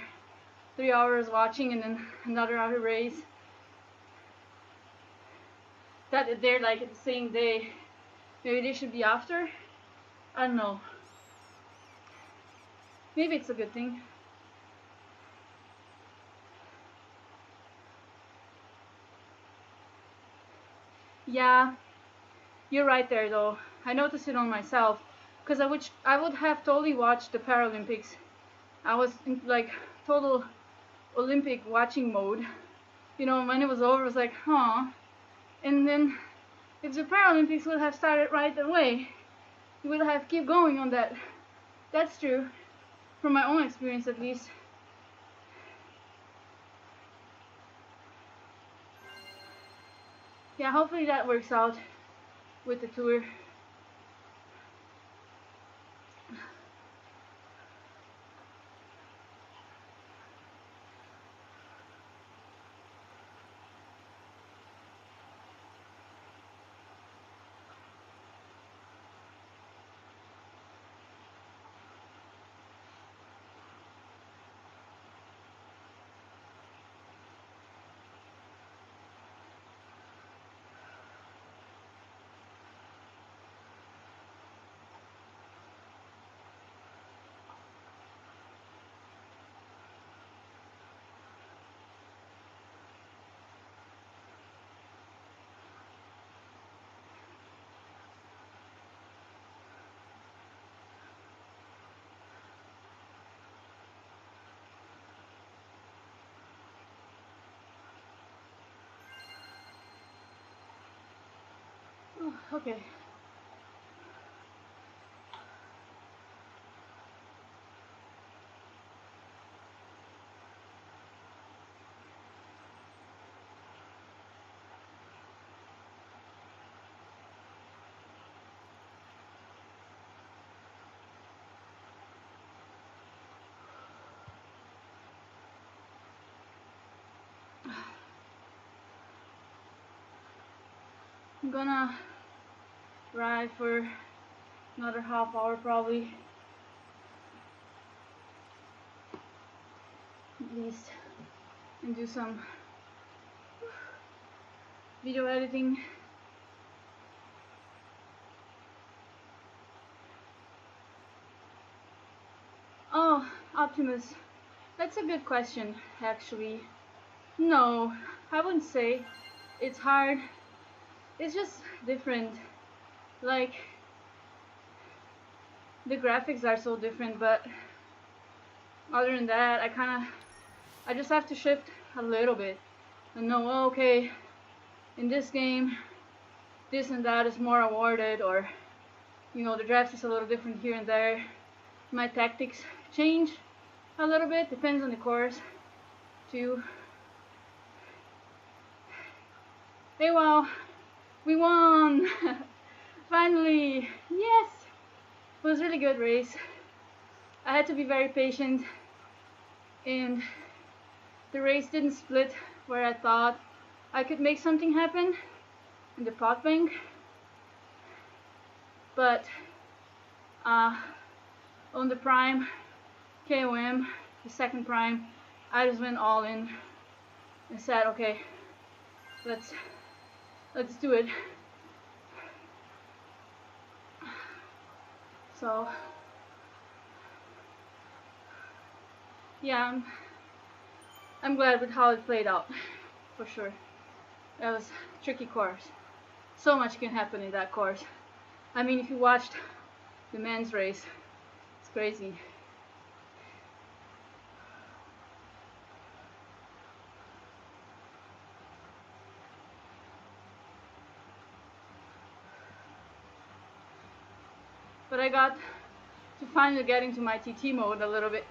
D: 3 hours watching and then another hour race, that they're like the same day, maybe they should be after. I don't know. Maybe it's a good thing. Yeah, you're right there though. I noticed it on myself, because I would have totally watched the Paralympics. I was in like total Olympic watching mode. You know, when it was over, it was like, huh. And then if the Paralympics would have started right away, you would have kept going on that. That's true, from my own experience at least. Yeah, hopefully that works out with the tour. Oh, okay. I'm gonna ride for another half hour probably, at least, and do some video editing. Oh, Optimus, that's a good question, actually. No, I wouldn't say it's hard. It's just different. Like, the graphics are so different, but other than that, I just have to shift a little bit and know, oh, okay, in this game, this and that is more awarded, or, you know, the draft is a little different here and there. My tactics change a little bit, depends on the course, too. Hey, wow, we won! Finally! Yes! It was a really good race. I had to be very patient, and the race didn't split where I thought I could make something happen in the pot bank, but on the prime KOM, the second prime, I just went all in and said, okay, let's do it. So yeah, I'm glad with how it played out, for sure. That was a tricky course. So much can happen in that course. I mean, if you watched the men's race, it's crazy. But I got to finally get into my TT mode a little bit.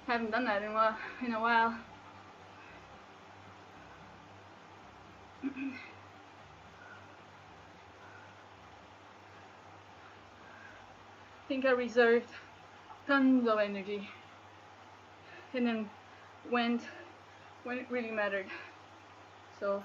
D: Haven't done that in a while. I think I reserved tons of energy and then went when it really mattered. So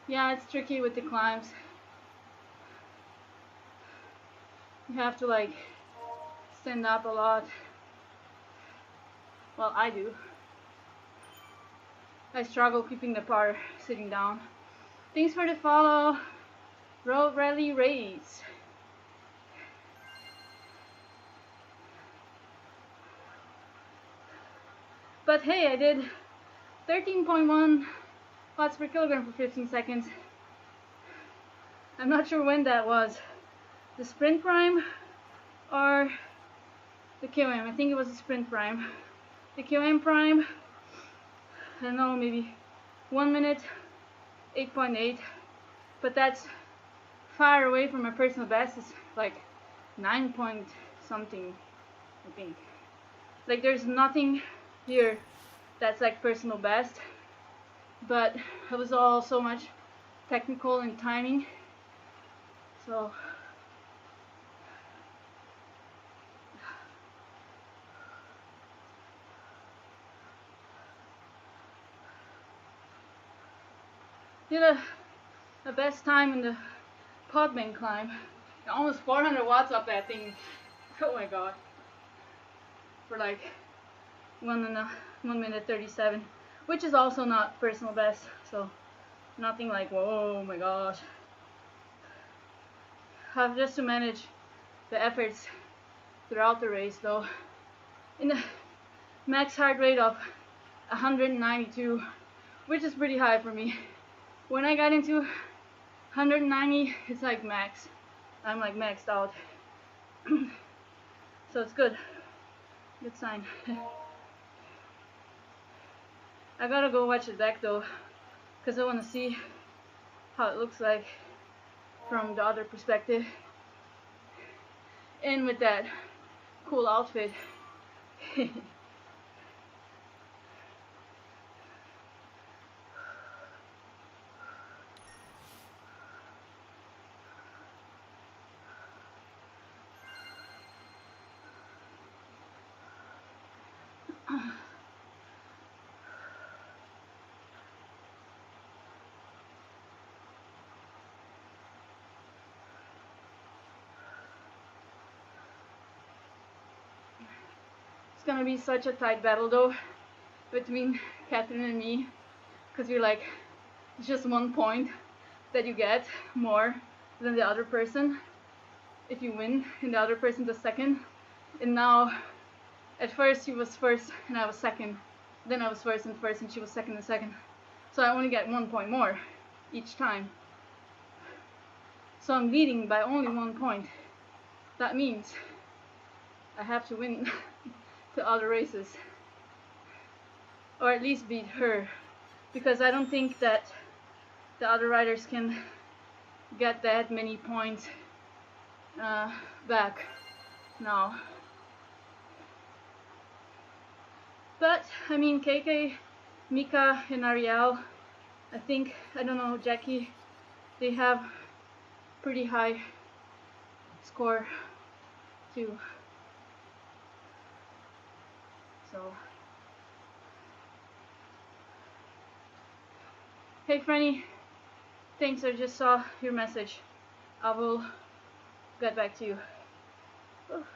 D: yeah, it's tricky with the climbs. You have to like stand up a lot. Well, I do. I struggle keeping the power sitting down. Thanks for the follow. Road Rally Race. But hey, I did 13.1 watts per kilogram for 15 seconds. I'm not sure when that was. The sprint prime or the QM? I think it was the sprint prime. The QM prime, I don't know, maybe 1 minute 8.8, but that's far away from my personal best. It's like 9 point something, I think. Like there's nothing here that's like personal best, but it was all so much technical and timing. So did a best time in the Podman climb. Almost 400 watts up that thing. Oh my god. For like 1 minute 37, which is also not personal best. So nothing like whoa, oh my gosh. Have just to manage the efforts throughout the race though. In the max heart rate of 192, which is pretty high for me. When I got into 190, it's like max. I'm like maxed out. So it's good. Good sign. I gotta go watch it back though, because I want to see how it looks like from the other perspective. And with that cool outfit. It's gonna be such a tight battle though between Catherine and me, because you're like, it's just 1 point that you get more than the other person if you win and the other person's a second. And now at first she was first and I was second, then I was first and she was second and second, so I only get 1 point more each time. So I'm leading by only 1 point. That means I have to win the other races, or at least beat her, because I don't think that the other riders can get that many points back now. But I mean, KK, Mika, and Ariel, I think, I don't know, Jackie, they have pretty high score too. So, hey Franny, thanks, I just saw your message. I will get back to you. Oof.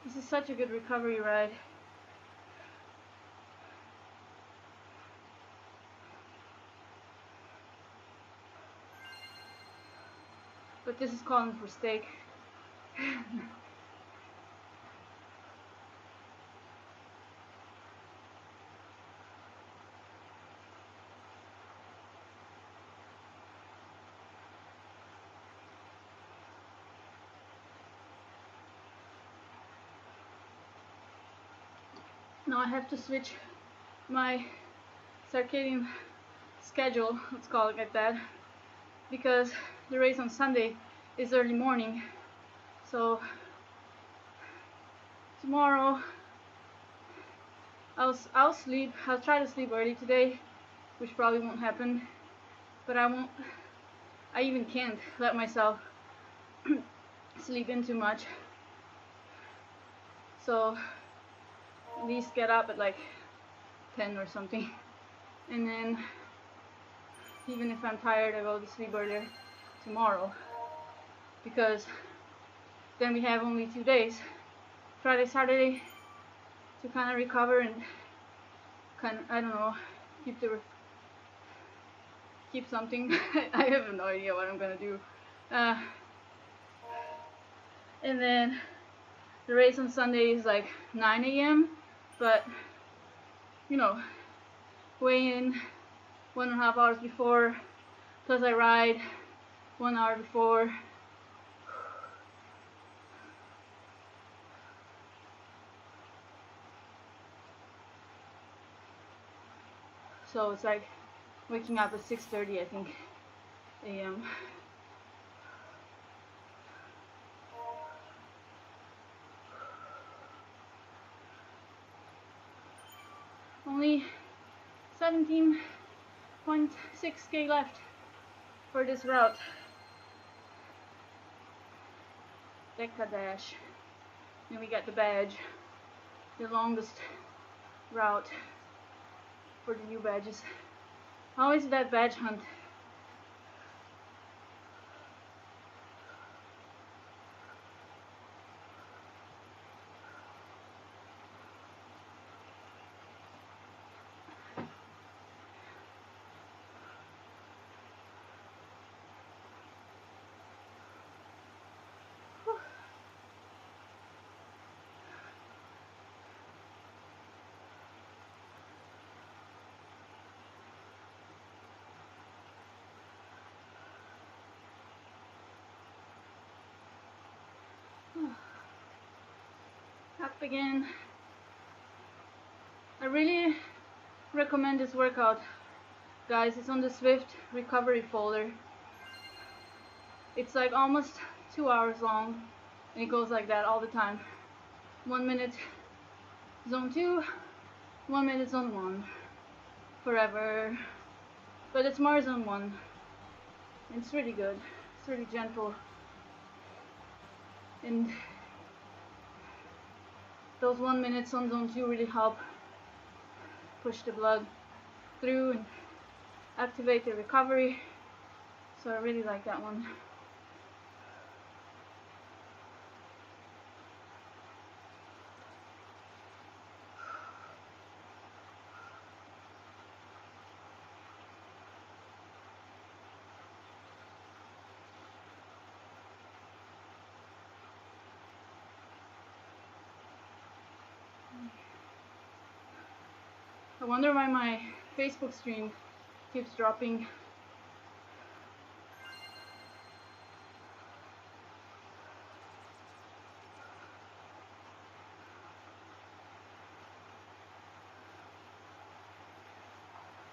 D: This is such a good recovery ride. but this is calling for steak. Now I have to switch my circadian schedule, let's call it like that, because the race on Sunday is early morning. So tomorrow I'll try to sleep early today, which probably won't happen, but I even can't let myself sleep in too much. So at least get up at like 10 or something, and then even if I'm tired, I go to sleep earlier tomorrow, because then we have only 2 days, Friday, Saturday, to kind of recover and I don't know, keep something. I have no idea what I'm gonna do. And then the race on Sunday is like 9 a.m. but you know, weigh in 1.5 hours before, plus I ride 1 hour before. So it's like waking up at 6:30, I think, a.m. Only 17.6k left for this route. Deca Dash. Then we got the badge, the longest route for the new badges. How is that badge hunt? Up again. I really recommend this workout, guys. It's on the Zwift recovery folder. It's like almost 2 hours long, and it goes like that all the time. 1 minute zone 2, 1 minute zone 1, forever. But it's more zone 1. It's really good. It's really gentle, and those 1 minutes on zone 2 really help push the blood through and activate the recovery. So I really like that one. I wonder why my Facebook stream keeps dropping.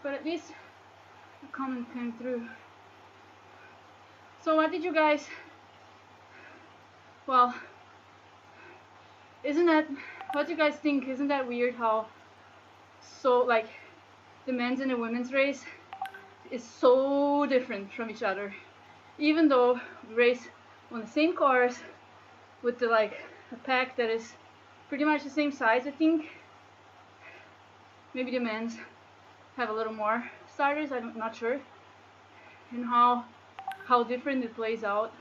D: But at least a comment came through. So what did you guys, well, what do you guys think? Isn't that weird how so like the men's and the women's race is so different from each other, even though we race on the same cars with the like a pack that is pretty much the same size. I think maybe the men's have a little more starters, I'm not sure, and how different it plays out.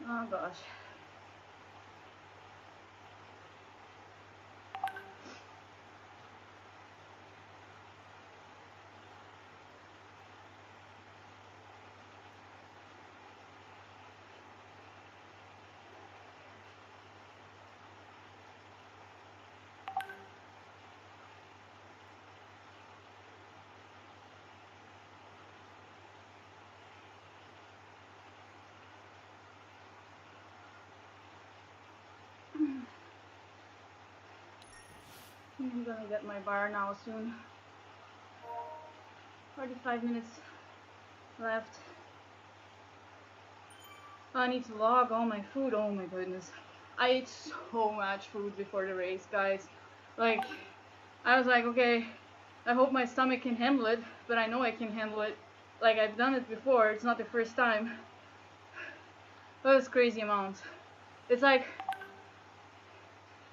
D: Oh gosh. I'm gonna get my bar now soon. 45 minutes left. I need to log all my food. Oh my goodness. I ate so much food before the race, guys. Like, I was like, okay, I hope my stomach can handle it, but I know I can handle it. Like, I've done it before, it's not the first time. That was crazy amounts. It's like,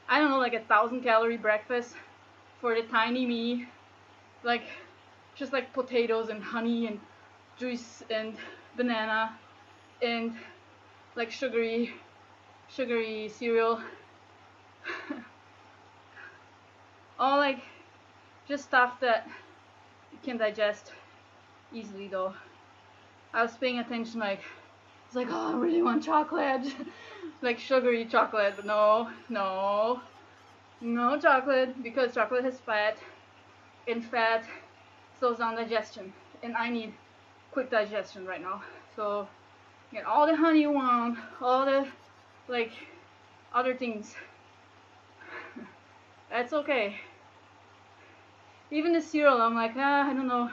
D: I don't know, like 1,000-calorie breakfast for the tiny me. Like, just like potatoes and honey and juice and banana and like sugary cereal. All like just stuff that you can digest easily though. I was paying attention, like it's like, oh, I really want chocolate. Like sugary chocolate, but no chocolate, because chocolate has fat and fat slows down digestion, and I need quick digestion right now. So get all the honey you want, all the like other things. That's okay. Even the cereal, I'm like, I don't know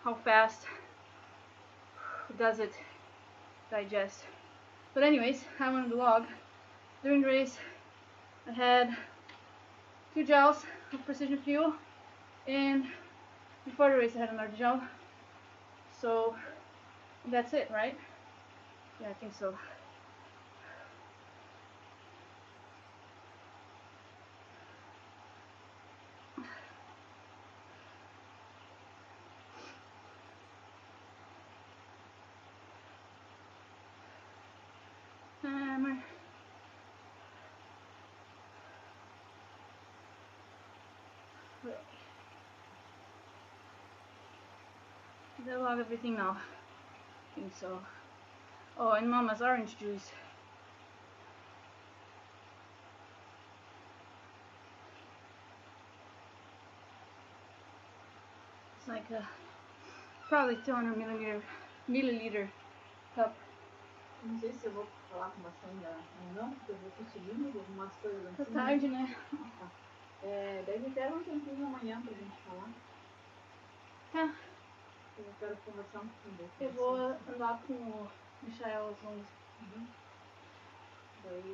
D: how fast does it digest. But anyways, I wanted to log. During the race, I had 2 gels of Precision Fuel, and before the race I had another gel. So that's it, right? Yeah, I think so. Hammer. Did I log everything now? I think so. Oh, and Mama's orange juice. It's like a probably 200 milliliter cup.
G: Não sei se eu vou falar com você ainda ou não, porque eu vou conseguindo algumas coisas
D: Tá
G: assim.
D: tarde, né?
G: Tá. Deve ter um tempinho amanhã pra gente falar.
D: Tá.
G: Eu quero conversar um pouquinho.
D: Eu vou andar com o Michael às 11.
G: Uhum.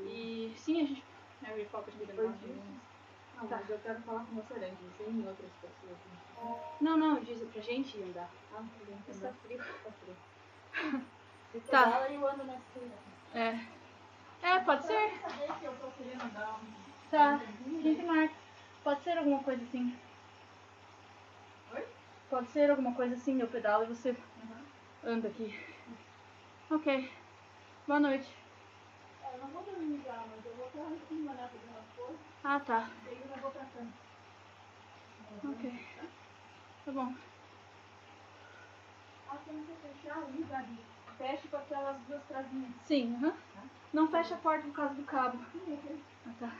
D: E sim, a gente Harry Potter de
G: Depois disso. Não,
D: tá.
G: mas eu quero falar com você antes, sem outras pessoas.
D: Não, diz pra gente andar.
G: Ah, tudo bem.
D: Está frio.
G: Tá frio. Se
D: Tá.
G: pedala, eu ando mais frio.
D: Pode ser.
G: Saber que eu tô querendo andar
D: Tá. A gente marca. Pode ser alguma coisa assim.
G: Oi?
D: Pode ser alguma coisa assim, eu pedalo e você anda aqui. Ok. Boa noite.
G: Eu não vou dormir já, mas eu vou estar em cima, né, fazendo as coisas.
D: Ah, tá.
G: E aí eu vou pra frente.
D: Ok. Tá bom.
G: Quando você fechar ali, Gabi, fecha com aquelas 2 travinhas.
D: Sim, Não fecha a porta por causa do cabo. Ah, tá.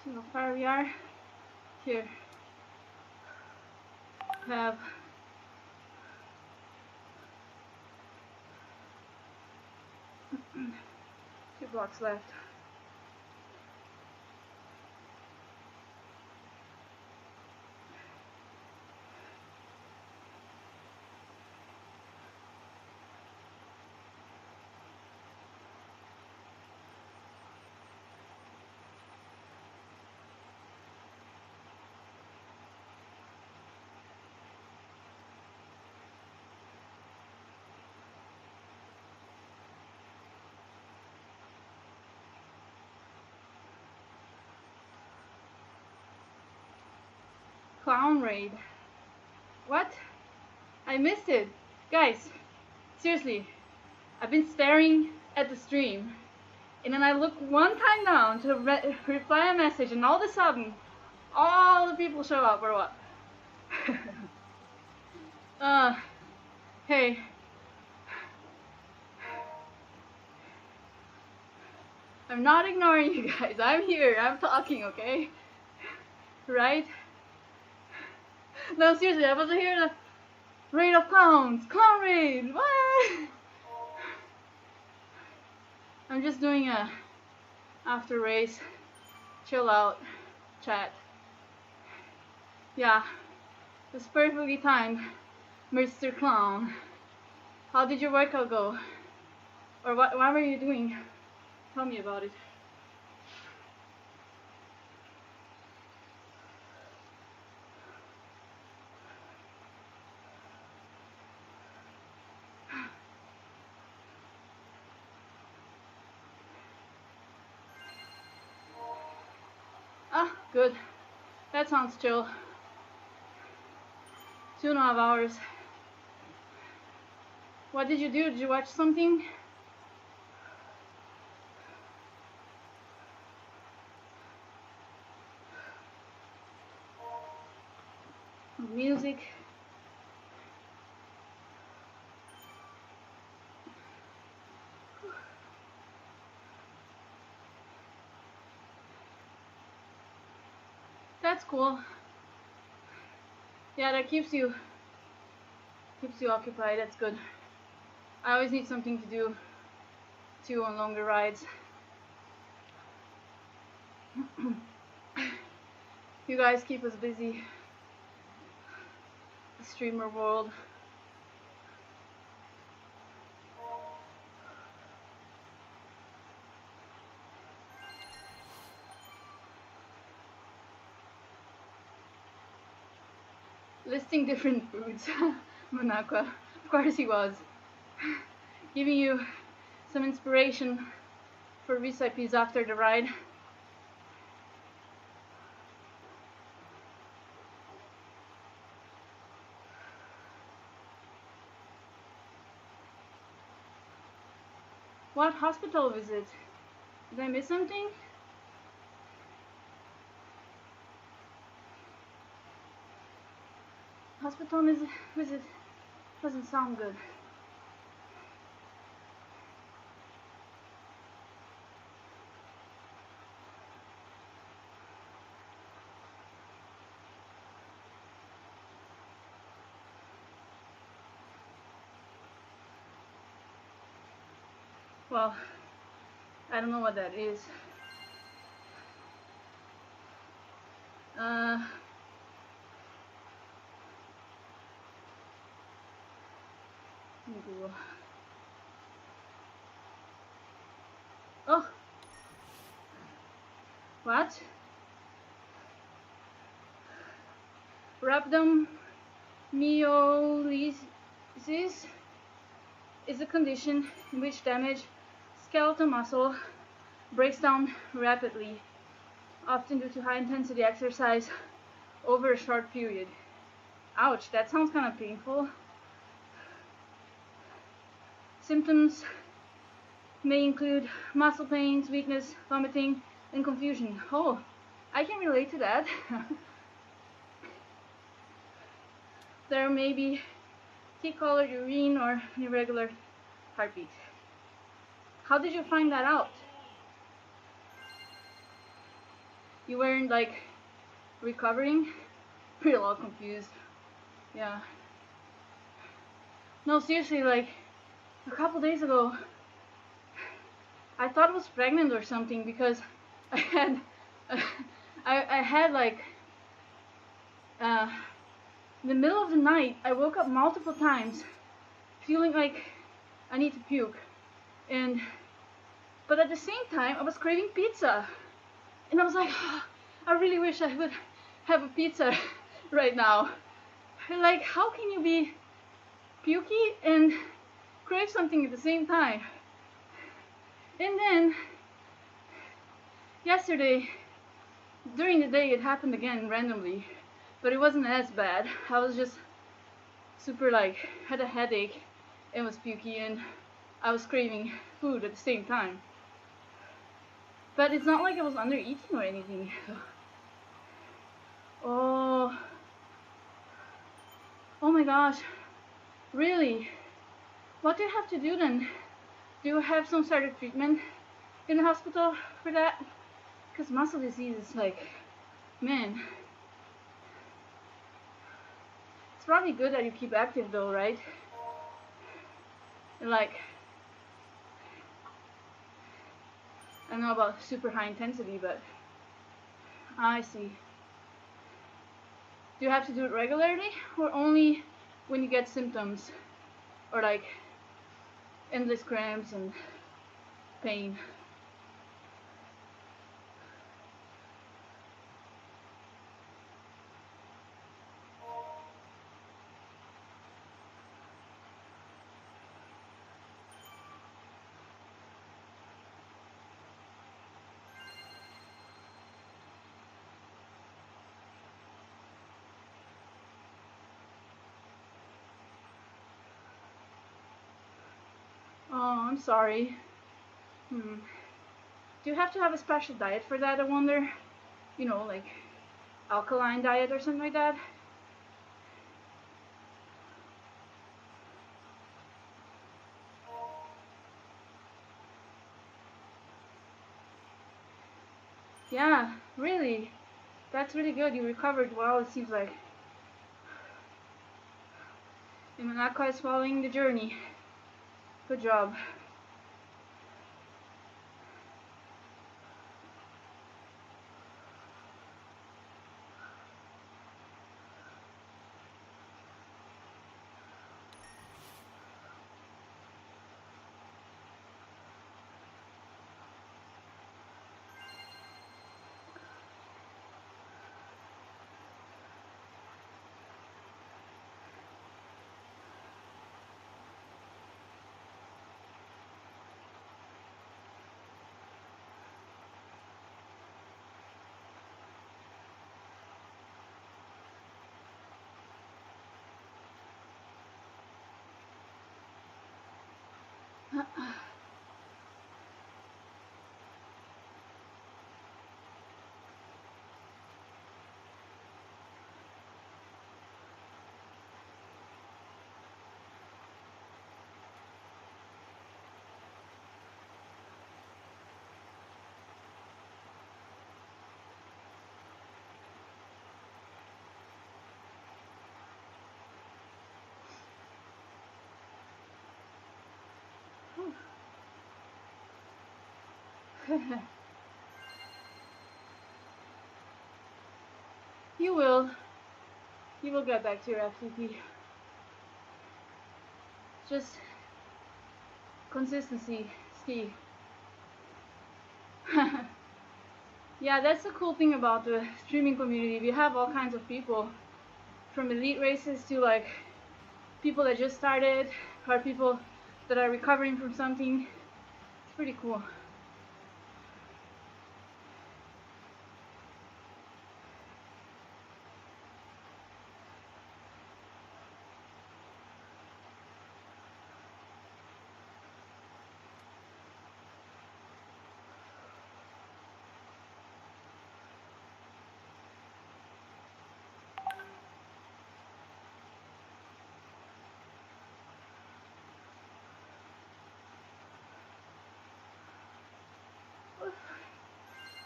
D: See how far we are. Here. Have 2 blocks left. Clown raid. What? I missed it. Guys, seriously, I've been staring at the stream, and then I look one time down to reply a message, and all of a sudden, all the people show up, or what? Hey. I'm not ignoring you guys. I'm here. I'm talking, okay? Right? No, seriously, I wasn't here to raid of clowns. Clown raid! What? I'm just doing a after race chill out chat. Yeah, it's perfectly timed, Mr. Clown. How did your workout go? Or what were you doing? Tell me about it. Ah, good. That sounds chill. 2.5 hours. What did you do? Did you watch something? Music. That's cool. Yeah, that keeps you occupied. That's good. I always need something to do too on longer rides. You guys keep us busy. The streamer world. Listing different foods. Manakwa. Of course he was. Giving you some inspiration for recipes after the ride. What hospital visit? Did I miss something? Hospital visit doesn't sound good. Well, I don't know what that is. Google. Oh. What? Rhabdomyolysis is a condition in which damaged skeletal muscle breaks down rapidly, often due to high intensity exercise over a short period. Ouch, that sounds kind of painful. Symptoms may include muscle pains, weakness, vomiting, and confusion. Oh, I can relate to that. There may be tea-colored urine or an irregular heartbeat. How did you find that out? You weren't like recovering? Pretty all confused. Yeah. No, seriously, like a couple days ago, I thought I was pregnant or something because I had, I had like, in the middle of the night, I woke up multiple times, feeling like I need to puke, but at the same time, I was craving pizza, and I was like, oh, I really wish I would have a pizza right now. Like, how can you be pukey and crave something at the same time? And then yesterday, during the day, it happened again randomly, but it wasn't as bad. I was just super like, had a headache and was pukey, and I was craving food at the same time. But it's not like I was under eating or anything. Oh my gosh, really? What do you have to do then? Do you have some sort of treatment in the hospital for that? Because muscle disease is like, man. It's probably good that you keep active though, right? And like, I don't know about super high intensity, but I see. Do you have to do it regularly or only when you get symptoms or like endless cramps and pain? Oh, I'm sorry. Do you have to have a special diet for that, I wonder? You know, like alkaline diet or something like that? Yeah, really. That's really good. You recovered well, it seems like. You're not quite swallowing the journey. Good job. You will. You will get back to your FTP. Just consistency is key. Yeah, that's the cool thing about the streaming community. We have all kinds of people, from elite races to like people that just started, or people that are recovering from something. It's pretty cool.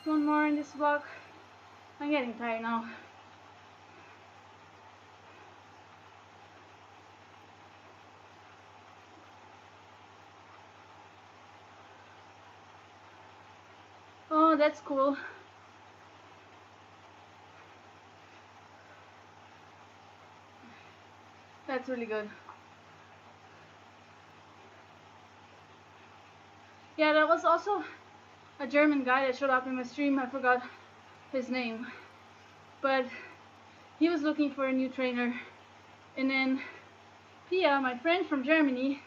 D: One more in this block. I'm getting tired now. Oh, that's cool. That's really good. Yeah, that was also a German guy that showed up in my stream. I forgot his name. But he was looking for a new trainer. And then Pia, my friend from Germany,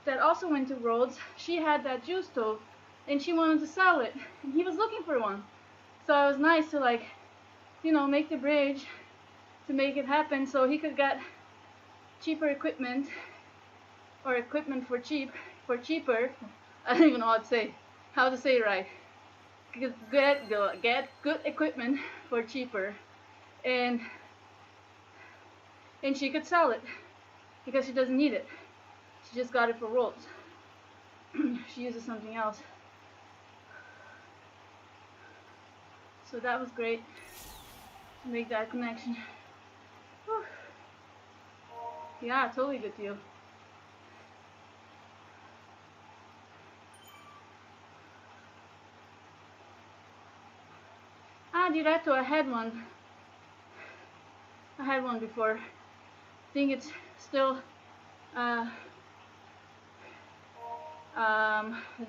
D: that also went to Worlds, she had that juice stove and she wanted to sell it. And he was looking for one. So it was nice to, like, you know, make the bridge to make it happen so he could get cheaper equipment, or equipment for cheaper. I don't even know how to say it right. Get good equipment for cheaper, and she could sell it because she doesn't need it. She just got it for Worlds. She uses something else. So that was great to make that connection. Whew. Yeah, totally good deal. Diretto, I had one. I had one before. I think it's still, I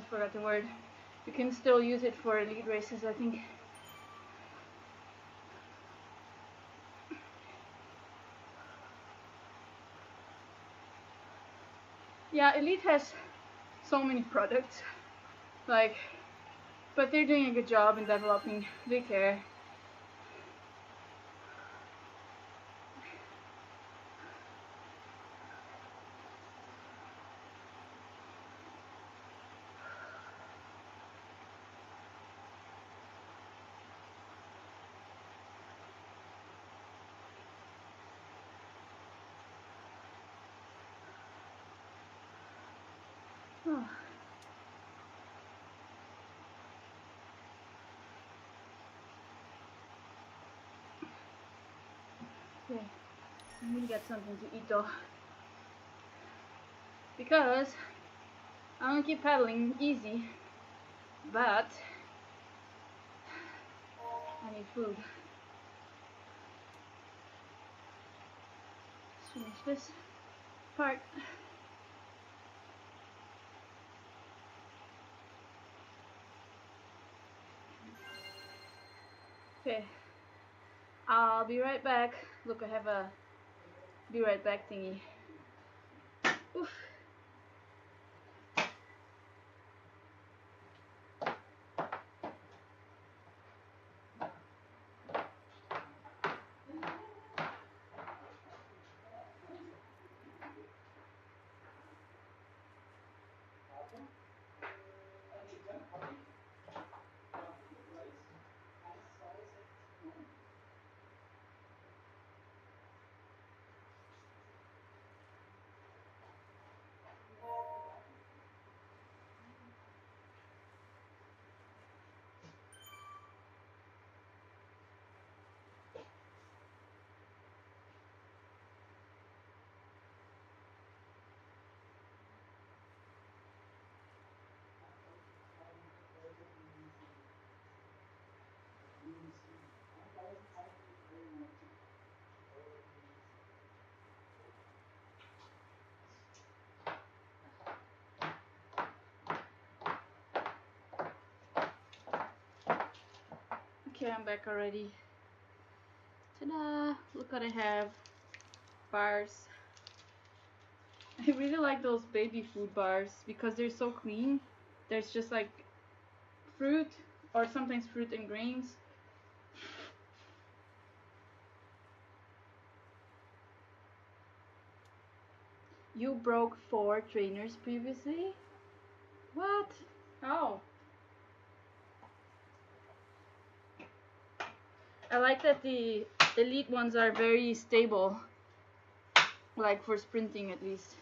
D: forgot the word. You can still use it for elite races, I think. Yeah, Elite has so many products, like, but they're doing a good job in developing. They care. Oh. Okay, I'm gonna get something to eat though, because I want to keep paddling easy, but I need food. Let's finish this part. Okay, I'll be right back. Look, I have a be right back thingy. Oof. Okay, I'm back already. Ta-da! Look what I have. Bars. I really like those baby food bars because they're so clean. There's just like fruit, or sometimes fruit and grains. You broke 4 trainers previously? What? How? I like that the elite ones are very stable, like for sprinting at least.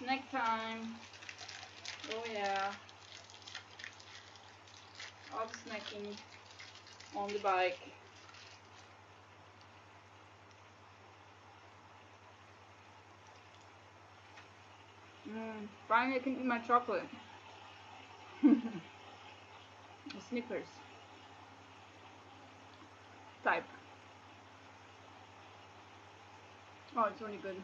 D: Snack time. Oh yeah. All the snacking on the bike. Finally I can eat my chocolate. The Snickers type. Oh, it's really good.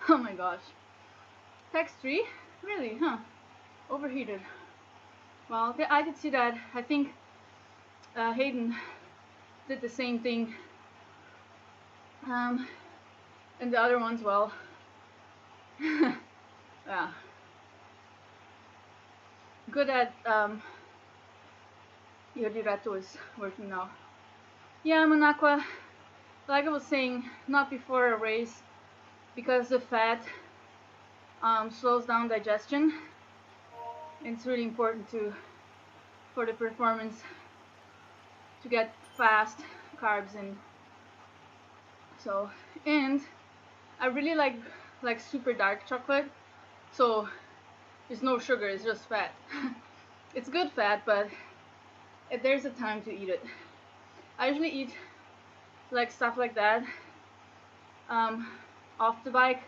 D: Oh my gosh. Text 3? Really, huh? Overheated. Well, I did see that. I think Hayden did the same thing. And the other ones, well. Yeah. Good at your diretto is working now. Yeah, Monaqua, like I was saying, not before a race, because the fat slows down digestion. It's really important for the performance to get fast carbs in. So, and I really like super dark chocolate, so there's no sugar, it's just fat. It's good fat, but there's a time to eat it. I usually eat like stuff like that off the bike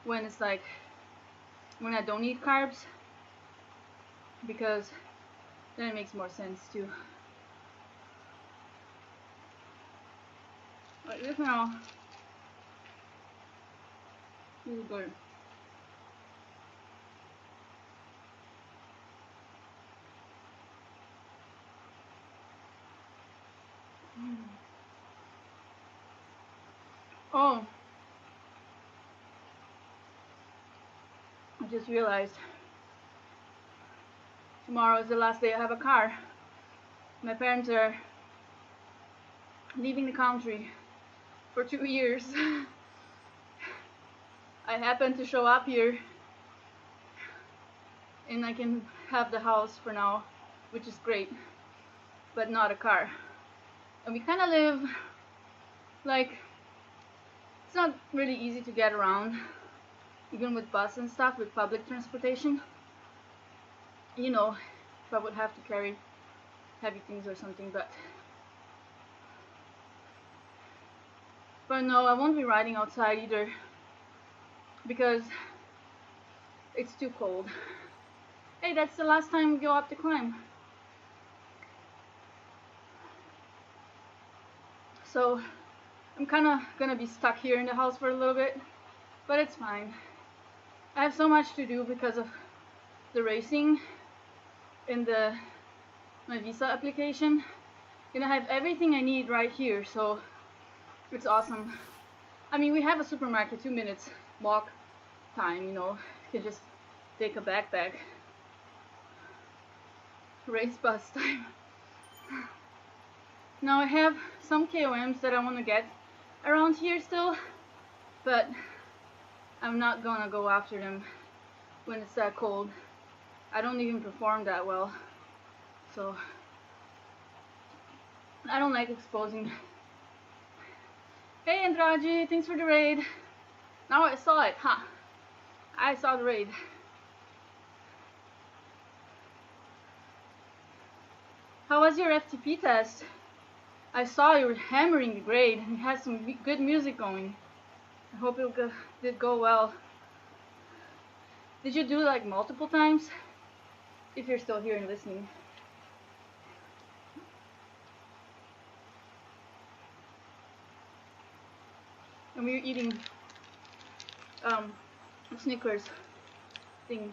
D: when it's like when I don't eat carbs, because then it makes more sense too. Like this now, this is good. Oh, I just realized tomorrow is the last day I have a car. My parents are leaving the country for 2 years. I happen to show up here and I can have the house for now, which is great, but not a car. And we kind of live like, it's not really easy to get around, even with bus and stuff, with public transportation. You know, if I would have to carry heavy things or something, but no, I won't be riding outside either, because it's too cold. Hey, that's the last time we go up the climb. So I'm kind of gonna be stuck here in the house for a little bit, but it's fine. I have so much to do because of the racing and my visa application, and I have everything I need right here, so it's awesome. I mean, we have a supermarket 2 minutes walk time, you know, you can just take a backpack. Race bus time. Now I have some KOMs that I want to get around here still, but I'm not gonna go after them when it's that cold. I don't even perform that well, so I don't like exposing. Hey Andraji, thanks for the raid. Now I saw it, huh? I saw the raid. How was your FTP test? I saw you were hammering the grade and you had some good music going. I hope it did go well. Did you do like multiple times? If you're still here and listening. And we were eating Snickers thing.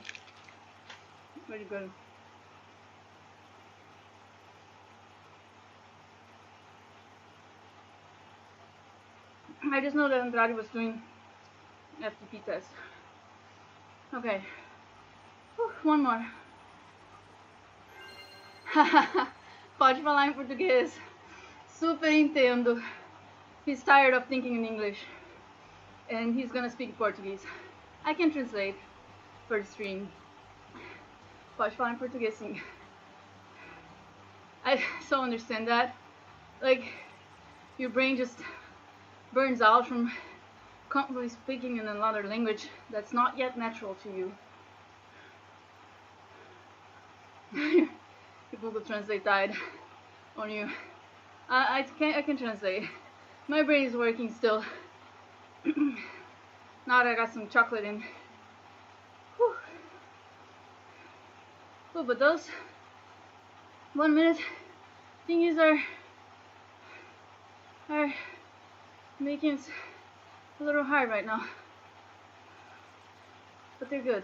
D: Very good. I just know that Andrade was doing FTP test. Okay. Whew, one more. Pode falar em português. Super entendo. He's tired of thinking in English, and he's gonna speak Portuguese. I can translate for the stream. Pode falar em português, sim. I so understand that. Like, your brain just burns out from constantly speaking in another language that's not yet natural to you. The Google Translate died on you. I can translate. My brain is working still. Now that I got some chocolate in. Whew. Oh, but those 1 minute thingies are making it a little hard right now. But they're good.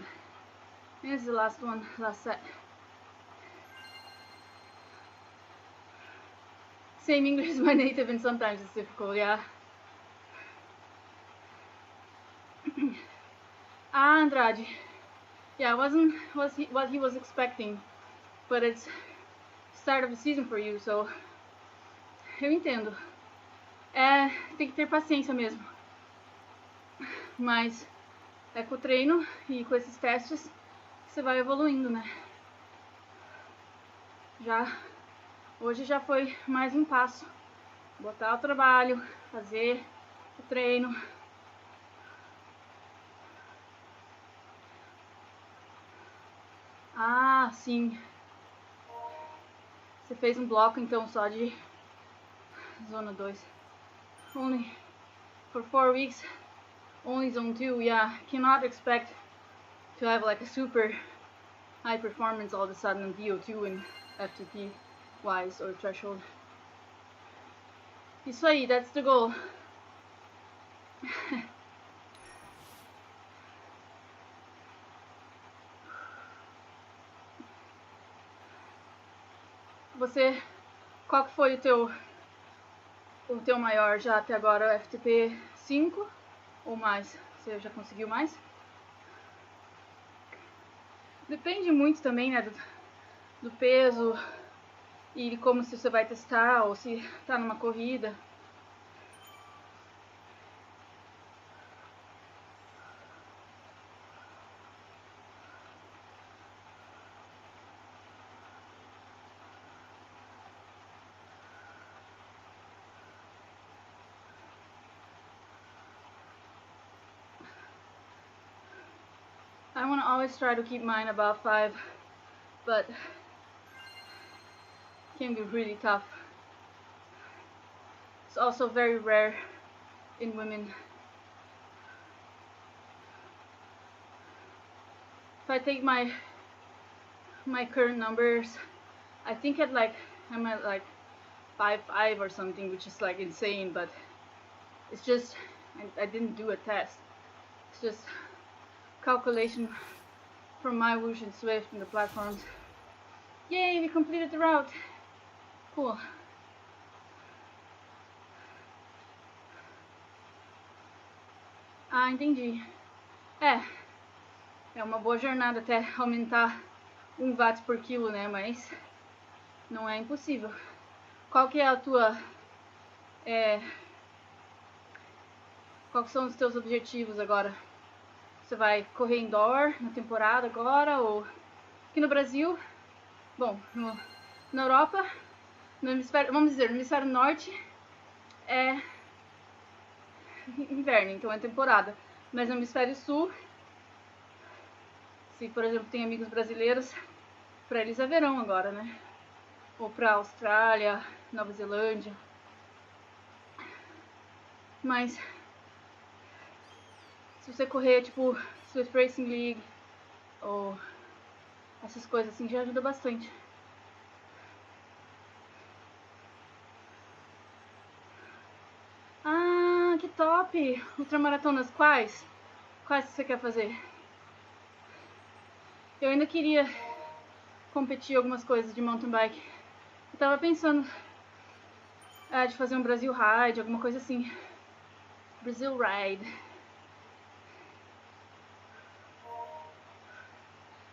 D: And this is the last one, last set. Same English as my native, and sometimes it's difficult, yeah. Andrade. Yeah, it wasn't what he was expecting, but it's start of the season for you, so eu entendo. Tem que ter paciência mesmo. Mas é com o treino e com esses testes que você vai evoluindo, né? Hoje já foi mais um passo. Botar o trabalho, fazer o treino. Ah, sim. Você fez um bloco então só de zona 2. Only for 4 weeks. Only zone 2, yeah. Cannot expect to have like a super high performance all of a sudden in VO2 and FTP wise or threshold. Isso aí, that's the goal. Qual que foi o teu maior já até agora? FTP 5 ou mais? Você já conseguiu mais? Depende muito também, né, do peso e de como se você vai testar ou se tá numa corrida. I want to always try to keep mine above 5, but it can be really tough. It's also very rare in women. If I take my current numbers, I think I'm at like 5.5 or something, which is like insane, but it's just I didn't do a test. It's just calculation from my Whoosh and Zwift and the platforms. Yay, we completed the route. Cool. Ah, entendi. É uma boa jornada até aumentar 1 watt por quilo, né? Mas não é impossível. Qual que é a tua... Quais são os teus objetivos agora? Você vai correr indoor na temporada agora ou aqui no Brasil? Bom, na Europa, no hemisfério, vamos dizer, no hemisfério norte é inverno, então é temporada. Mas no hemisfério sul, se por exemplo tem amigos brasileiros, para eles é verão agora, né? Ou para Austrália, Nova Zelândia. Mas se você correr tipo Swift Racing League ou essas coisas assim, já ajuda bastante. Ah, que top! Ultramaratonas quais? Quais você quer fazer? Eu ainda queria competir algumas coisas de mountain bike. Eu tava pensando de fazer um Brasil Ride, alguma coisa assim. Brazil Ride.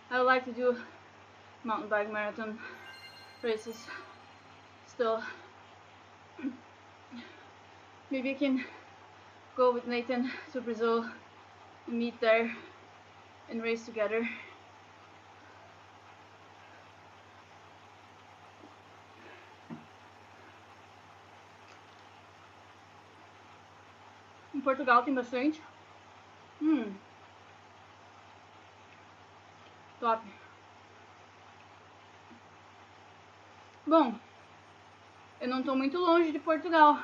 D: I would like to do mountain bike marathon races still. maybe I can go with Nathan to Brazil and meet there and race together. Em Portugal tem bastante. Top. Bom, eu não tô muito longe de Portugal.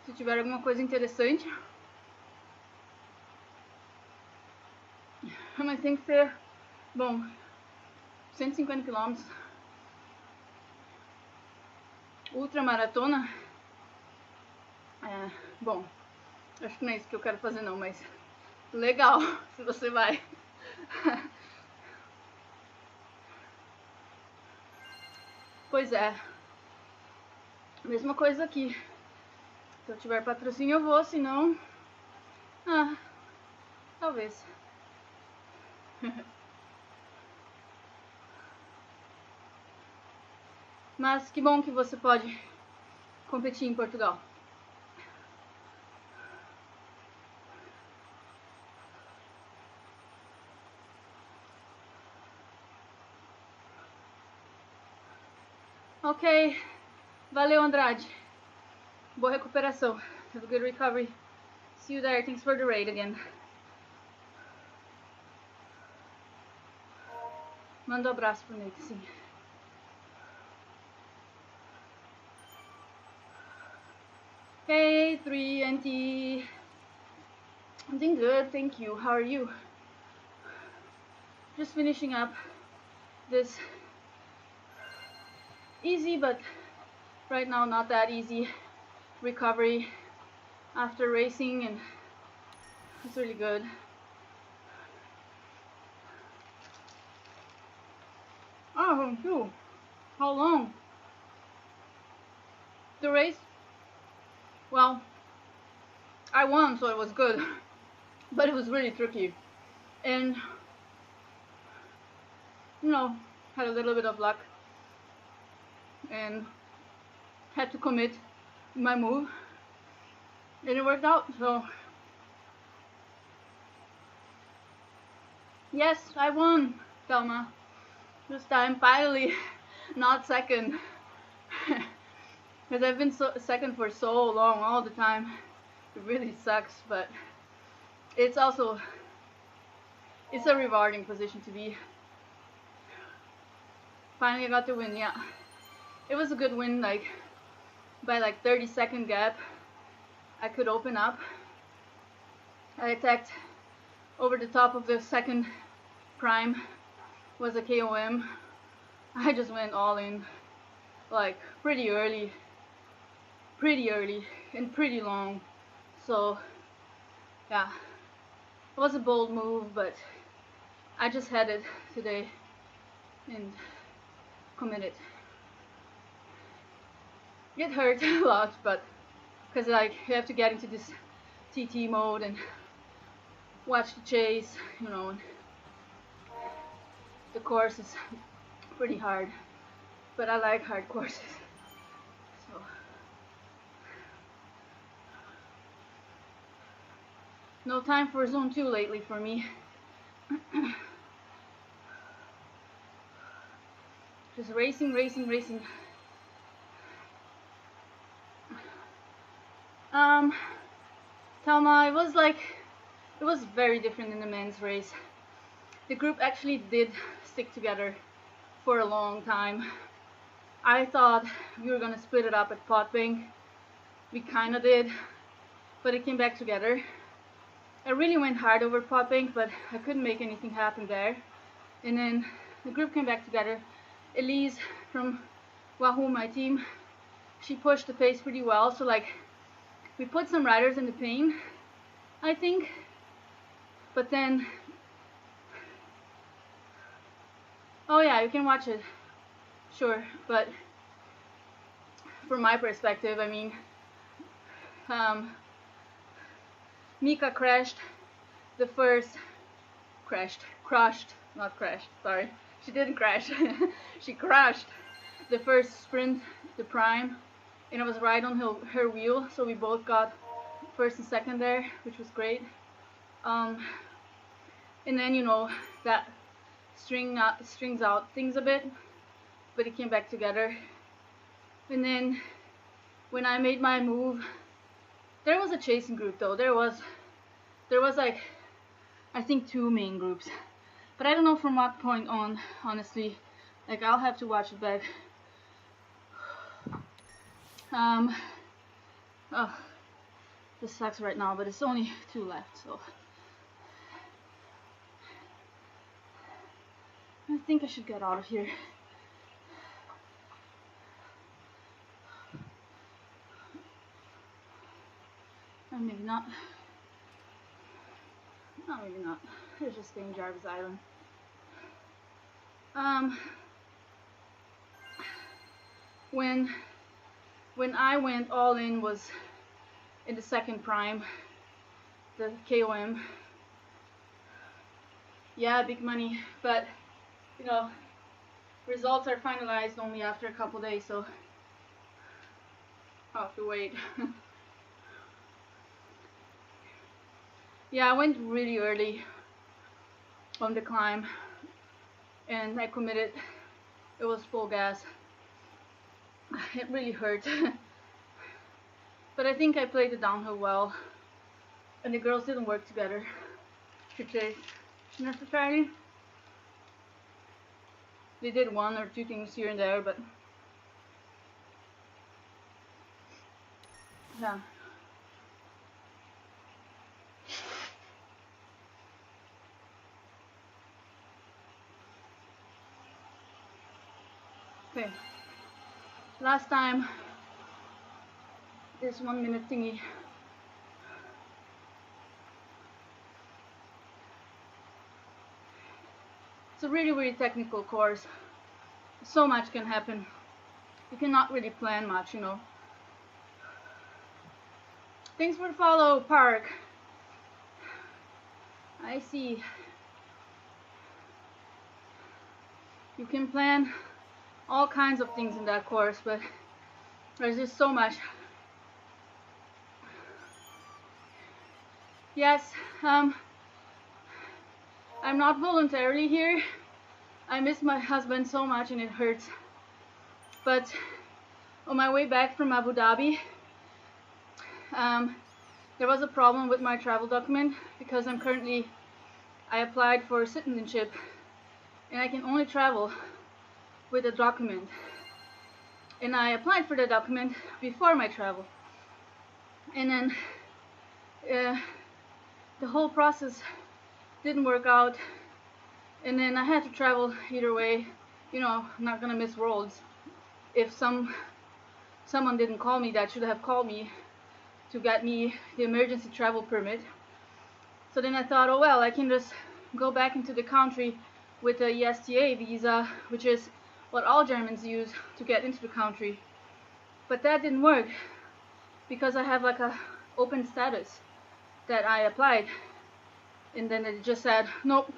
D: Se tiver alguma coisa interessante, mas tem que ser, bom, 150 km. Ultramaratona. Bom, acho que não é isso que eu quero fazer não, mas legal se você vai. Pois é, mesma coisa aqui. Se eu tiver patrocínio eu vou, se não, talvez. Mas que bom que você pode competir em Portugal. Ok, valeu Andrade. Boa recuperação. Have a good recovery. See you there. Thanks for the raid again. Manda um abraço pro Nate, sim. Hey, 3NT. I'm doing good, thank you. How are you? Just finishing up this easy, but right now not that easy recovery after racing, and it's really good. Oh, phew. How long? The race? Well, I won, so it was good, but it was really tricky, and you know, had a little bit of luck and had to commit my move, and it worked out. So yes, I won, Thelma. This time finally, not second. Because I've been second for so long, all the time. It really sucks, but it's also, it's a rewarding position to be. Finally I got the win, yeah. It was a good win, like by like 30-second gap I could open up. I attacked over the top of the second prime, was a KOM. I just went all in, like pretty early and pretty long. So yeah, it was a bold move, but I just had it today and committed. It hurt a lot, but because like you have to get into this TT mode and watch the chase, you know, and the course is pretty hard, but I like hard courses. So no time for zone 2 lately for me. Just racing. Thelma, it was very different in the men's race. The group actually did stick together for a long time. I thought we were gonna split it up at pot bank. We kinda did, but it came back together. I really went hard over pot bank, but I couldn't make anything happen there. And then the group came back together. Elise from Wahoo, my team, she pushed the pace pretty well, so like we put some riders in the pain, I think, but then, oh yeah, you can watch it, sure, but from my perspective, I mean, Mika crashed the first, sorry, she didn't crash, she crashed the first sprint, the prime, and I was right on her wheel, so we both got first and second there, which was great. And then, you know, that strings out things a bit, but it came back together. And then when I made my move, there was a chasing group though. There was like, I think 2 main groups, but I don't know from what point on, honestly. Like, I'll have to watch it back. Oh, this sucks right now, but it's only 2 left, so I think I should get out of here. Or maybe not. No, maybe not. Let's just stay in Jarvis Island. When I went all in was in the second prime, the KOM. Yeah, big money, but you know, results are finalized only after a couple days, so I'll have to wait. Yeah, I went really early on the climb and I committed. It was full gas. It really hurt. But I think I played the downhill well, and the girls didn't work together today necessarily. They did 1 or 2 things here and there, but yeah. Okay, last time, this 1 minute thingy. It's a really, really technical course. So much can happen. You cannot really plan much, you know. Thanks for the follow, Park. I see. You can plan all kinds of things in that course, but there's just so much. Yes, I'm not voluntarily here. I miss my husband so much and it hurts. But on my way back from Abu Dhabi, there was a problem with my travel document because I applied for citizenship and I can only travel with a document. And I applied for the document before my travel. And then the whole process didn't work out. And then I had to travel either way. You know, I'm not gonna miss Worlds. If someone didn't call me that should have called me to get me the emergency travel permit. So then I thought, oh well, I can just go back into the country with a ESTA visa, which is what all Germans use to get into the country. But that didn't work because I have like a open status that I applied, and then it just said, nope,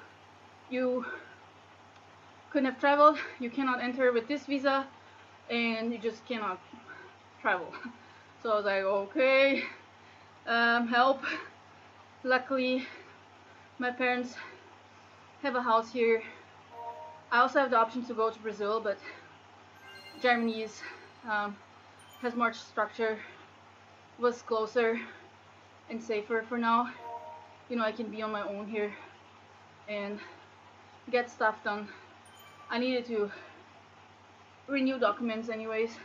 D: you couldn't have traveled, you cannot enter with this visa, and you just cannot travel. So I was like, okay, help. Luckily, my parents have a house here. I also have the option to go to Brazil, but Germany has more structure, was closer and safer for now. You know, I can be on my own here and get stuff done. I needed to renew documents anyways,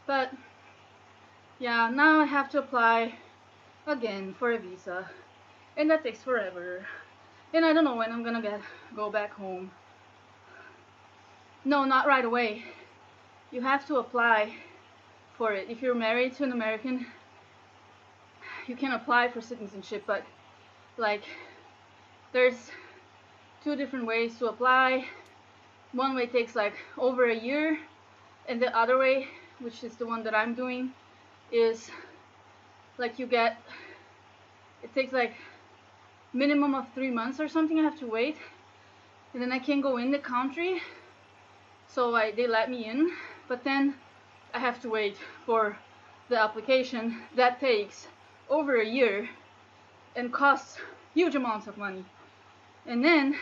D: but yeah, now I have to apply again for a visa, and that takes forever, and I don't know when I'm gonna go back home. No, not right away. You have to apply for it. If you're married to an American, you can apply for citizenship, but like there's 2 different ways to apply. One way takes like over a year, and the other way, which is the one that I'm doing, is like it takes like minimum of 3 months or something. I have to wait, and then I can go in the country. So they let me in, but then I have to wait for the application, that takes over a year and costs huge amounts of money. And then,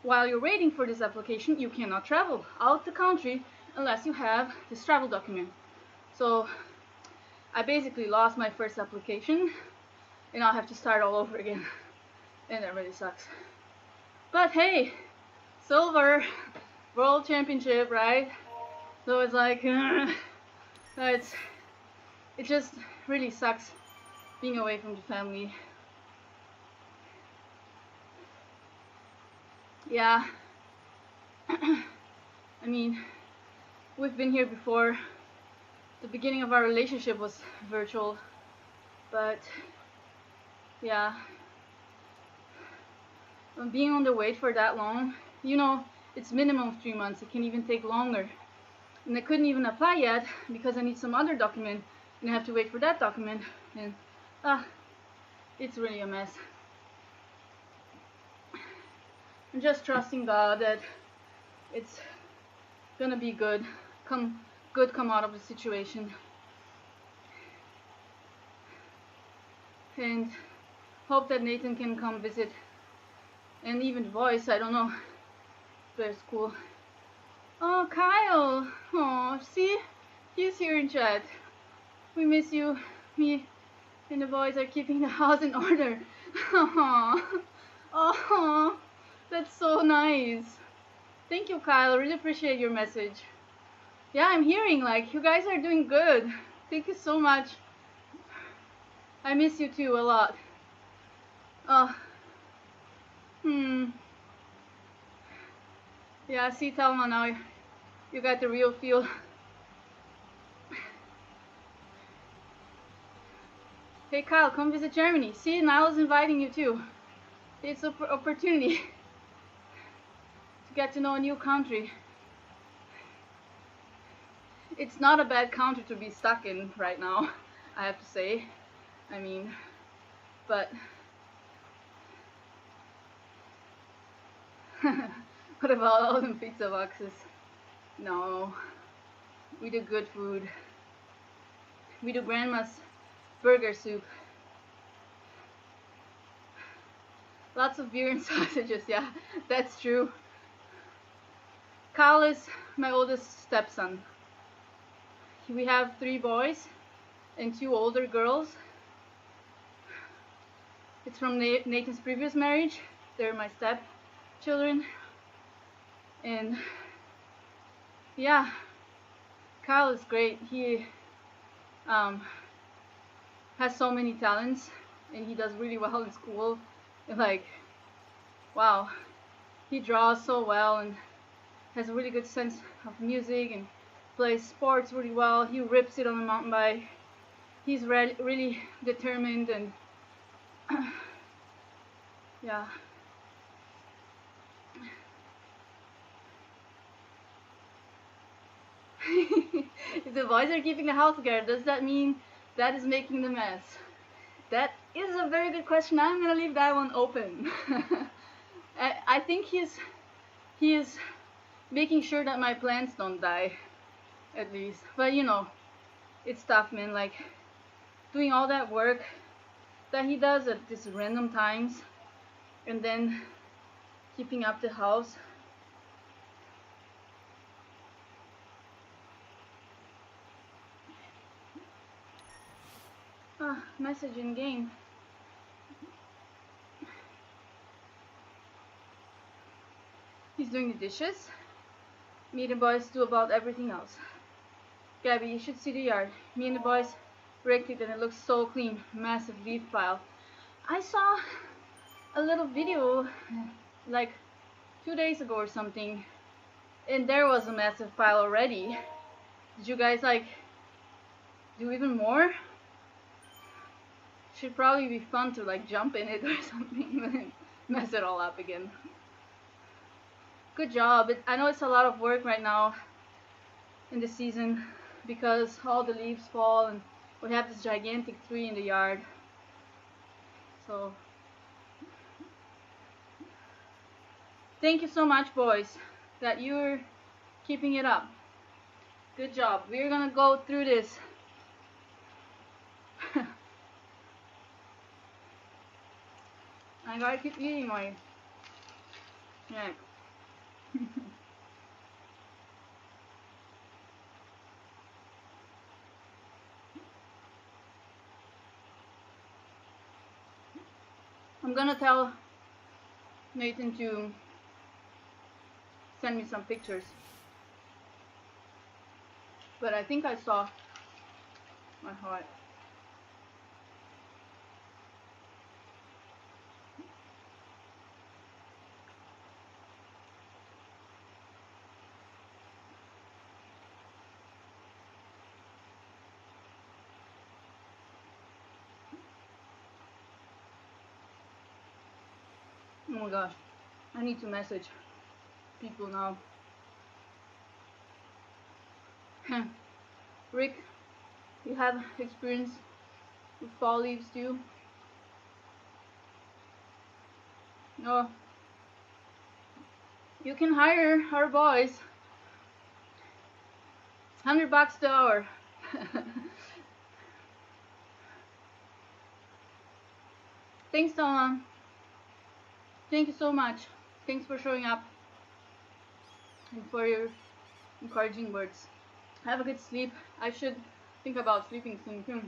D: while you're waiting for this application, you cannot travel out the country unless you have this travel document. So I basically lost my first application and I'll have to start all over again. And that really sucks. But hey, silver, world championship, right? So it's like, it just really sucks being away from the family. Yeah, I mean, we've been here before. The beginning of our relationship was virtual, but yeah, being on the wait for that long, you know, it's minimum 3 months. It can even take longer. And I couldn't even apply yet because I need some other document and I have to wait for that document, and it's really a mess. I'm just trusting God that it's gonna be good come out of the situation, and hope that Nathan can come visit, and even the boys, I don't know, they're cool. Oh, Kyle, oh, see, he's here in chat. We miss you. Me and the boys are keeping the house in order. Oh, that's so nice. Thank you, Kyle. I really appreciate your message. Yeah, I'm hearing like you guys are doing good. Thank you so much. I miss you too a lot. Yeah, see, Thelma, now you got the real feel. Hey Kyle, come visit Germany. See, Niall's inviting you too. It's an opportunity to get to know a new country. It's not a bad country to be stuck in right now, I have to say. I mean, but what about all them pizza boxes? No, we do good food. We do grandma's burger soup. Lots of beer and sausages, yeah, that's true. Kyle is my oldest stepson. We have 3 boys and 2 older girls. It's from Nathan's previous marriage. They're my stepchildren. And yeah, Kyle is great. He has so many talents and he does really well in school. And like, wow, he draws so well and has a really good sense of music and plays sports really well. He rips it on the mountain bike. He's really determined, and yeah. If the boys are keeping the house together, does that mean that is making the mess? That is a very good question. I'm gonna leave that one open. I think he is making sure that my plants don't die, at least. But you know, it's tough, man. Like doing all that work that he does at these random times, and then keeping up the house. Message in game. He's doing the dishes. Me and the boys do about everything else. Gabby, you should see the yard. Me and the boys raked it and it looks so clean. Massive leaf pile. I saw a little video like 2 days ago or something, and there was a massive pile already. Did you guys like do even more? Should probably be fun to like jump in it or something and mess it all up again. Good job. I know it's a lot of work right now in the season because all the leaves fall and we have this gigantic tree in the yard. So thank you so much, boys, that you're keeping it up. Good job. We're gonna go through this I gotta keep eating my snack. I'm gonna tell Nathan to send me some pictures. But I think I saw my heart. Oh my gosh, I need to message people now. Rick, you have experience with fall leaves too? No. You can hire our boys. $100 the hour. Thanks, Donna. Thank you so much. Thanks for showing up and for your encouraging words. Have a good sleep. I should think about sleeping soon too.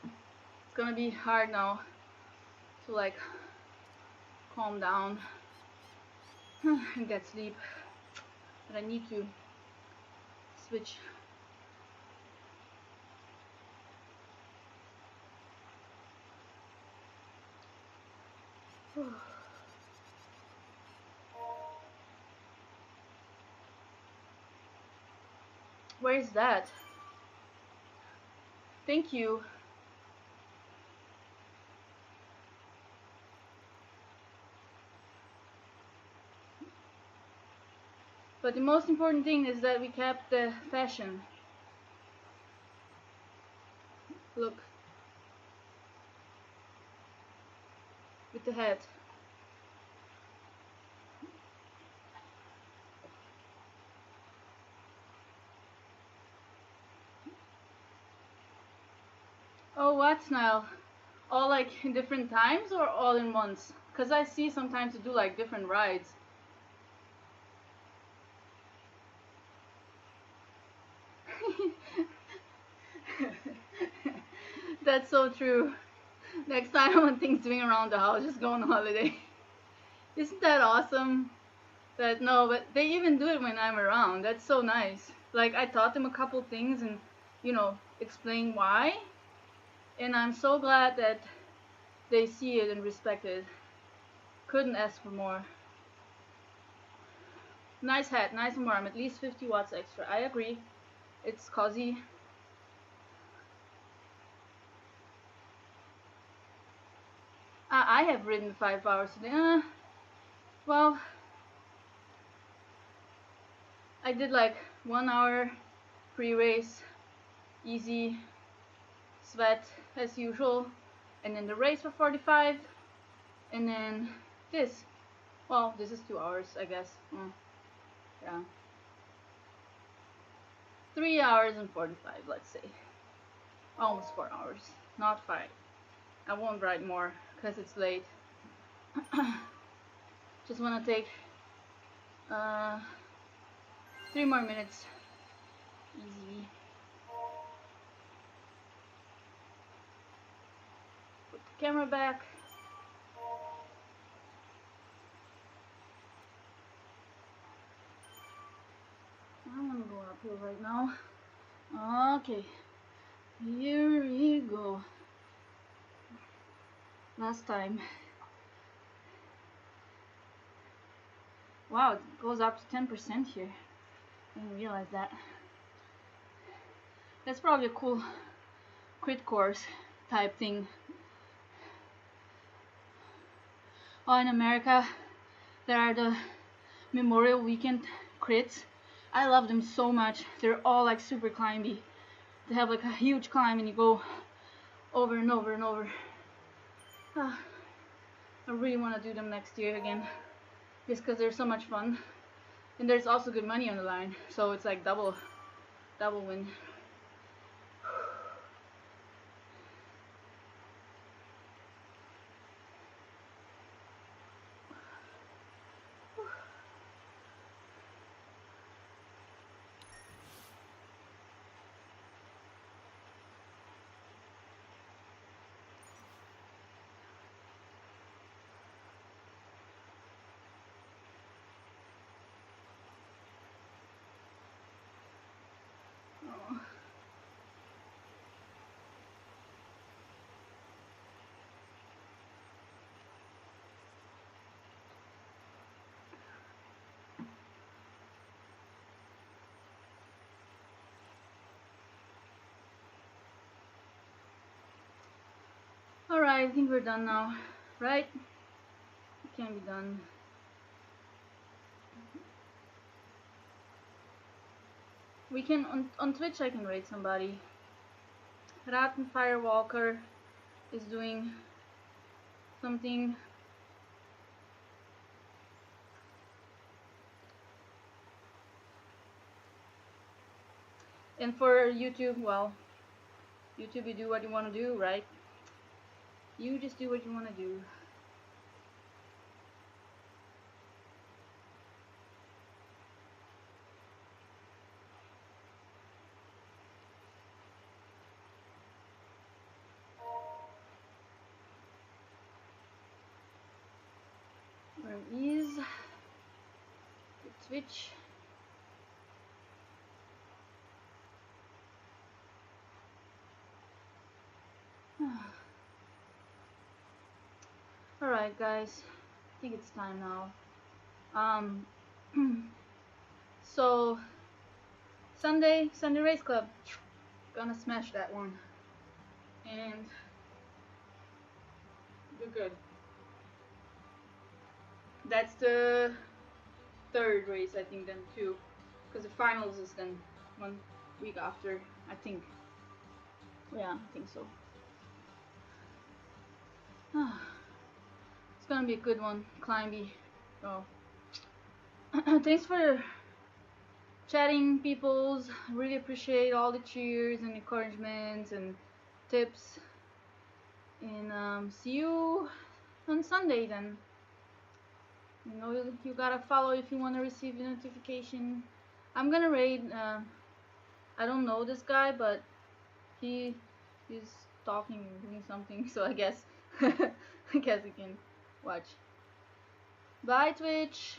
D: It's gonna be hard now to like calm down and get sleep. But I need to switch. Where is that? Thank you. But the most important thing is that we kept the fashion. Look. With the hat. Oh, what, Snell? All like in different times or all in once? Because I see sometimes you do like different rides. That's so true. Next time I want things doing around the house, just go on holiday. Isn't that awesome? But no, but they even do it when I'm around. That's so nice. Like I taught them a couple things and, you know, explain why. And I'm so glad that they see it and respect it. Couldn't ask for more. Nice hat, nice and warm. At least 50 watts extra. I agree. It's cozy. I have ridden 5 hours today. Well, I did like 1 hour pre-race, easy, sweat as usual, and then the race for 45, and then this. Well, this is 2 hours, I guess. Yeah. 3 hours and 45, let's say. Almost 4 hours, not 5. I won't ride more because it's late. Just want to take 3 more minutes. Easy. Put the camera back. I'm gonna go uphill right now. Okay, here we go. Last time. Wow, it goes up to 10% here. I didn't realize that. That's probably a cool crit course type thing. Oh, in America, there are the Memorial Weekend crits. I love them so much. They're all like super climby. They have like a huge climb and you go over and over and over. I really want to do them next year again, just because they're so much fun. And there's also good money on the line, so it's like double win. Alright, I think we're done now, right? It can be done. We can, on Twitch I can rate somebody. Ratten Firewalker is doing something. And for YouTube, well, YouTube, you do what you want to do, right? You just do what you want to do. Where is the Twitch? Alright guys, I think it's time now. So Sunday Race Club, gonna smash that one and do good. That's the third race, I think, then too, because the finals is then 1 week after, I think. Yeah, I think so. It's gonna be a good one, Climby. So thanks for chatting, peoples. Really appreciate all the cheers and encouragements and tips. And see you on Sunday then. You know, you gotta follow if you want to receive the notification. I'm gonna raid. I don't know this guy, but he's talking and doing something, so I guess I guess you can watch. Bye, Twitch.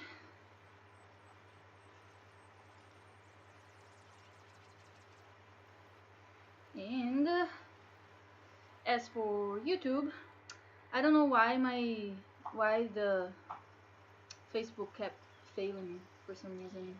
D: And as for YouTube, I don't know why the Facebook kept failing for some reason.